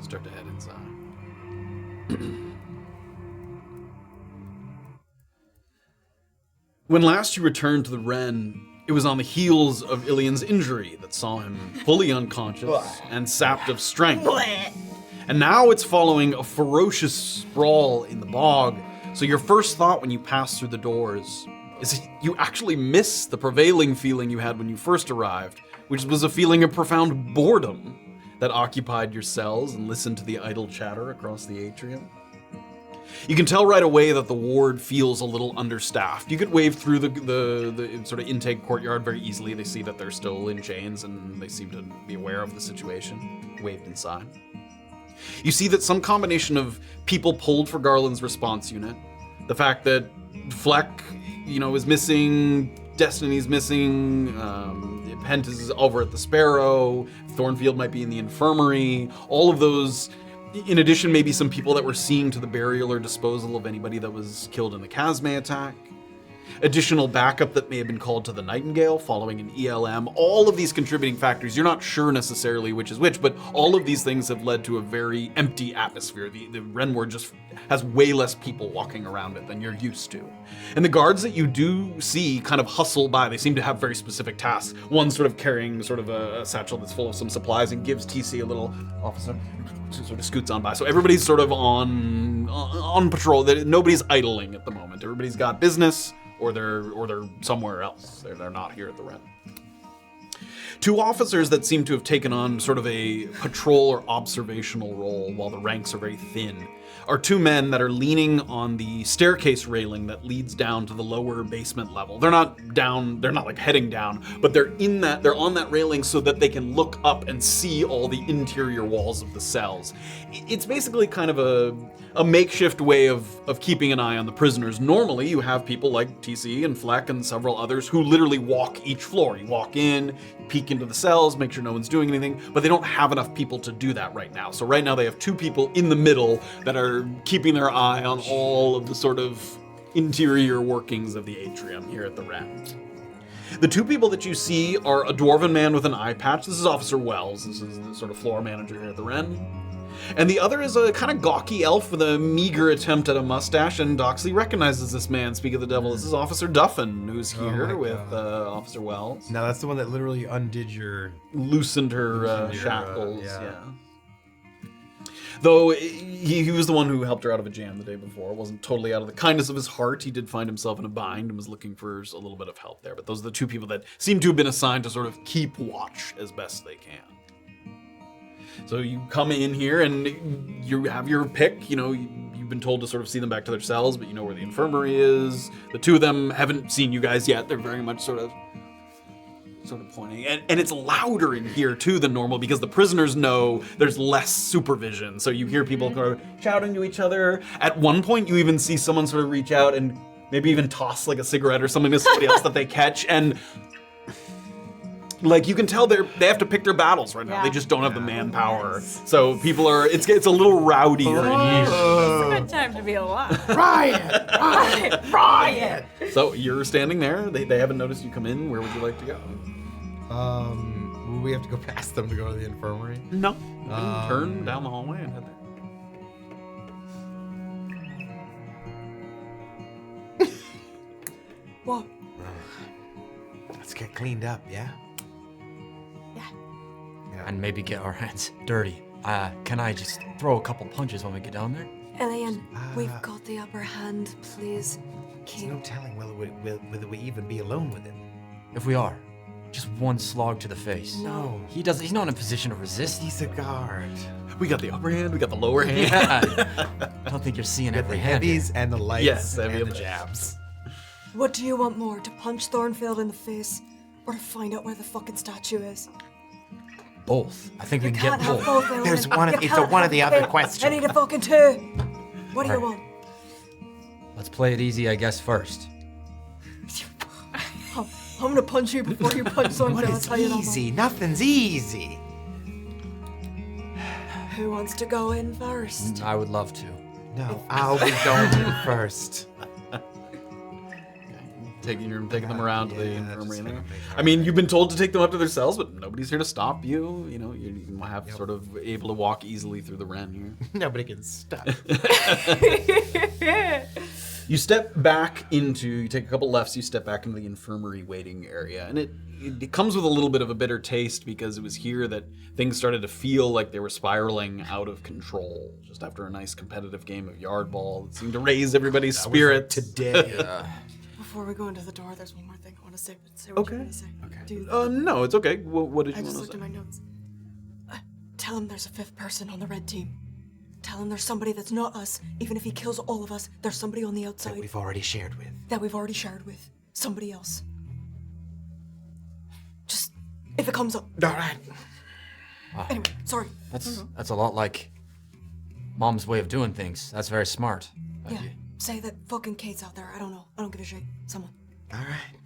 Start to head inside. When last you returned to the Ren, it was on the heels of Illien's injury that saw him fully unconscious and sapped of strength. And now it's following a ferocious sprawl in the bog. So your first thought when you pass through the doors is you actually miss the prevailing feeling you had when you first arrived, which was a feeling of profound boredom that occupied your cells and listened to the idle chatter across the atrium. You can tell right away that the ward feels a little understaffed. You could wave through the sort of intake courtyard very easily. They see that they're still in chains and they seem to be aware of the situation. Waved inside. You see that some combination of people pulled for Garland's response unit, the fact that Fleck, is missing, Destiny's missing, Pent is over at the Sparrow, Thornfield might be in the infirmary, all of those, in addition maybe some people that were seeing to the burial or disposal of anybody that was killed in the Casme attack. Additional backup that may have been called to the Nightingale following an ELM. All of these contributing factors, you're not sure necessarily which is which, but all of these things have led to a very empty atmosphere. The Ren Ward just has way less people walking around it than you're used to. And the guards that you do see kind of hustle by. They seem to have very specific tasks. One sort of carrying sort of a satchel that's full of some supplies and gives TC a little officer, sort of scoots on by. So everybody's sort of on patrol. Nobody's idling at the moment. Everybody's got business. Or they're somewhere else. They're not here at the Ren. Two officers that seem to have taken on sort of a patrol or observational role while the ranks are very thin are two men that are leaning on the staircase railing that leads down to the lower basement level. They're not down, they're not like heading down, but they're on that railing so that they can look up and see all the interior walls of the cells. It's basically kind of a makeshift way of keeping an eye on the prisoners. Normally, you have people like TC and Fleck and several others who literally walk each floor. You walk in, peek into the cells, make sure no one's doing anything, but they don't have enough people to do that right now. So right now they have two people in the middle that are keeping their eye on all of the sort of interior workings of the atrium here at the Ren. The two people that you see are a dwarven man with an eye patch. This is Officer Wells. This is the sort of floor manager here at the Ren. And the other is a kind of gawky elf with a meager attempt at a mustache, and Doxley recognizes this man. Speak of the devil, this is Officer Duffin, who's here with Officer Wells. Now that's the one that literally undid your... Loosened her shackles, yeah. Though he was the one who helped her out of a jam the day before. It wasn't totally out of the kindness of his heart. He did find himself in a bind and was looking for a little bit of help there. But those are the two people that seem to have been assigned to sort of keep watch as best they can. So you come in here and you have your pick, you've been told to sort of see them back to their cells, but you know where the infirmary is. The two of them haven't seen you guys yet. They're very much sort of pointing. And it's louder in here too than normal because the prisoners know there's less supervision. So you hear people kind of shouting to each other. At one point you even see someone sort of reach out and maybe even toss like a cigarette or something to somebody else that they catch, and like you can tell they have to pick their battles right now. Yeah. They just don't have the manpower. So people are it's a little rowdier in here. It's a good time to be alive. Riot! So you're standing there. They haven't noticed you come in. Where would you like to go? Will we have to go past them to go to the infirmary? No. You can turn down the hallway and head there. What? Let's get cleaned up, yeah? Yeah. and maybe get our hands dirty. Can I just throw a couple punches when we get down there? Illien, we've got the upper hand. Please There's no telling whether we even be alone with him. If we are, just one slog to the face. No. He's not in a position to resist. He's a guard. We got the upper hand, we got the lower hand. Yeah. I don't think you're seeing The every hand. heavies and the lights Yes, and heavy the and jabs. What do you want more, to punch Thornfield in the face, or to find out where the fucking statue is? Both. I think we can Can't get have both. both, Illien. There's one of- You it's a can't one or have the other both. question. I need a fucking two. What do you Alright. want? Let's play it easy, I guess, first. I'm gonna punch you before you punch Thornfield. What I'll is tell you that easy? Nothing's easy. much. Who wants to go in first? I would love to. No, I'll be going in first. Taking them around to the Yeah, infirmary. just there. gonna make I mean, you've been told to take them up to their cells, but nobody's here to stop you. You know, you have sort of able to walk easily through the Ren here. Nobody can stop. You step back you take a couple lefts, you step back into the infirmary waiting area. And it comes with a little bit of a bitter taste because it was here that things started to feel like they were spiraling out of control. Just after a nice competitive game of yardball that seemed to raise everybody's spirits. Today. Before we go into the door, there's one more thing I want to say. But say what Okay. you want to say. Okay. Do No, it's okay. What did I you just want looked to at say? my notes. Tell him there's a fifth person on the red team. Tell him there's somebody that's not us. Even if he kills all of us, there's somebody on the outside That we've already shared with. shared with. Somebody else. Just, if it comes up. All right. Anyway, sorry. That's a lot like Mom's way of doing things. That's very smart. Yeah. Say that fucking Kate's out there. I don't know. I don't give a shit. Someone. All right.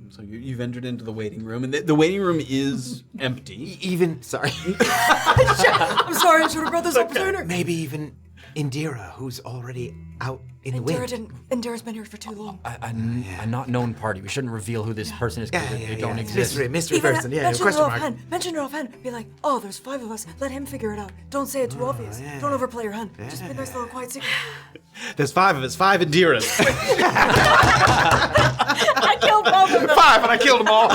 So you've entered into the waiting room, and the waiting room is empty. Sorry. I'm sorry, I should have brought this up sooner. Maybe even Indira, who's already out in the wind. Indira's been here for too long. A not known party. We shouldn't reveal who this person is because they don't exist. Mystery Even person. Yeah, mention question it mark. offhand. Mention it offhand. Be like, oh, there's 5 of us. Let him figure it out. Don't say it too obvious. yeah. Don't overplay your hand. Just be a nice little quiet secret. There's 5 of us, 5 Indiras. I killed both of them. 5, and I killed them all.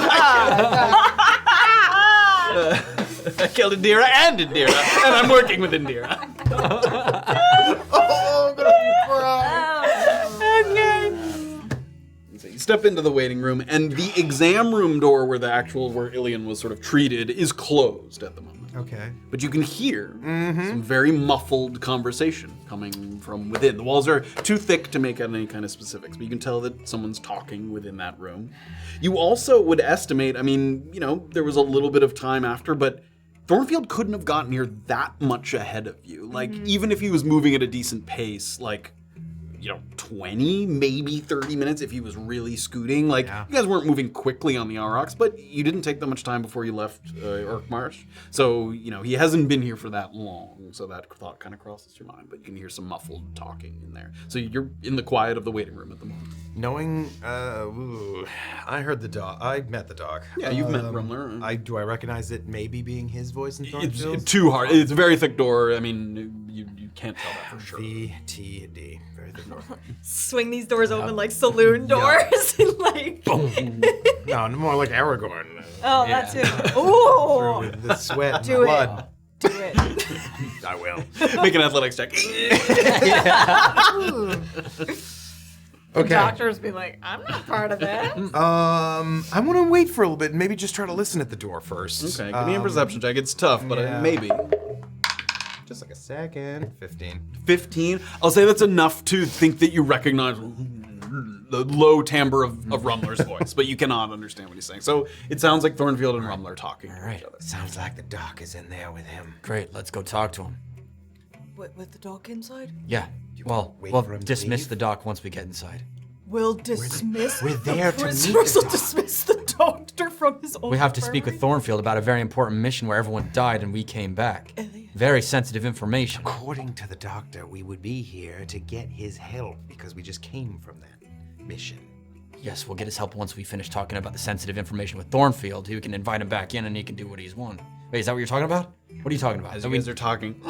I killed Indira and Indira, and I'm working with Indira. Oh, I'm gonna cry. So you step into the waiting room, and the exam room door where Illien was sort of treated is closed at the moment. Okay. But you can hear some very muffled conversation coming from within. The walls are too thick to make out any kind of specifics, but you can tell that someone's talking within that room. You also would estimate, I mean, there was a little bit of time after, but Thornfield couldn't have gotten here that much ahead of you. Like, even if he was moving at a decent pace, like, 20, maybe 30 minutes if he was really scooting. Like, you guys weren't moving quickly on the Aurochs, but you didn't take that much time before you left Urkmarsh. So, he hasn't been here for that long. So that thought kind of crosses your mind, but you can hear some muffled talking in there. So you're in the quiet of the waiting room at the moment. Knowing, I heard the dog. I met the dog. Yeah, you've met Rumler. Do I recognize it maybe being his voice in Thornfield? It's too hard. It's a very thick door. I mean, you can't tell that for sure. V-T-D. Very thick door. Swing these doors open like saloon doors. like, No, more like Aragorn. oh, that's it. Ooh. With the sweat and Do it. blood. Do it. I will. Make an athletics check. Okay. Doctors be like, I'm not part of that. I want to wait for a little bit and maybe just try to listen at the door first. Okay, give me a perception check. It's tough, but yeah. maybe. Just like a second. 15. 15. I'll say that's enough to think that you recognize the low timbre of Rumler's voice, but you cannot understand what he's saying. So it sounds like Thornfield and Rumler are talking to each other. Sounds like the doc is in there with him. Great, let's go talk to him. With the dog inside? Yeah. Well, wait we'll for him to dismiss leave? the doc once we get inside. We'll dismiss we're there the to meet prisoners. the Will dismiss the doctor from his own We have to speak with infirmary? Thornfield about a very important mission where everyone died and we came back. Illien. Very sensitive information. According to the doctor, we would be here to get his help because we just came from that mission. Yes, we'll get his help once we finish talking about the sensitive information with Thornfield. We can invite him back in and he can do what he's won. Wait, is that what you're talking about? What are you talking about? As you guys are talking,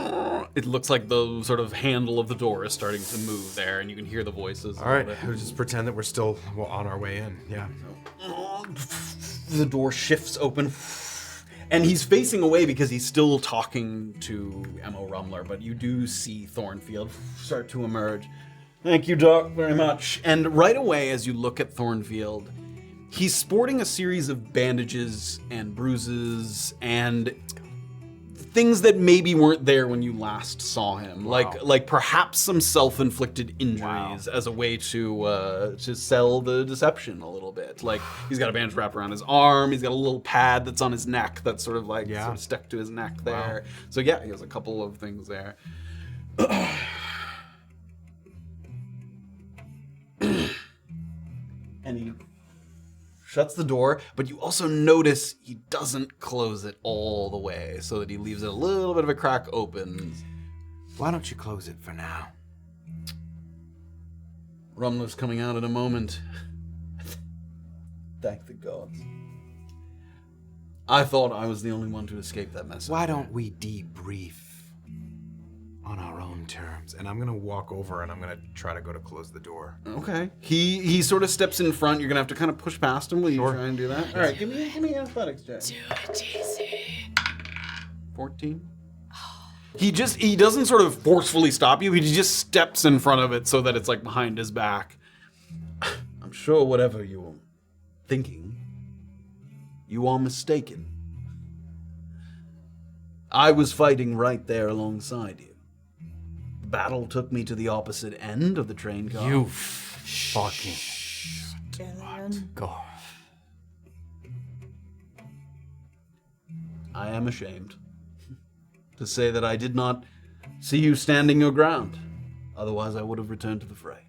it looks like the sort of handle of the door is starting to move there, and you can hear the voices. All right, we'll just pretend that we're still on our way in. Yeah. The door shifts open, And he's facing away because he's still talking to M.O. Rumler, but you do see Thornfield start to emerge. Thank you, Doc, very much. And right away, as you look at Thornfield, he's sporting a series of bandages and bruises and things that maybe weren't there when you last saw him. Wow. Like perhaps some self-inflicted injuries as a way to sell the deception a little bit. Like he's got a bandage wrapped around his arm, he's got a little pad that's on his neck that's sort of like sort of stuck to his neck there. Wow. So yeah, he has a couple of things there. And he shuts the door, but you also notice he doesn't close it all the way, so that he leaves it a little bit of a crack open. Why don't you close it for now? Rumler's coming out in a moment. Thank the gods. I thought I was the only one to escape that mess. Why don't we debrief on our own terms? And I'm gonna walk over and I'm gonna try to go to close the door. Okay. He sort of steps in front. You're gonna have to kind of push past him. Will you try and do that? All right. Give me an athletics check. Do it, Discy. 14. He doesn't sort of forcefully stop you. He just steps in front of it so that it's like behind his back. I'm sure whatever you're thinking, you are mistaken. I was fighting right there alongside you. The battle took me to the opposite end of the train car. You fucking Illien. God. I am ashamed to say that I did not see you standing your ground. Otherwise, I would have returned to the fray.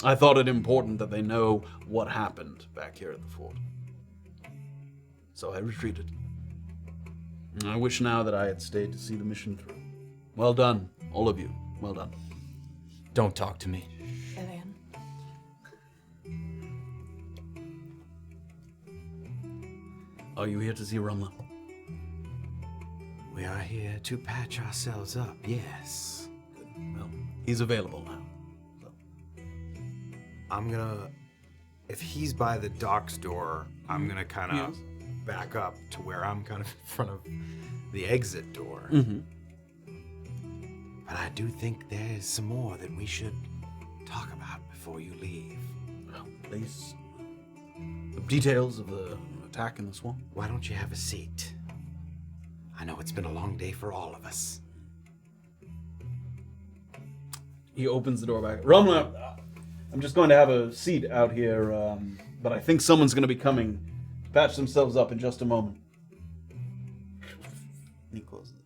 I thought it important that they know what happened back here at the fort. So I retreated. I wish now that I had stayed to see the mission through. Well done, all of you. Well done. Don't talk to me. Illien. Are you here to see Rumler? We are here to patch ourselves up, yes. Well, he's available now. So. I'm gonna, if he's by the docks door, I'm gonna kind of back up to where I'm kind of in front of the exit door. Mm-hmm. But I do think there's some more that we should talk about before you leave. Well, please. The details of the attack in the swamp. Why don't you have a seat? I know it's been a long day for all of us. He opens the door back. Rumler, I'm just going to have a seat out here, but I think someone's going to be coming to patch themselves up in just a moment. He closes it.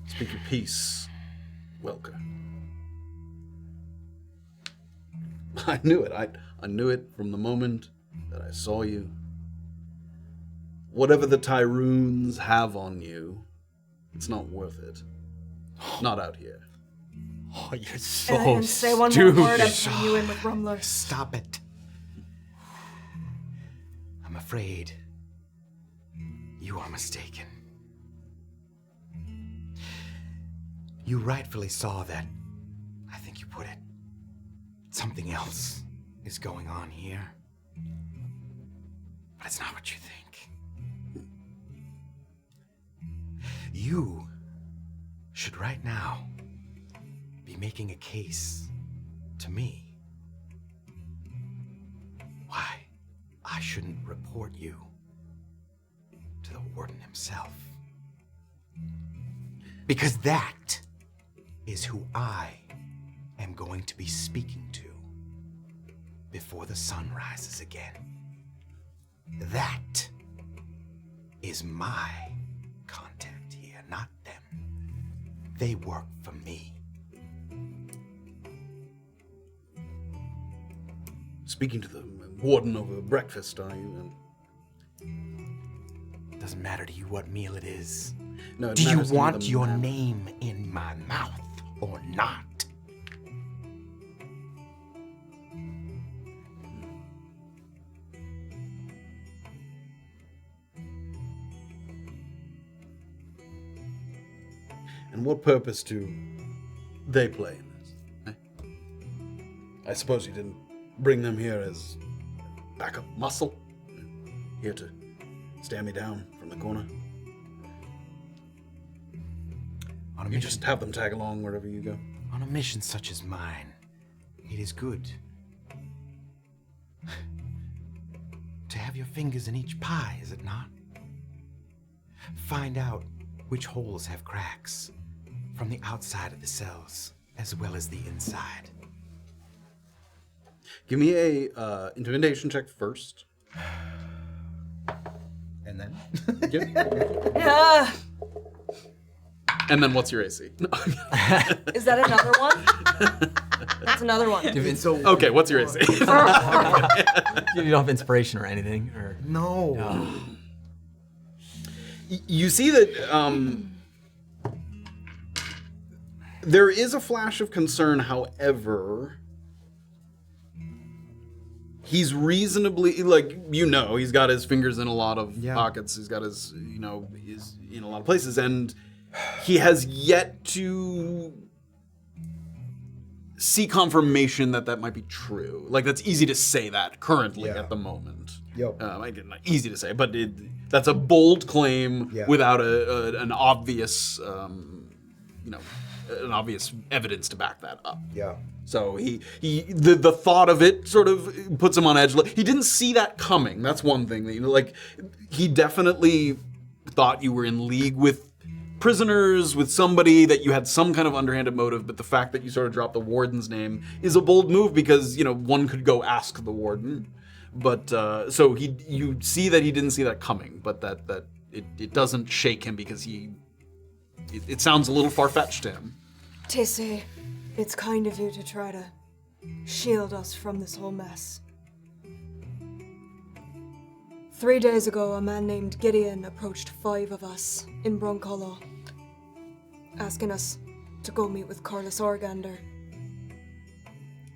Speak your peace, Welker. I knew it. I knew it from the moment that I saw you. Whatever the Tyruns have on you, it's not worth it. Not out here. Oh, you're so Illien, say one more stupid. word, I'm putting you in with Rumler. Stop it. I'm afraid you are mistaken. You rightfully saw that, I think you put it, something else is going on here. But it's not what you think. You should right now be making a case to me why I shouldn't report you to the warden himself. Because that is who I am going to be speaking to before the sun rises again. That is my contact here, not them. They work for me. Speaking to the warden over breakfast, are you? Doesn't matter to you what meal it is. No, it Do you matters to me want the your manner. name in my mouth or not? And what purpose do they play in this? Eh? I suppose you didn't bring them here as backup muscle? Here to stand me down from the corner? You just have them tag along wherever you go? On a mission such as mine, it is good to have your fingers in each pie, is it not? Find out which holes have cracks from the outside of the cells as well as the inside. Give me a intimidation check first. And then? And then what's your AC? Is that another one? That's another one. Okay, what's your AC? You don't have inspiration or anything, or No. You see that there is a flash of concern, however, he's reasonably, he's got his fingers in a lot of pockets, he's got his, he's in a lot of places, and he has yet to see confirmation that might be true. Like, that's easy to say that currently at the moment. Yep. Again, not easy to say, but that's a bold claim without an obvious, an obvious evidence to back that up. Yeah. So the thought of it sort of puts him on edge. He didn't see that coming. That's one thing. He definitely thought you were in league with prisoners, with somebody, that you had some kind of underhanded motive, but the fact that you sort of dropped the warden's name is a bold move because, one could go ask the warden. But, so you see that he didn't see that coming, but that it doesn't shake him because it sounds a little far-fetched to him. Discy, it's kind of you to try to shield us from this whole mess. 3 days ago, a man named Gideon approached 5 of us in Brunkhollow, asking us to go meet with Carlos Organder.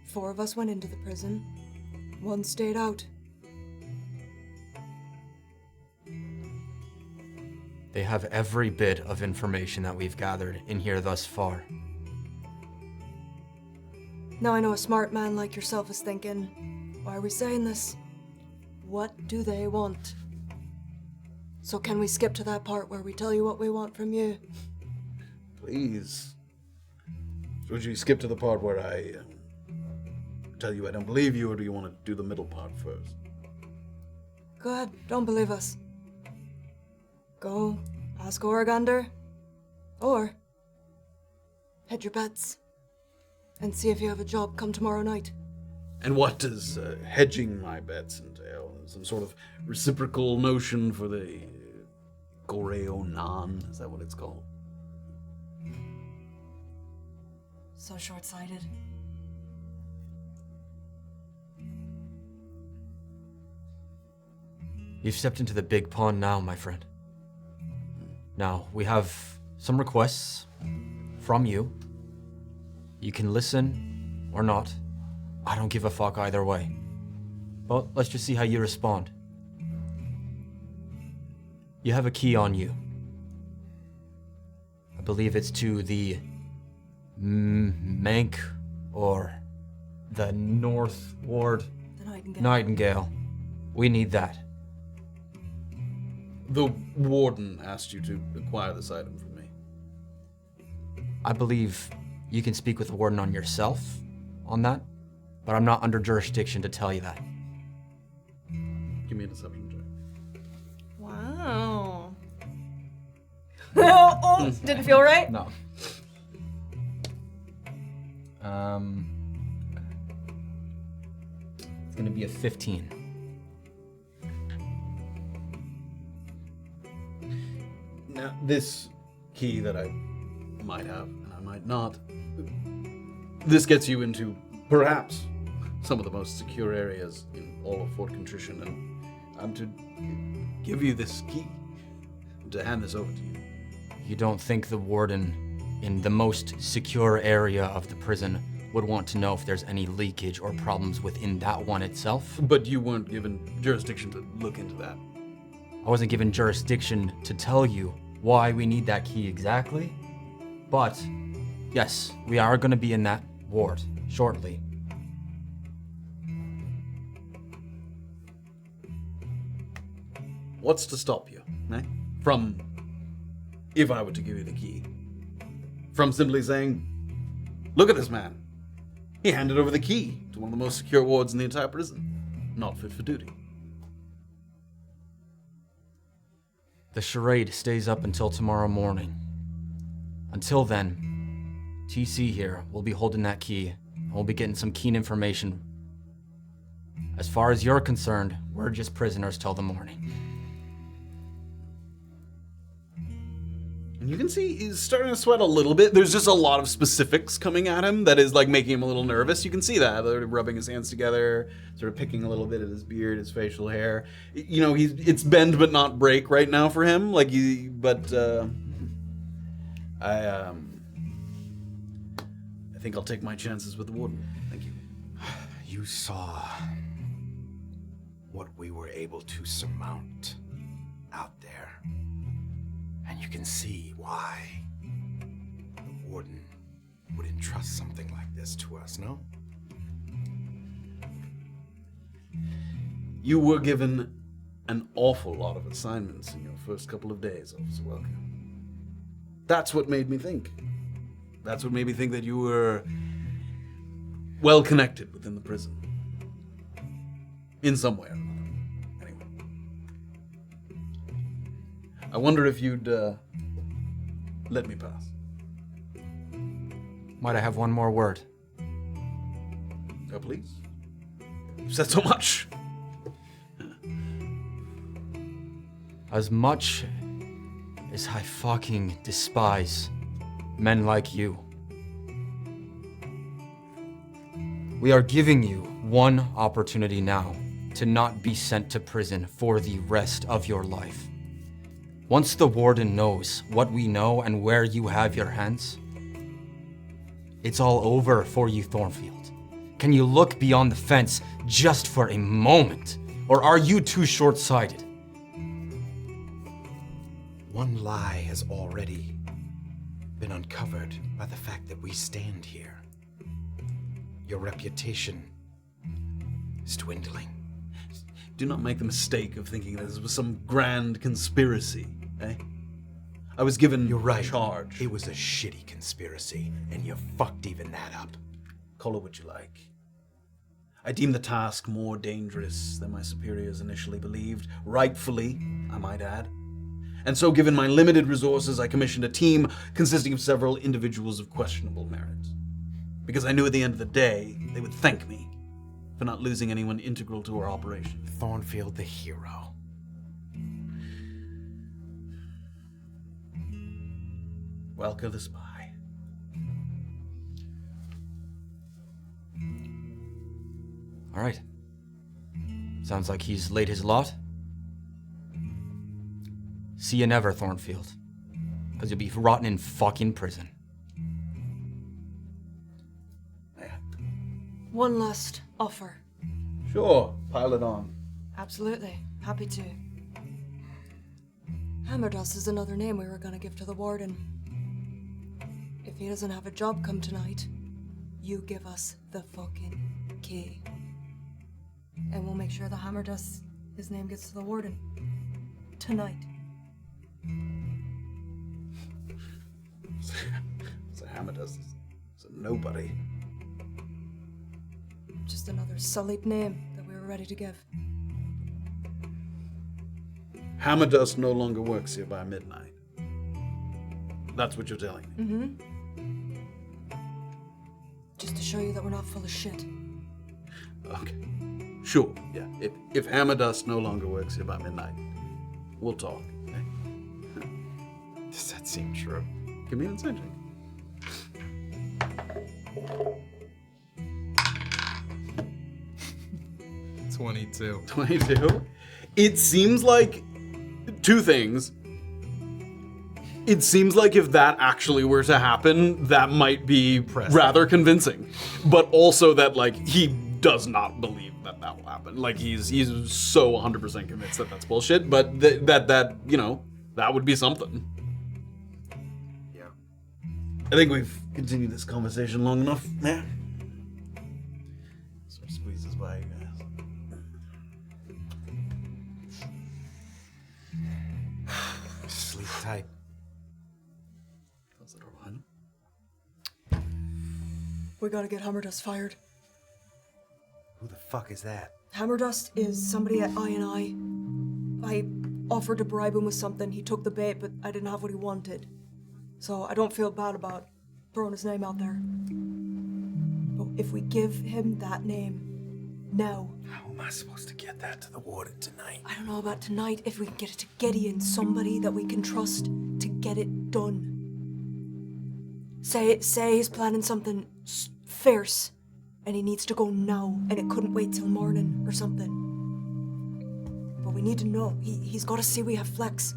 4 of us went into the prison. 1 stayed out. they have every bit of information that we've gathered in here thus far. Now I know a smart man like yourself is thinking, why are we saying this? What do they want? So can we skip to that part where we tell you what we want from you? Please. Would you skip to the part where I tell you I don't believe you, or do you want to do the middle part first? Go ahead, don't believe us. Go ask Organder, or hedge your bets and see if you have a job come tomorrow night. And what does hedging my bets entail? Some sort of reciprocal notion for the Goreo Non? Is that what it's called? So short-sighted. You've stepped into the big pond now, my friend. Now, we have some requests from you. You can listen or not. I don't give a fuck either way. But let's just see how you respond. You have a key on you. I believe it's to the Mank or the North Ward. The Nightingale. Nightingale. We need that. The warden asked you to acquire this item from me. I believe you can speak with the warden on yourself on that, but I'm not under jurisdiction to tell you that. Give me a deception check. Wow. Oh, didn't feel right? No. It's gonna be a 15. Now, this key that I might have, and I might not, this gets you into, perhaps, some of the most secure areas in all of Fort Contrition, and I'm to give you this key, to hand this over to you. You don't think the warden in the most secure area of the prison would want to know if there's any leakage or problems within that one itself? But you weren't given jurisdiction to look into that. I wasn't given jurisdiction to tell you why we need that key exactly, but yes, we are going to be in that ward shortly. What's to stop you, eh? From, if I were to give you the key, from simply saying, look at this man. He handed over the key to one of the most secure wards in the entire prison. Not fit for duty. The charade stays up until tomorrow morning. Until then, TC here will be holding that key, and we'll be getting some keen information. As far as you're concerned, we're just prisoners till the morning. And you can see he's starting to sweat a little bit. There's just a lot of specifics coming at him that is like making him a little nervous. You can see that. They're rubbing his hands together, sort of picking a little bit at his beard, his facial hair. You know, it's bend but not break right now for him. I think I'll take my chances with the warden. Thank you. You saw what we were able to surmount out there. And you can see why the warden would entrust something like this to us, no? You were given an awful lot of assignments in your first couple of days, Officer Welker. That's what made me think. That's what made me think that you were well connected within the prison. In some way or another. Anyway. I wonder if you'd let me pass. Might I have one more word? Oh, please. You've said so much. As much as I fucking despise men like you, we are giving you one opportunity now to not be sent to prison for the rest of your life. Once the warden knows what we know and where you have your hands, it's all over for you, Thornfield. Can you look beyond the fence just for a moment? Or are you too short-sighted? One lie has already been uncovered by the fact that we stand here. Your reputation is dwindling. Do not make the mistake of thinking that this was some grand conspiracy, eh? I was given You're right. charge. It was a shitty conspiracy, and you fucked even that up. Call it what you like. I deem the task more dangerous than my superiors initially believed, rightfully, I might add. And so, given my limited resources, I commissioned a team consisting of several individuals of questionable merit. Because I knew at the end of the day, they would thank me for not losing anyone integral to our operation. Thornfield the hero. Welker the spy. All right. Sounds like he's laid his lot. See you never, Thornfield. Because you'll be rotting in fucking prison. One last offer. Sure, pile it on. Absolutely. Happy to. Hammerdust is another name we were gonna give to the warden. If he doesn't have a job come tonight, you give us the fucking key. And we'll make sure the Hammerdust, his name gets to the warden. Tonight. So Hammerdust is a nobody. Just another sullied name that we were ready to give. Hammerdust no longer works here by midnight. That's what you're telling me. Mm-hmm. Just to show you that we're not full of shit. Okay. Sure, yeah. If Hammerdust no longer works here by midnight, we'll talk. Okay? Does that seem true? Give me an insight check. 22. 22. It seems like two things. It seems like if that actually were to happen, that might be rather convincing. But also that, like, he does not believe that that will happen. Like, he's so 100% convinced that that's bullshit. But that you know, that would be something. Yeah. I think we've continued this conversation long enough. Yeah. Sort of squeezes by you guys. tight. Close the door behind him. We gotta get Hammerdust fired. Who the fuck is that? Hammerdust is somebody at I&I. I offered to bribe him with something. He took the bait, but I didn't have what he wanted. So I don't feel bad about throwing his name out there. But if we give him that name, now... How am I supposed to get that to the warden tonight? I don't know about tonight. If we can get it to Gideon, somebody that we can trust to get it done. Say he's planning something fierce, and he needs to go now, and it couldn't wait till morning or something. But we need to know. He's got to see we have flex.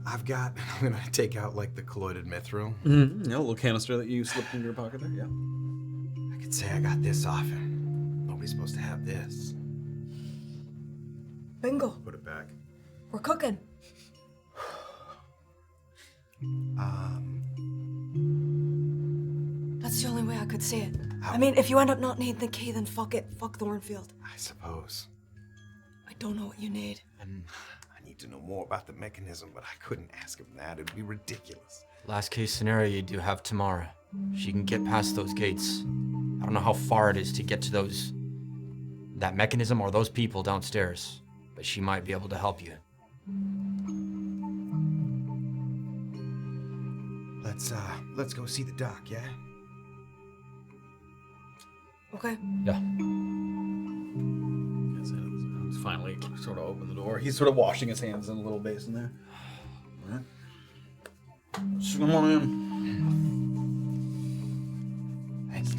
I'm gonna take out like the colloided mithril. Mm-hmm. Yeah, a little canister that you slipped into your pocket there, yeah. I could say I got this often. Nobody's supposed to have this. Bingo. Put it back. We're cooking. That's the only way I could say it. I mean, if you end up not needing the key, then fuck it. Fuck Thornfield. I suppose. I don't know what you need. And I need to know more about the mechanism, but I couldn't ask him that. It'd be ridiculous. Last case scenario, you do have Tamara. She can get past those gates. I don't know how far it is to get to that mechanism or those people downstairs, but she might be able to help you. Let's go see the doc, yeah? Okay. Yeah. He's finally sort of opened the door. He's sort of washing his hands in a little basin there. All right. Just come on in. Thanks.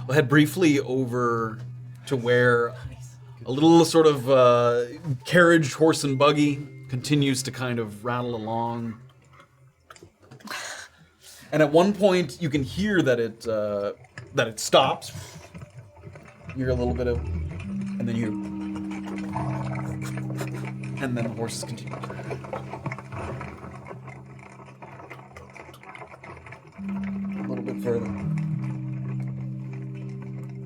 We'll head briefly over to where a little sort of carriage, horse and buggy continues to kind of rattle along. And at one point, you can hear that it stops. You hear a little bit of, and then and then the horses continue. A little bit further.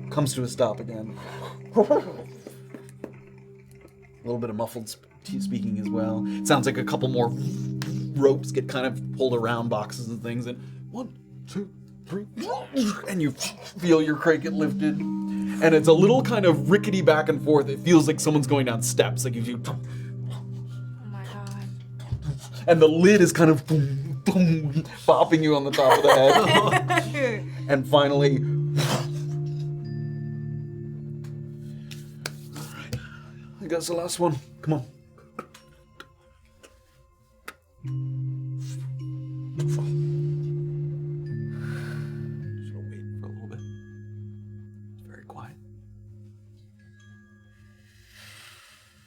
Comes to a stop again. A little bit of muffled speaking as well. It sounds like a couple more ropes get kind of pulled around boxes and things, and 1, 2, 3, and you feel your crate get lifted, and it's a little kind of rickety back and forth. It feels like someone's going down steps, like if you. Oh my god! And the lid is kind of boom, boom, bopping you on the top of the head, and finally. All right, I think that's the last one. Come on.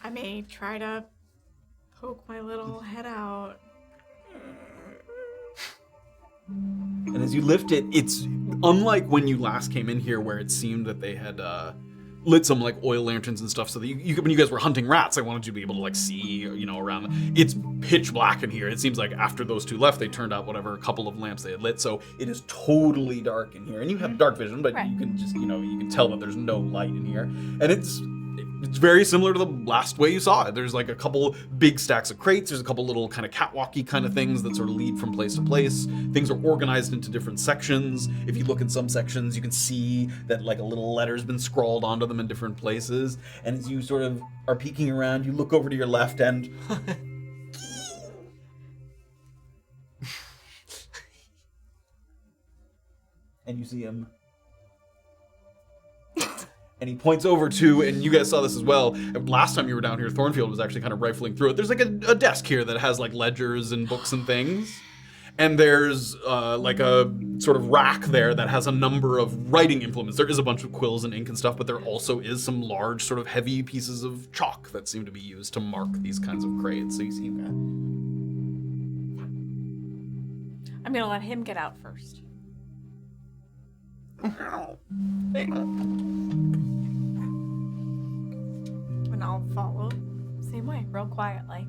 I may try to poke my little head out. And as you lift it, it's unlike when you last came in here, where it seemed that they had lit some like oil lanterns and stuff, so that when you guys were hunting rats, I wanted you to be able to like see, around. It's pitch black in here. It seems like after those two left, they turned out a couple of lamps they had lit, so it is totally dark in here. And you have dark vision, but you can just, you can tell that there's no light in here, and it's very similar to the last way you saw it. There's like a couple big stacks of crates. There's a couple little kind of catwalky kind of things that sort of lead from place to place. Things are organized into different sections. If you look in some sections, you can see that like a little letter's been scrawled onto them in different places. And as you sort of are peeking around, you look over to your left and... and you see him. And he points over to, and you guys saw this as well, last time you were down here, Thornfield was actually kind of rifling through it. There's like a desk here that has like ledgers and books and things. And there's like a sort of rack there that has a number of writing implements. There is a bunch of quills and ink and stuff, but there also is some large sort of heavy pieces of chalk that seem to be used to mark these kinds of crates. So you see that. I'm gonna let him get out first. And I'll follow. Same way, real quiet, like.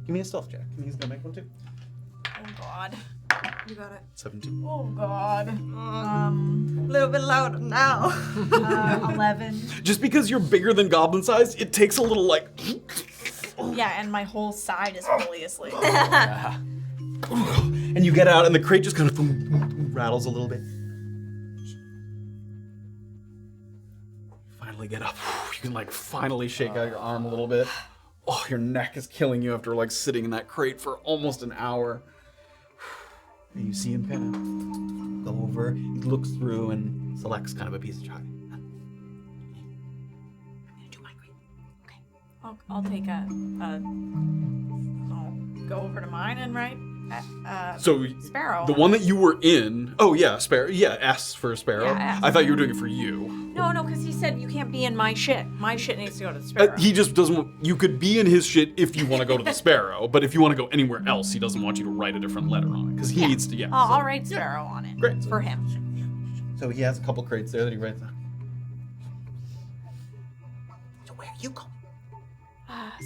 Give me a stealth check. He's gonna make one too. Oh god. You got it. 17. Oh god. A little bit louder now. 11. Just because you're bigger than goblin size, it takes a little like Yeah, and my whole side is fully asleep. And you get out, and the crate just kind of rattles a little bit. Finally get up. You can like finally shake out your arm a little bit. Oh, your neck is killing you after like sitting in that crate for almost an hour. And you see him kind of go over. He looks through and selects kind of a piece of chocolate. I'll take I'll go over to mine and write. So Sparrow. the one that you were in. Oh yeah, Sparrow. Yeah, S for Sparrow. Yeah, S. I thought you were doing it for you. No, because he said you can't be in my shit. My shit needs to go to the Sparrow. He just doesn't. You could be in his shit if you want to go to the Sparrow, but if you want to go anywhere else, he doesn't want you to write a different letter on it because he needs to. Yeah. I'll write Sparrow on it. Great. It's for him. So he has a couple crates there that he writes on. So where are you going?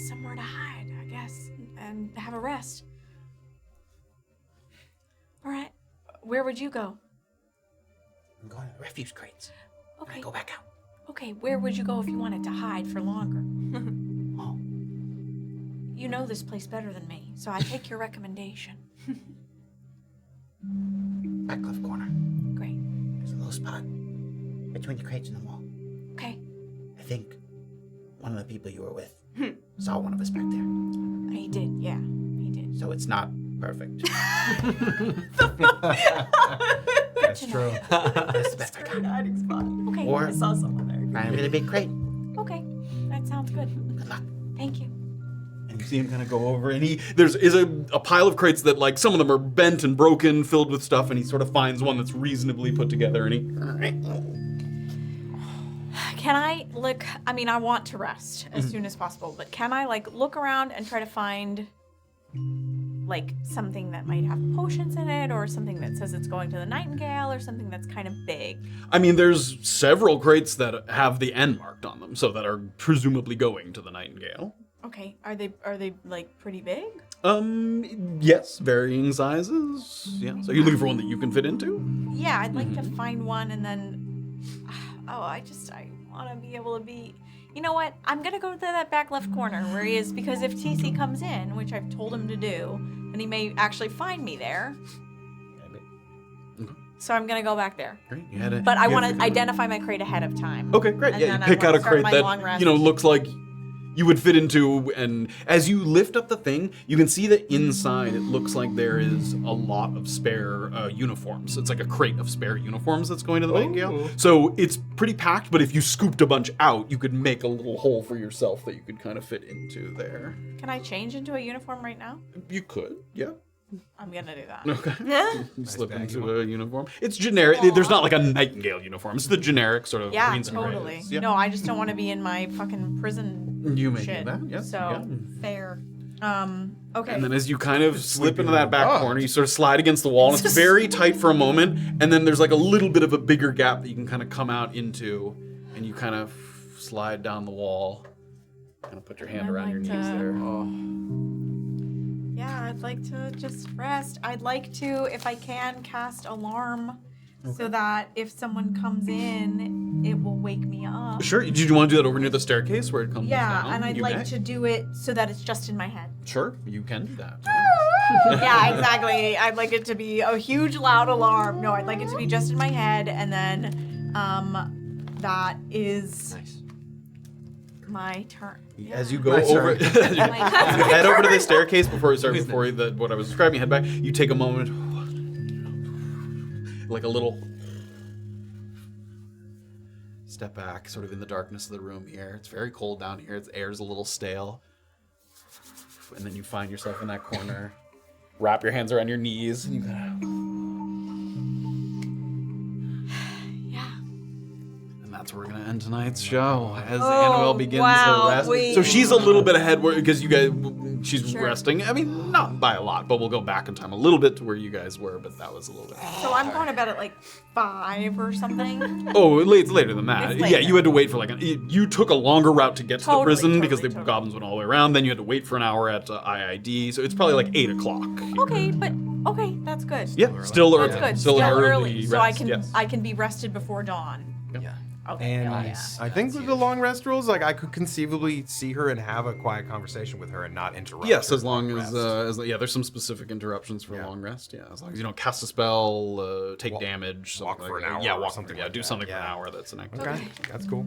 Somewhere to hide, I guess, and have a rest. All right. Where would you go? I'm going to the refuse crates. Okay. I go back out. Okay, where would you go if you wanted to hide for longer? Oh, You know this place better than me, so I take your recommendation. back left corner. Great. There's a little spot between the crates and the wall. Okay. I think one of the people you were with saw one of us back there. He did, yeah. He did. So it's not perfect. That's true. That's the best I got. hiding spot. Okay. Or I saw someone there. find a really big crate. Okay. That sounds good. Good luck. Thank you. And you see him kind of go over, and there's a pile of crates that like some of them are bent and broken, filled with stuff, and he sort of finds one that's reasonably put together, and he. Can I look? I mean, I want to rest as soon as possible, but can I like look around and try to find like something that might have potions in it, or something that says it's going to the Nightingale, or something that's kind of big? I mean, there's several crates that have the N marked on them, so that are presumably going to the Nightingale. Okay. Are they like pretty big? Yes, varying sizes. Yeah. So you're looking for one that you can fit into? Yeah, I'd like to find one, and then I want to be able to be. You know what? I'm gonna go to that back left corner where he is, because if TC comes in, which I've told him to do, then he may actually find me there. So I'm gonna go back there. Great. But I want to identify my crate ahead of time. Okay, great. And Yeah, then you I pick out wanna a start crate my that long rest. looks like you would fit into, and as you lift up the thing, you can see that inside it looks like there is a lot of spare uniforms. It's like a crate of spare uniforms that's going to the Nightingale. So it's pretty packed, but if you scooped a bunch out, you could make a little hole for yourself that you could kind of fit into there. Can I change into a uniform right now? You could, yeah. I'm gonna do that. Okay. You slip into a uniform. It's generic. There's not like a Nightingale uniform. It's the generic sort of Yeah, greens and totally. grays. Yeah. No, I just don't want to be in my fucking prison You may shit. do that, yeah. So yeah. fair. Okay. And then as you kind of slip into that back corner, you sort of slide against the wall, and it's very tight for a moment, and then there's like a little bit of a bigger gap that you can kind of come out into, and you kind of slide down the wall, kind of put your hand around your knees there. Yeah, I'd like to just rest. I'd like to, if I can, cast alarm so that if someone comes in, it will wake me up. Sure. Did you want to do that over near the staircase where it comes down? Yeah, and I'd You like may. to do it so that it's just in my head. Sure, you can do that. Yeah, exactly. I'd like it to be a huge, loud alarm. No, I'd like it to be just in my head, and then that is my turn. As you go over, as you head over to the staircase what I was describing, head back. You take a moment, like a little step back, sort of in the darkness of the room here. It's very cold down here. The air's a little stale, and then you find yourself in that corner. Wrap your hands around your knees, and you kind of. Yeah. And that's where we're gonna end tonight's show as Annabel begins wow, her rest. So she's a little bit ahead because you guys, she's resting. I mean, not by a lot, but we'll go back in time a little bit to where you guys were. But that was a little bit. So I'm going to bed at like 5 or something. Oh, it's later than that. It's Yeah, later. you had to wait for you took a longer route to get to the prison because the totally. goblins went all the way around. Then you had to wait for an hour at IID. So it's probably like 8 o'clock. Okay, that's good. Yeah, still early. That's good. Still an early early, so rest, I yes. can be rested before dawn. Yeah. Okay. And hell yeah. I think with the long rest rules, like I could conceivably see her and have a quiet conversation with her and not interrupt. Yes, her as long long as, rest. there's some specific interruptions for a long rest. Yeah, as long as you don't cast a spell, take damage, walk something for like an that. hour Yeah, or walk something for, like do that. something for Yeah. an hour. That's an activity. Okay, that's cool.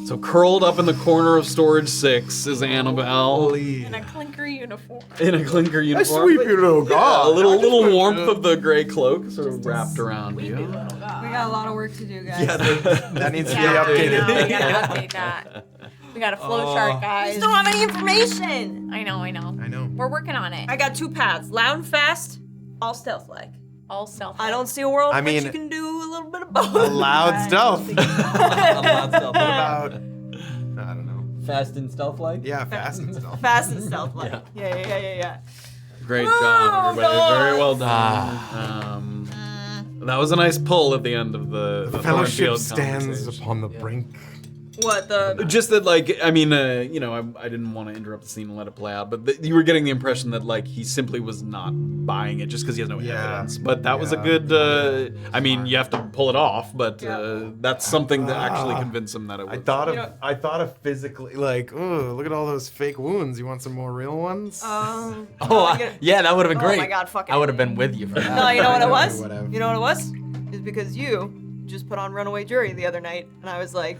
So curled up in the corner of storage 6 is Annabelle In a clinker uniform. in a clinker I uniform. sweep you, little god. A little warmth of the gray cloak sort of wrapped around you. We got a lot of work to do, guys. That needs to be Yeah, I updated. know, we gotta update that. We got a flow chart, guys. I don't have any information. I know. I know. We're working on it. I got 2 paths: loud and fast, all stealth-like. All self. I don't see a world I in which mean- you can do a little bit of both. Loud stealth. A lot of stealth. What about? I don't know. Fast and stealth-like? Yeah, fast and stealth. Fast and stealth-like. Yeah. Great job, everybody. no. Very well done. That was a nice pull at the end of the Fellowship Thornfield stands conversation. upon the brink. What the? Just that, like, I mean, I didn't want to interrupt the scene and let it play out, but you were getting the impression that, like, he simply was not buying it just because he has no evidence. But that was a good, I mean, you have to pull it off, but that's something to actually convince him that it was. I thought of physically, like, oh, look at all those fake wounds. You want some more real ones? Oh, yeah, that would have been Oh great. my God, fucking I would have been with you for that. No, you know what it was? Whatever. You know what it was? It's because you just put on Runaway Jury the other night, and I was like,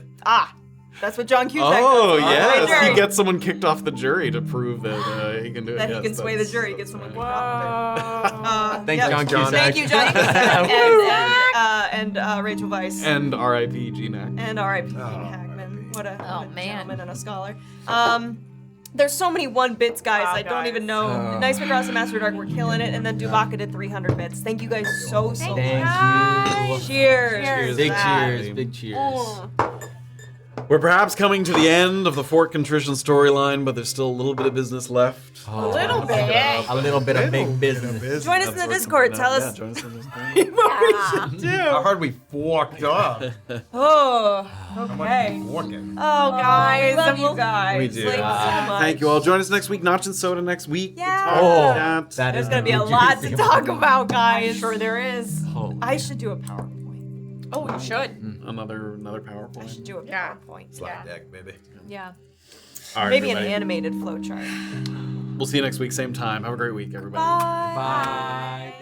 that's what John Cusack Oh, does. Runaway yes. Jury. He gets someone kicked off the jury to prove that he can do it. That he Yes, can sway the that's- jury, get someone kicked off of it. Thanks, John Cusack. Thank you, Johnny Cusack, and Rachel Weisz, And R.I.P. Gina. and R.I.P. Gene Hackman. What a man. gentleman and a scholar. There's so many 1 bits, guys. I don't even know. Nice McCross and Master Dark were killing it, and then Dubaka did 300 bits. Thank you guys so much. Thank you. Cheers. Big That. cheers, big cheers. We're perhaps coming to the end of the Fort Contrition storyline, but there's still a little bit of business left. A little bit. A little bit of big business. Join us in the Discord. Tell us Yeah, join us in the Discord. what we should do. How hard we fucked up. Oh, How much okay. we fucking. Oh, guys. Love and you we'll- guys. We do. Like, so much. Thank you all. Join us next week. Notch and Soda next week. Yeah. We'll talk that that. There's is gonna be a big lot juicy. to talk about, guys. Sure there is. Oh. I should do a PowerPoint. Oh, you should. Another I PowerPoint. should do a Yeah. PowerPoint. Slap deck, baby. Yeah. All right, Maybe an everybody. animated flowchart. We'll see you next week, same time. Have a great week, everybody. Bye. Bye.